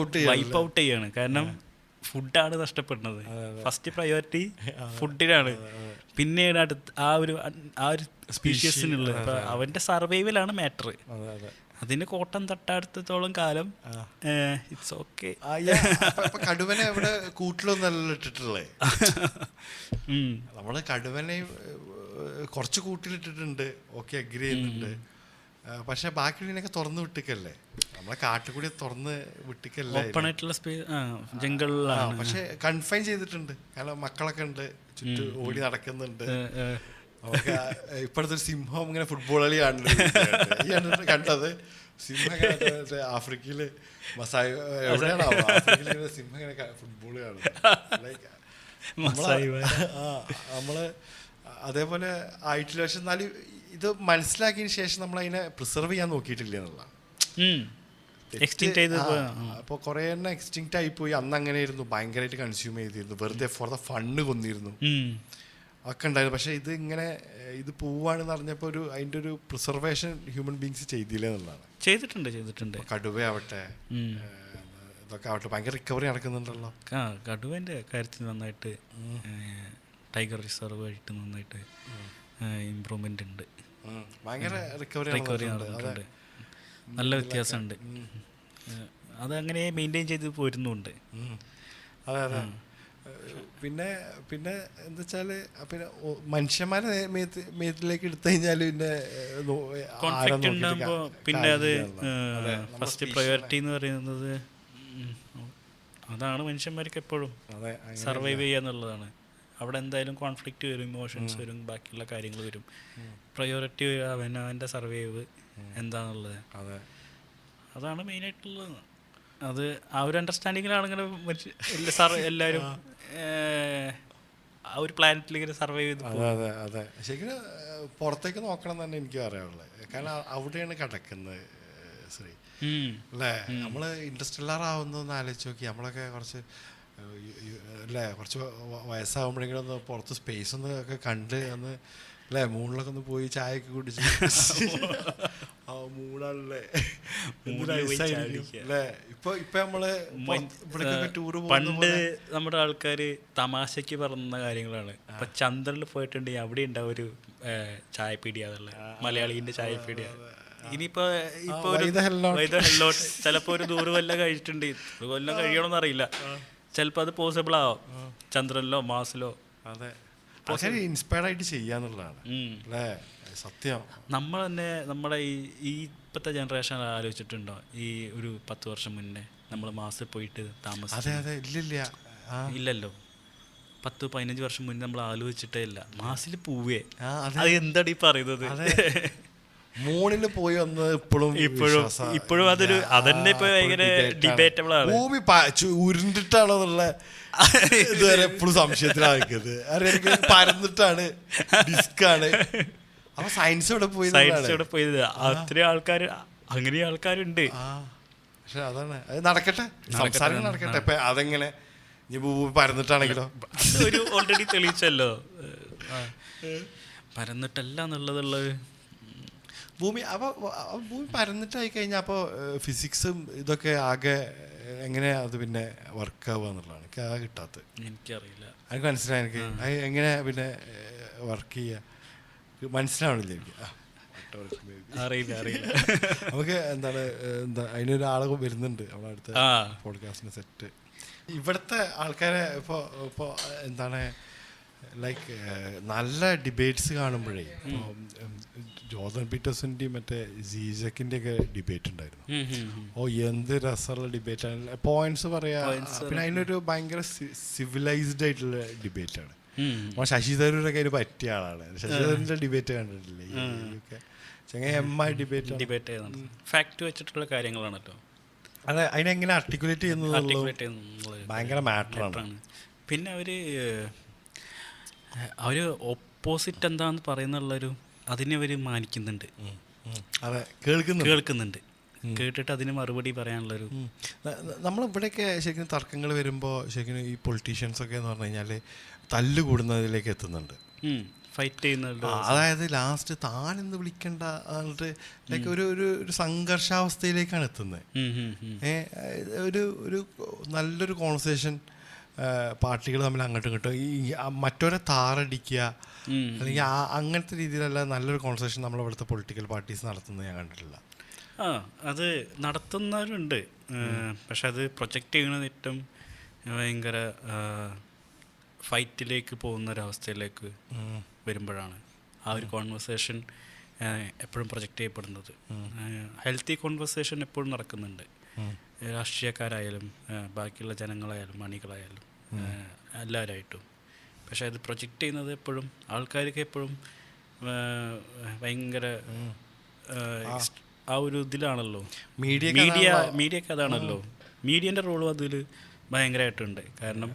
ഔട്ട് ചെയ്യാണ്. കാരണം ഫുഡാണ് നഷ്ടപ്പെടുന്നത്. ഫസ്റ്റ് പ്രയോറിറ്റി ഫുഡിനാണ്, പിന്നീട് ആ ഒരു സ്പീഷ്യസിനുള്ളത്. അപ്പോൾ അവൻ്റെ സർവൈവലാണ് മാറ്റർ. അതിന് കോട്ടം തട്ടാടത്തോളം കാലം ഇറ്റ്സ് ഓക്കെ. കടുവനെ അവിടെ കൂട്ടിലൊന്നല്ല ഇട്ടിട്ടുള്ളേ. നമ്മള് കടുവനെ കുറച്ച് കൂട്ടിലിട്ടിട്ടുണ്ട്, ഓക്കെ, അഗ്രി ചെയ്യുന്നുണ്ട്. പക്ഷെ ബാക്കിയുള്ളതിനൊക്കെ തുറന്ന് വിട്ടിക്കല്ലേ, നമ്മളെ കാട്ടുകൂടി തുറന്ന് വിട്ടിക്കല്ലേ, ഓപ്പൺ ആയിട്ടുള്ള ജംഗിളിലാണ്. പക്ഷെ കൺഫൈൻ ചെയ്തിട്ടുണ്ട്. കാരണം മക്കളൊക്കെ ഉണ്ട്, ചുറ്റും ഓടി നടക്കുന്നുണ്ട്. നമുക്ക് ഇപ്പോഴത്തെ ഒരു സിംഹം ഇങ്ങനെ ഫുട്ബോൾ കളി കാണുന്നുണ്ട്, കണ്ടത് സിംഹം ആഫ്രിക്കയില് മസായി എവിടെയാണോ ആഫ്രിക്കയിൽ സിംഹം ഇങ്ങനെ ഫുട്ബോൾ കാണുന്നത്. നമ്മള് അതേപോലെ ആയിട്ടില്ല. പക്ഷെ എന്നാലും ഇത് മനസ്സിലാക്കിയതിന് ശേഷം നമ്മൾ അതിനെ പ്രിസർവ് ചെയ്യാൻ നോക്കിയിട്ടില്ല എന്നുള്ളതാണ്. അപ്പോൾ കുറേ എണ്ണം എക്സ്റ്റിങ്ക്റ്റ് ആയിപ്പോയി. അന്ന് അങ്ങനെയായിരുന്നു, ഭയങ്കരമായിട്ട് കൺസ്യൂം ചെയ്തിരുന്നു, വെറുതെ ഫോർ ദ ഫണ്ണ് കൊന്നിരുന്നു ഒക്കെ ഉണ്ടായിരുന്നു. പക്ഷെ ഇത് ഇങ്ങനെ ഇത് പോവാണെന്ന് അറിഞ്ഞപ്പോൾ അതിൻ്റെ ഒരു പ്രിസർവേഷൻ ഹ്യൂമൻ ബീങ്സ് ചെയ്തില്ല എന്നുള്ളതാണ്. ചെയ്തിട്ടുണ്ട്. കടുവയാവട്ടെ ഇതൊക്കെ ആവട്ടെ ഭയങ്കര റിക്കവറി നടക്കുന്നുണ്ടല്ലോ. കടുവേൻ്റെ കാര്യത്തിൽ നന്നായിട്ട് ടൈഗർ റിസർവ് ആയിട്ട് നന്നായിട്ട് ഇമ്പ്രൂവ്മെൻ്റ് ഉണ്ട്. ഭയങ്കര റിക്കവറി നടന്നിട്ടുണ്ട്. നല്ല വ്യത്യാസമുണ്ട്. അതങ്ങനെ മെയിൻറ്റെയിൻ ചെയ്ത് പോരുന്നുണ്ട്. അതെ അതെ. പിന്നെ എന്താ വെച്ചാൽ പിന്നെ മനുഷ്യന്മാരെ മേത്തിലേക്ക് എടുത്തു കഴിഞ്ഞാൽ പിന്നെ കോൺഫ്ലിക്റ്റ് ഉണ്ടാകുമ്പോൾ പിന്നെ അത് ഫസ്റ്റ് പ്രയോറിറ്റി എന്ന് പറയുന്നത് അതാണ്. മനുഷ്യന്മാർക്ക് എപ്പോഴും സർവൈവ് ചെയ്യുക എന്നുള്ളതാണ്. അവിടെ എന്തായാലും കോൺഫ്ലിക്റ്റ് വരും, ഇമോഷൻസ് വരും, ബാക്കിയുള്ള കാര്യങ്ങൾ വരും. പ്രയോറിറ്റി അവൻ്റെ സർവൈവ് എന്താണെന്നുള്ളത് അതാണ് മെയിനായിട്ടുള്ളത്. അത് ആ ഒരു അണ്ടർസ്റ്റാൻഡിങ്ങിലാണ് ഇങ്ങനെ എല്ലാവരും ആ ഒരു പ്ലാനറ്റിൽ ഇങ്ങനെ സർവൈവ് ചെയ്ത്. അതെ അതെ. ശരിക്കും പുറത്തേക്ക് നോക്കണം തന്നെ എനിക്ക് പറയാനുള്ളത്. കാരണം അവിടെയാണ് കിടക്കുന്നത് ശ്രീ അല്ലേ. നമ്മൾ ഇൻഡസ്ട്രിയലർ ആവുന്നതെന്ന് ആലോചിച്ച് നോക്കി. നമ്മളൊക്കെ കുറച്ച് അല്ലേ കുറച്ച് വയസ്സാകുമ്പോഴെങ്കിലും ഒന്ന് പുറത്ത് സ്പേസ് ഒന്ന് ഒക്കെ കണ്ട് ഒന്ന് അല്ലേ മൂണിലൊക്കെ ഒന്ന് പോയി ചായയൊക്കെ കുടിച്ച് മൂടാണല്ലേ അല്ലേ. ഇപ്പൊ നമ്മള് ടൂറ് പണ്ട് നമ്മുടെ ആൾക്കാര് തമാശക്ക് പറഞ്ഞ കാര്യങ്ങളാണ്. ഇപ്പൊ ചന്ദ്രനിൽ പോയിട്ടുണ്ടെങ്കിൽ അവിടെ ഉണ്ടാവും ഒരു ചായപ്പീടിയ, അതുള്ള മലയാളീന്റെ ചായപ്പീടിയ. ഇനിയിപ്പോ ചിലപ്പോ ഒരു 100 കൊല്ലം കഴിച്ചിട്ടുണ്ട്, 100 കൊല്ലം കഴിയണമെന്ന് അറിയില്ല. ചിലപ്പോൾ അത് പോസിബിൾ ആവും ചന്ദ്രനിലോ മാസിലോ. അതെ, ഇൻസ്പയർഡ് ആയിട്ട് ചെയ്യാന്നുള്ളതാണ് അല്ലേ സത്യം. നമ്മൾ തന്നെ നമ്മുടെ ഈ ഇപ്പോഴത്തെ ജനറേഷൻ ആലോചിച്ചിട്ടുണ്ടോ? ഈ ഒരു 10 വർഷം മുന്നേ നമ്മൾ മാസിൽ പോയിട്ട് ഇല്ലല്ലോ. 10-15 വർഷം മുന്നേ നമ്മൾ ആലോചിച്ചിട്ടേ ഇല്ല മാസിൽ പോവേ. അത് എന്താണ് ഈ പറയുന്നത്? മൂണില് പോയി വന്ന് ഇപ്പോഴും അതൊരു അതന്നെ ഇപ്പൊ ഭയങ്കര ഡിബേറ്റബിൾ ആണ്. ഭൂമി ഉരുണ്ടിട്ടാണോ എന്നുള്ള ഇതുവരെ എപ്പോഴും സംശയത്തിലാക്കുന്നത്. എനിക്ക് പരന്നിട്ടാണ്, ഡിസ്കാണ്. അപ്പൊ സയൻസോടെ പോയി അത്രയും ആൾക്കാർ, അങ്ങനെ ആൾക്കാരുണ്ട്. പക്ഷെ അതാണ്, അത് നടക്കട്ടെ, സംസാരം നടക്കട്ടെ. ഇപ്പൊ അതെങ്ങനെ ഇനി ഭൂമി പരന്നിട്ടാണെങ്കിലോ ഒരു ഓൾറെഡി തെളിയിച്ചല്ലോ പരന്നിട്ടല്ല എന്നുള്ളതുള്ളത്. ഭൂമി ഭൂമി പരന്നിട്ടായി കഴിഞ്ഞാൽ അപ്പോൾ ഫിസിക്സും ഇതൊക്കെ ആകെ എങ്ങനെയാ അത് പിന്നെ വർക്ക് ആവുക എന്നുള്ളതാണ് എനിക്ക് ആകെ കിട്ടാത്തത്. എനിക്കറിയില്ല, എനിക്ക് മനസ്സിലായി. എനിക്ക് എങ്ങനെ പിന്നെ വർക്ക് ചെയ്യുക മനസ്സിലാവണില്ല എനിക്ക്. അറിയില്ല. നമുക്ക് എന്താ അതിനൊരാൾ വരുന്നുണ്ട് നമ്മുടെ അടുത്ത പോഡ്കാസ്റ്റിന് സെറ്റ്. ഇവിടുത്തെ ആൾക്കാരെ ഇപ്പോൾ എന്താണ് ലൈക്ക് നല്ല ഡിബേറ്റ്സ് കാണുമ്പോഴേ, ജോർദൻ പീറ്റേഴ്സിൻ്റെയും മറ്റേ സീസക്കിൻ്റെ ഒക്കെ ഡിബേറ്റ് ഉണ്ടായിരുന്നു. എന്ത് രസമുള്ള ഡിബേറ്റാണ്, പോയിന്റ്സ് പറയാ. പിന്നെ അതിനൊരു ഭയങ്കര സിവിലൈസ്ഡ് ആയിട്ടുള്ള ഡിബേറ്റാണ്. ശശി തരൂരൊക്കെ അതിന് പറ്റിയ ആളാണ്. ശശി തരൂരിൻ്റെ ഡിബേറ്റ് കണ്ടിട്ടില്ലേ? ഡിബേറ്റ് ഫാക്ട് വെച്ചിട്ടുള്ള കാര്യങ്ങളാണല്ലോ. അതെ, അതിനെങ്ങനെ ആർട്ടിക്കുലേറ്റ് ചെയ്യുന്നത് ഭയങ്കര മാറ്ററാണ്. പിന്നെ അവര് ഓപ്പോസിറ്റ് എന്താന്ന് പറയുന്നുള്ളൊരു അതിനെ അവർ മാനിക്കുന്നുണ്ട്. അതെ, കേൾക്കുന്നുണ്ട്. കേട്ടിട്ട് അതിന് മറുപടി പറയാനുള്ളൊരു. നമ്മളിവിടെയൊക്കെ ശരിക്കും തർക്കങ്ങൾ വരുമ്പോൾ ശരിക്കും ഈ പൊളിറ്റീഷ്യൻസൊക്കെ എന്ന് പറഞ്ഞു കഴിഞ്ഞാൽ തല്ല് കൂടുന്നതിലേക്ക് എത്തുന്നുണ്ട്. ഫൈറ്റ് ചെയ്യുന്നുണ്ട്. അതായത് ലാസ്റ്റ് താനെന്ന് വിളിക്കണ്ട എന്നിട്ട് ലൈക്ക് ഒരു സംഘർഷാവസ്ഥയിലേക്കാണ് എത്തുന്നത്. ഒരു നല്ലൊരു കോൺവെർസേഷൻ പാർട്ടികൾ തമ്മിൽ അങ്ങോട്ടും ഇങ്ങോട്ടും ഈ മറ്റവരെ താറടിക്കുക അല്ലെങ്കിൽ അങ്ങനത്തെ രീതിയിലല്ല നല്ലൊരു കോൺവെർസേഷൻ നമ്മളിവിടുത്തെ പൊളിറ്റിക്കൽ പാർട്ടീസ് നടത്തുന്നത് ഞാൻ കണ്ടിട്ടില്ല. അത് നടത്തുന്നവരുണ്ട്, പക്ഷെ അത് പ്രൊജക്റ്റ് ചെയ്യണത് ഏറ്റവും ഭയങ്കര ഫൈറ്റിലേക്ക് പോകുന്നൊരവസ്ഥയിലേക്ക് വരുമ്പോഴാണ് ആ ഒരു കോൺവെർസേഷൻ എപ്പോഴും പ്രൊജക്റ്റ് ചെയ്യപ്പെടുന്നത്. ഹെൽത്തി കോൺവെർസേഷൻ എപ്പോഴും നടക്കുന്നുണ്ട്, രാഷ്ട്രീയക്കാരായാലും ബാക്കിയുള്ള ജനങ്ങളായാലും അണികളായാലും എല്ലാവരായിട്ടും. പക്ഷെ അത് പ്രൊജക്റ്റ് ചെയ്യുന്നത് എപ്പോഴും ആൾക്കാർക്ക് എപ്പോഴും ഭയങ്കര ആ ഒരു ഇതിലാണല്ലോ. മീഡിയക്ക് അതാണല്ലോ, മീഡിയൻ്റെ റോളും അതിൽ ഭയങ്കരമായിട്ടുണ്ട്. കാരണം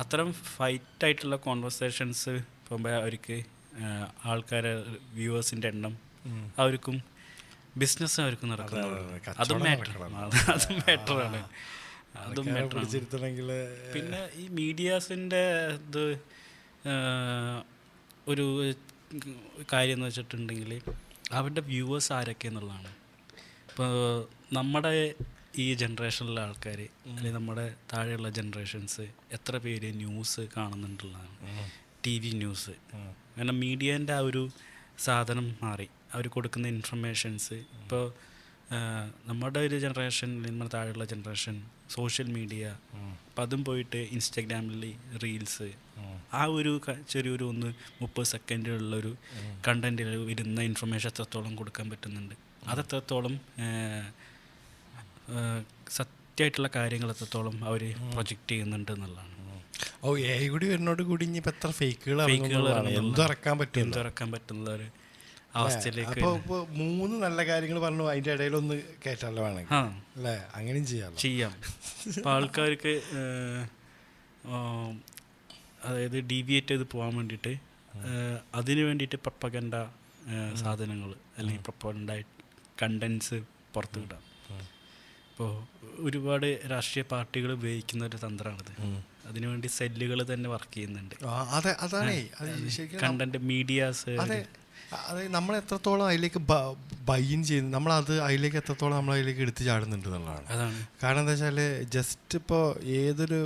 അത്തരം ഫൈറ്റായിട്ടുള്ള കോൺവെർസേഷൻസ് പോകുമ്പോൾ അവർക്ക് ആൾക്കാരെ വ്യൂവേഴ്സിൻ്റെ എണ്ണം അവർക്കും ബിസിനസ് അവർക്കും നടക്കുന്നുണ്ട്. അതും മാറ്ററാണ്. പിന്നെ ഈ മീഡിയാസിൻ്റെ ഇത് ഒരു കാര്യം എന്ന് വെച്ചിട്ടുണ്ടെങ്കിൽ അവരുടെ വ്യൂവേഴ്സ് ആരൊക്കെ എന്നുള്ളതാണ്. ഇപ്പോൾ നമ്മുടെ ഈ ജനറേഷനിലെ ആൾക്കാർ അല്ലെങ്കിൽ നമ്മുടെ താഴെയുള്ള ജനറേഷൻസ് എത്ര പേര് ന്യൂസ് കാണുന്നുണ്ടുള്ളതാണ്, ടി വി ന്യൂസ്. കാരണം മീഡിയേൻ്റെ ആ ഒരു സാധനം മാറി, അവർ കൊടുക്കുന്ന ഇൻഫർമേഷൻസ്. ഇപ്പോൾ നമ്മുടെ ഒരു ജനറേഷൻ, നമ്മുടെ താഴെയുള്ള ജനറേഷൻ സോഷ്യൽ മീഡിയ, അപ്പം അതും പോയിട്ട് ഇൻസ്റ്റഗ്രാമിൽ റീൽസ്, ആ ഒരു ചെറിയൊരു 30 സെക്കൻഡുള്ളൊരു കണ്ടൻറ്റിൽ വരുന്ന ഇൻഫർമേഷൻ എത്രത്തോളം കൊടുക്കാൻ പറ്റുന്നുണ്ട്, അതെത്രത്തോളം സത്യമായിട്ടുള്ള കാര്യങ്ങൾ എത്രത്തോളം അവർ പ്രൊജക്റ്റ് ചെയ്യുന്നുണ്ട് എന്നുള്ളതാണ്. കൂടി വരുന്നോട് കൂടി ഇനിയിപ്പോൾ എത്ര ഫേക്കുകൾ എന്തിറക്കാൻ പറ്റുന്ന ഒരു അവസ്ഥയിലേക്ക്. അപ്പോൾ 3 നല്ല കാര്യങ്ങൾ പറഞ്ഞു അതിൻ്റെ ഇടയിലൊന്ന് കയറ്റാനുള്ള വേണമെങ്കിൽ അല്ലേ, അങ്ങനെയും ചെയ്യാം. അപ്പോൾ ആൾക്കാർക്ക് അതായത് ഡീവിയേറ്റ് ചെയ്ത് പോകാൻ വേണ്ടിയിട്ട് അതിന് വേണ്ടിയിട്ട് പ്രൊപ്പഗൻഡ സാധനങ്ങൾ അല്ലെങ്കിൽ പ്രൊപ്പഗൻഡ കണ്ടൻസ് പുറത്തു വിടാം. ഇപ്പോൾ ഒരുപാട് രാഷ്ട്രീയ പാർട്ടികൾ ഉപയോഗിക്കുന്ന ഒരു തന്ത്രമാണിത്. അതിനുവേണ്ടി സെല്ലുകൾ തന്നെ വർക്ക് ചെയ്യുന്നുണ്ട്. കണ്ടന്റ് മീഡിയാസ് അതായത് നമ്മൾ എത്രത്തോളം അതിലേക്ക് ബൈൻ ചെയ്യുന്നു, നമ്മളത് അതിലേക്ക് എത്രത്തോളം നമ്മൾ അതിലേക്ക് എടുത്ത് ചാടുന്നുണ്ട് എന്നുള്ളതാണ്. കാരണം എന്താ വെച്ചാൽ ജസ്റ്റ് ഇപ്പോൾ ഏതൊരു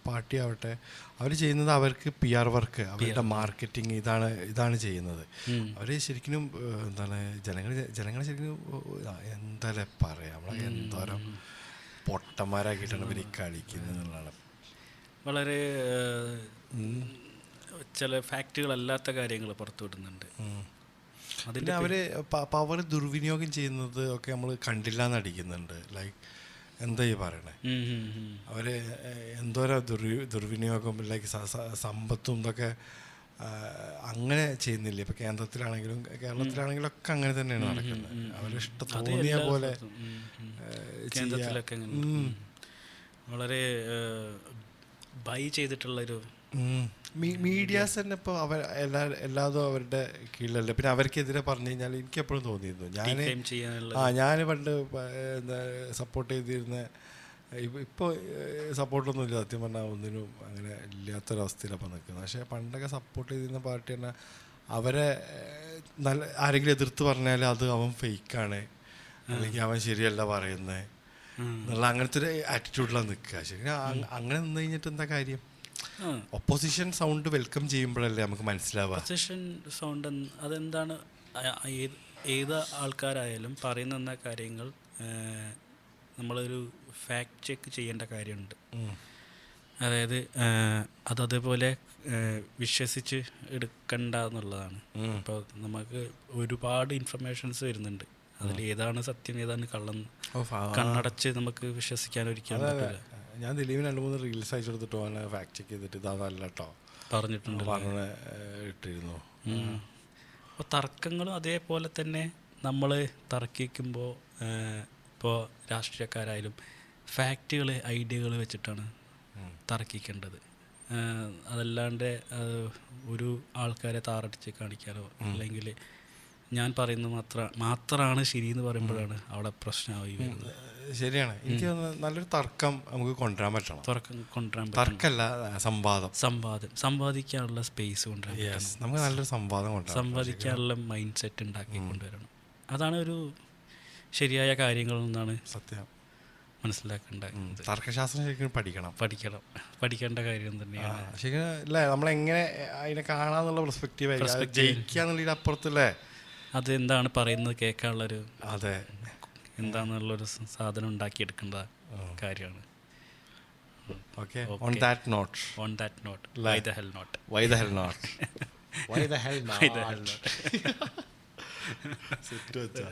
പാർട്ടി ആവട്ടെ, അവർ ചെയ്യുന്നത് അവർക്ക് PR വർക്ക്, അവരുടെ മാർക്കറ്റിംഗ് ഇതാണ് ചെയ്യുന്നത്. അവർ ശരിക്കും ജനങ്ങളെ ശരിക്കും എന്താ പറയാ, നമ്മളെ എന്തോരം പൊട്ടന്മാരാക്കിയിട്ടാണ് ഇവർ കളിക്കുന്നത് എന്നുള്ളതാണ്. വളരെ ചില ഫാക്റ്റുകളല്ലാത്ത കാര്യങ്ങൾ പുറത്തു വിടുന്നുണ്ട്. അതിൻ്റെ അവർ പവർ ദുർവിനിയോഗം ചെയ്യുന്നത് ഒക്കെ നമ്മൾ കണ്ടില്ല എന്നടിക്കുന്നുണ്ട്. ലൈക്ക് എന്താ ഈ പറയണേ, അവർ എന്തോരം ദുർവിനിയോഗം, ലൈക്ക് സമ്പത്തും ഇതൊക്കെ അങ്ങനെ ചെയ്യുന്നില്ല. ഇപ്പം കേരളത്തിലാണെങ്കിലും ഒക്കെ അങ്ങനെ തന്നെയാണ് നടക്കുന്നത്. അവരിഷ്ടം തോന്നിയ പോലെ കേന്ദ്രത്തിലൊക്കെ വളരെ ബൈ ചെയ്തിട്ടുള്ളൊരു മീഡിയാസ് തന്നെ ഇപ്പോൾ എല്ലാതും അവരുടെ കീഴിലല്ല. പിന്നെ അവർക്കെതിരെ പറഞ്ഞു കഴിഞ്ഞാൽ എനിക്കെപ്പോഴും തോന്നിയിരുന്നു, ഞാൻ പണ്ട് സപ്പോർട്ട് ചെയ്തിരുന്ന, ഇപ്പോൾ സപ്പോർട്ടൊന്നുമില്ല സത്യം പറഞ്ഞാൽ, ഒന്നിനും അങ്ങനെ ഇല്ലാത്തൊരവസ്ഥയിലപ്പോൾ നിൽക്കുന്നത്. പക്ഷേ പണ്ടൊക്കെ സപ്പോർട്ട് ചെയ്തിരുന്ന പാർട്ടി തന്നെ അവരെ ആരെങ്കിലും എതിർത്ത് പറഞ്ഞാൽ അത് അവൻ ഫേക്കാണ് അല്ലെങ്കിൽ അവൻ ശരിയല്ല പറയുന്നത് എന്നുള്ള അങ്ങനത്തെ ഒരു ആറ്റിറ്റ്യൂഡിലാണ് നിൽക്കുക. ശരി, അങ്ങനെ നിന്ന് കഴിഞ്ഞിട്ട് എന്താ കാര്യം? ഒപ്പോസിഷൻ സൗണ്ട് വെൽക്കം ചെയ്യുമ്പോഴല്ലേ നമുക്ക് മനസ്സിലാവുക. ഒപ്പോസിഷൻ സൗണ്ട് അതെന്താണ്, ഏത് ആൾക്കാരായാലും പറയുന്ന കാര്യങ്ങൾ നമ്മളൊരു ഫാക്ട് ചെക്ക് ചെയ്യേണ്ട കാര്യമുണ്ട്. അതായത് അതേപോലെ വിശ്വസിച്ച് എടുക്കണ്ട എന്നുള്ളതാണ്. ഇപ്പോൾ നമുക്ക് ഒരുപാട് ഇൻഫർമേഷൻസ് വരുന്നുണ്ട്, അതിൽ ഏതാണ് സത്യം ഏതാണ് കള്ളം കണ്ണടച്ച് നമുക്ക് വിശ്വസിക്കാൻ ഒരിക്കലും പറ്റില്ല. ഞാൻ ദിലീപിന് 2-3 റീൽസ് അയച്ചു കൊടുത്തിട്ടോ അവനെ ഫാക്ട് ചെക്ക് ചെയ്തിട്ട് ഇതല്ല കേട്ടോ പറഞ്ഞിട്ടുണ്ട് ഇട്ടിരുന്നു. അപ്പോൾ തർക്കങ്ങളും അതേപോലെ തന്നെ നമ്മൾ തർക്കിക്കുമ്പോൾ ഇപ്പോൾ രാഷ്ട്രീയക്കാരായാലും ഫാക്റ്റുകൾ ഐഡിയകൾ വെച്ചിട്ടാണ് തർക്കിക്കേണ്ടത്. അതല്ലാണ്ട് ഒരു ആൾക്കാരെ താറടിച്ച് കാണിക്കാനോ അല്ലെങ്കിൽ ഞാൻ പറയുന്നത് മാത്രമാണ് ശരിയെന്ന് പറയുമ്പോഴാണ് അവിടെ പ്രശ്നമായി വരുന്നത്. ശരിയാണ്. എനിക്ക് തോന്നുന്നു നല്ലൊരു തർക്കം നമുക്ക് കൊണ്ടുവരാൻ പറ്റണം. കൊണ്ടുവരാൻ തർക്കമല്ല, സംവാദം. സമ്പാദിക്കാനുള്ള സ്പേസ് കൊണ്ടുവരാൻ യെസ്, നമുക്ക് നല്ലൊരു സംവാദം കൊണ്ടുവരാം. സമ്പാദിക്കാനുള്ള മൈൻഡ് സെറ്റ് ഉണ്ടാക്കി കൊണ്ടുവരണം. അതാണ് ഒരു ശരിയായ കാര്യങ്ങൾ എന്നാണ് സത്യം മനസ്സിലാക്കേണ്ടത്. തർക്കശാസ്ത്രം ശരിക്കും പഠിക്കേണ്ട കാര്യം തന്നെയാണ്. ശരിക്കും അല്ലേ, നമ്മളെങ്ങനെ അതിനെ കാണാന്നുള്ള പെർസ്പെക്റ്റീവ് ജയിക്കാന്നുള്ളതിൻ്റെ അപ്പുറത്തല്ലേ അത് എന്താണ് പറയുന്നത് കേൾക്കാനുള്ളൊരു അതെ എന്താണെന്നുള്ളൊരു സാധനം ഉണ്ടാക്കിയെടുക്കേണ്ട കാര്യമാണ്. Okay, on that note why the hell not why the hell not why the hell not why the hell not set വെച്ചാ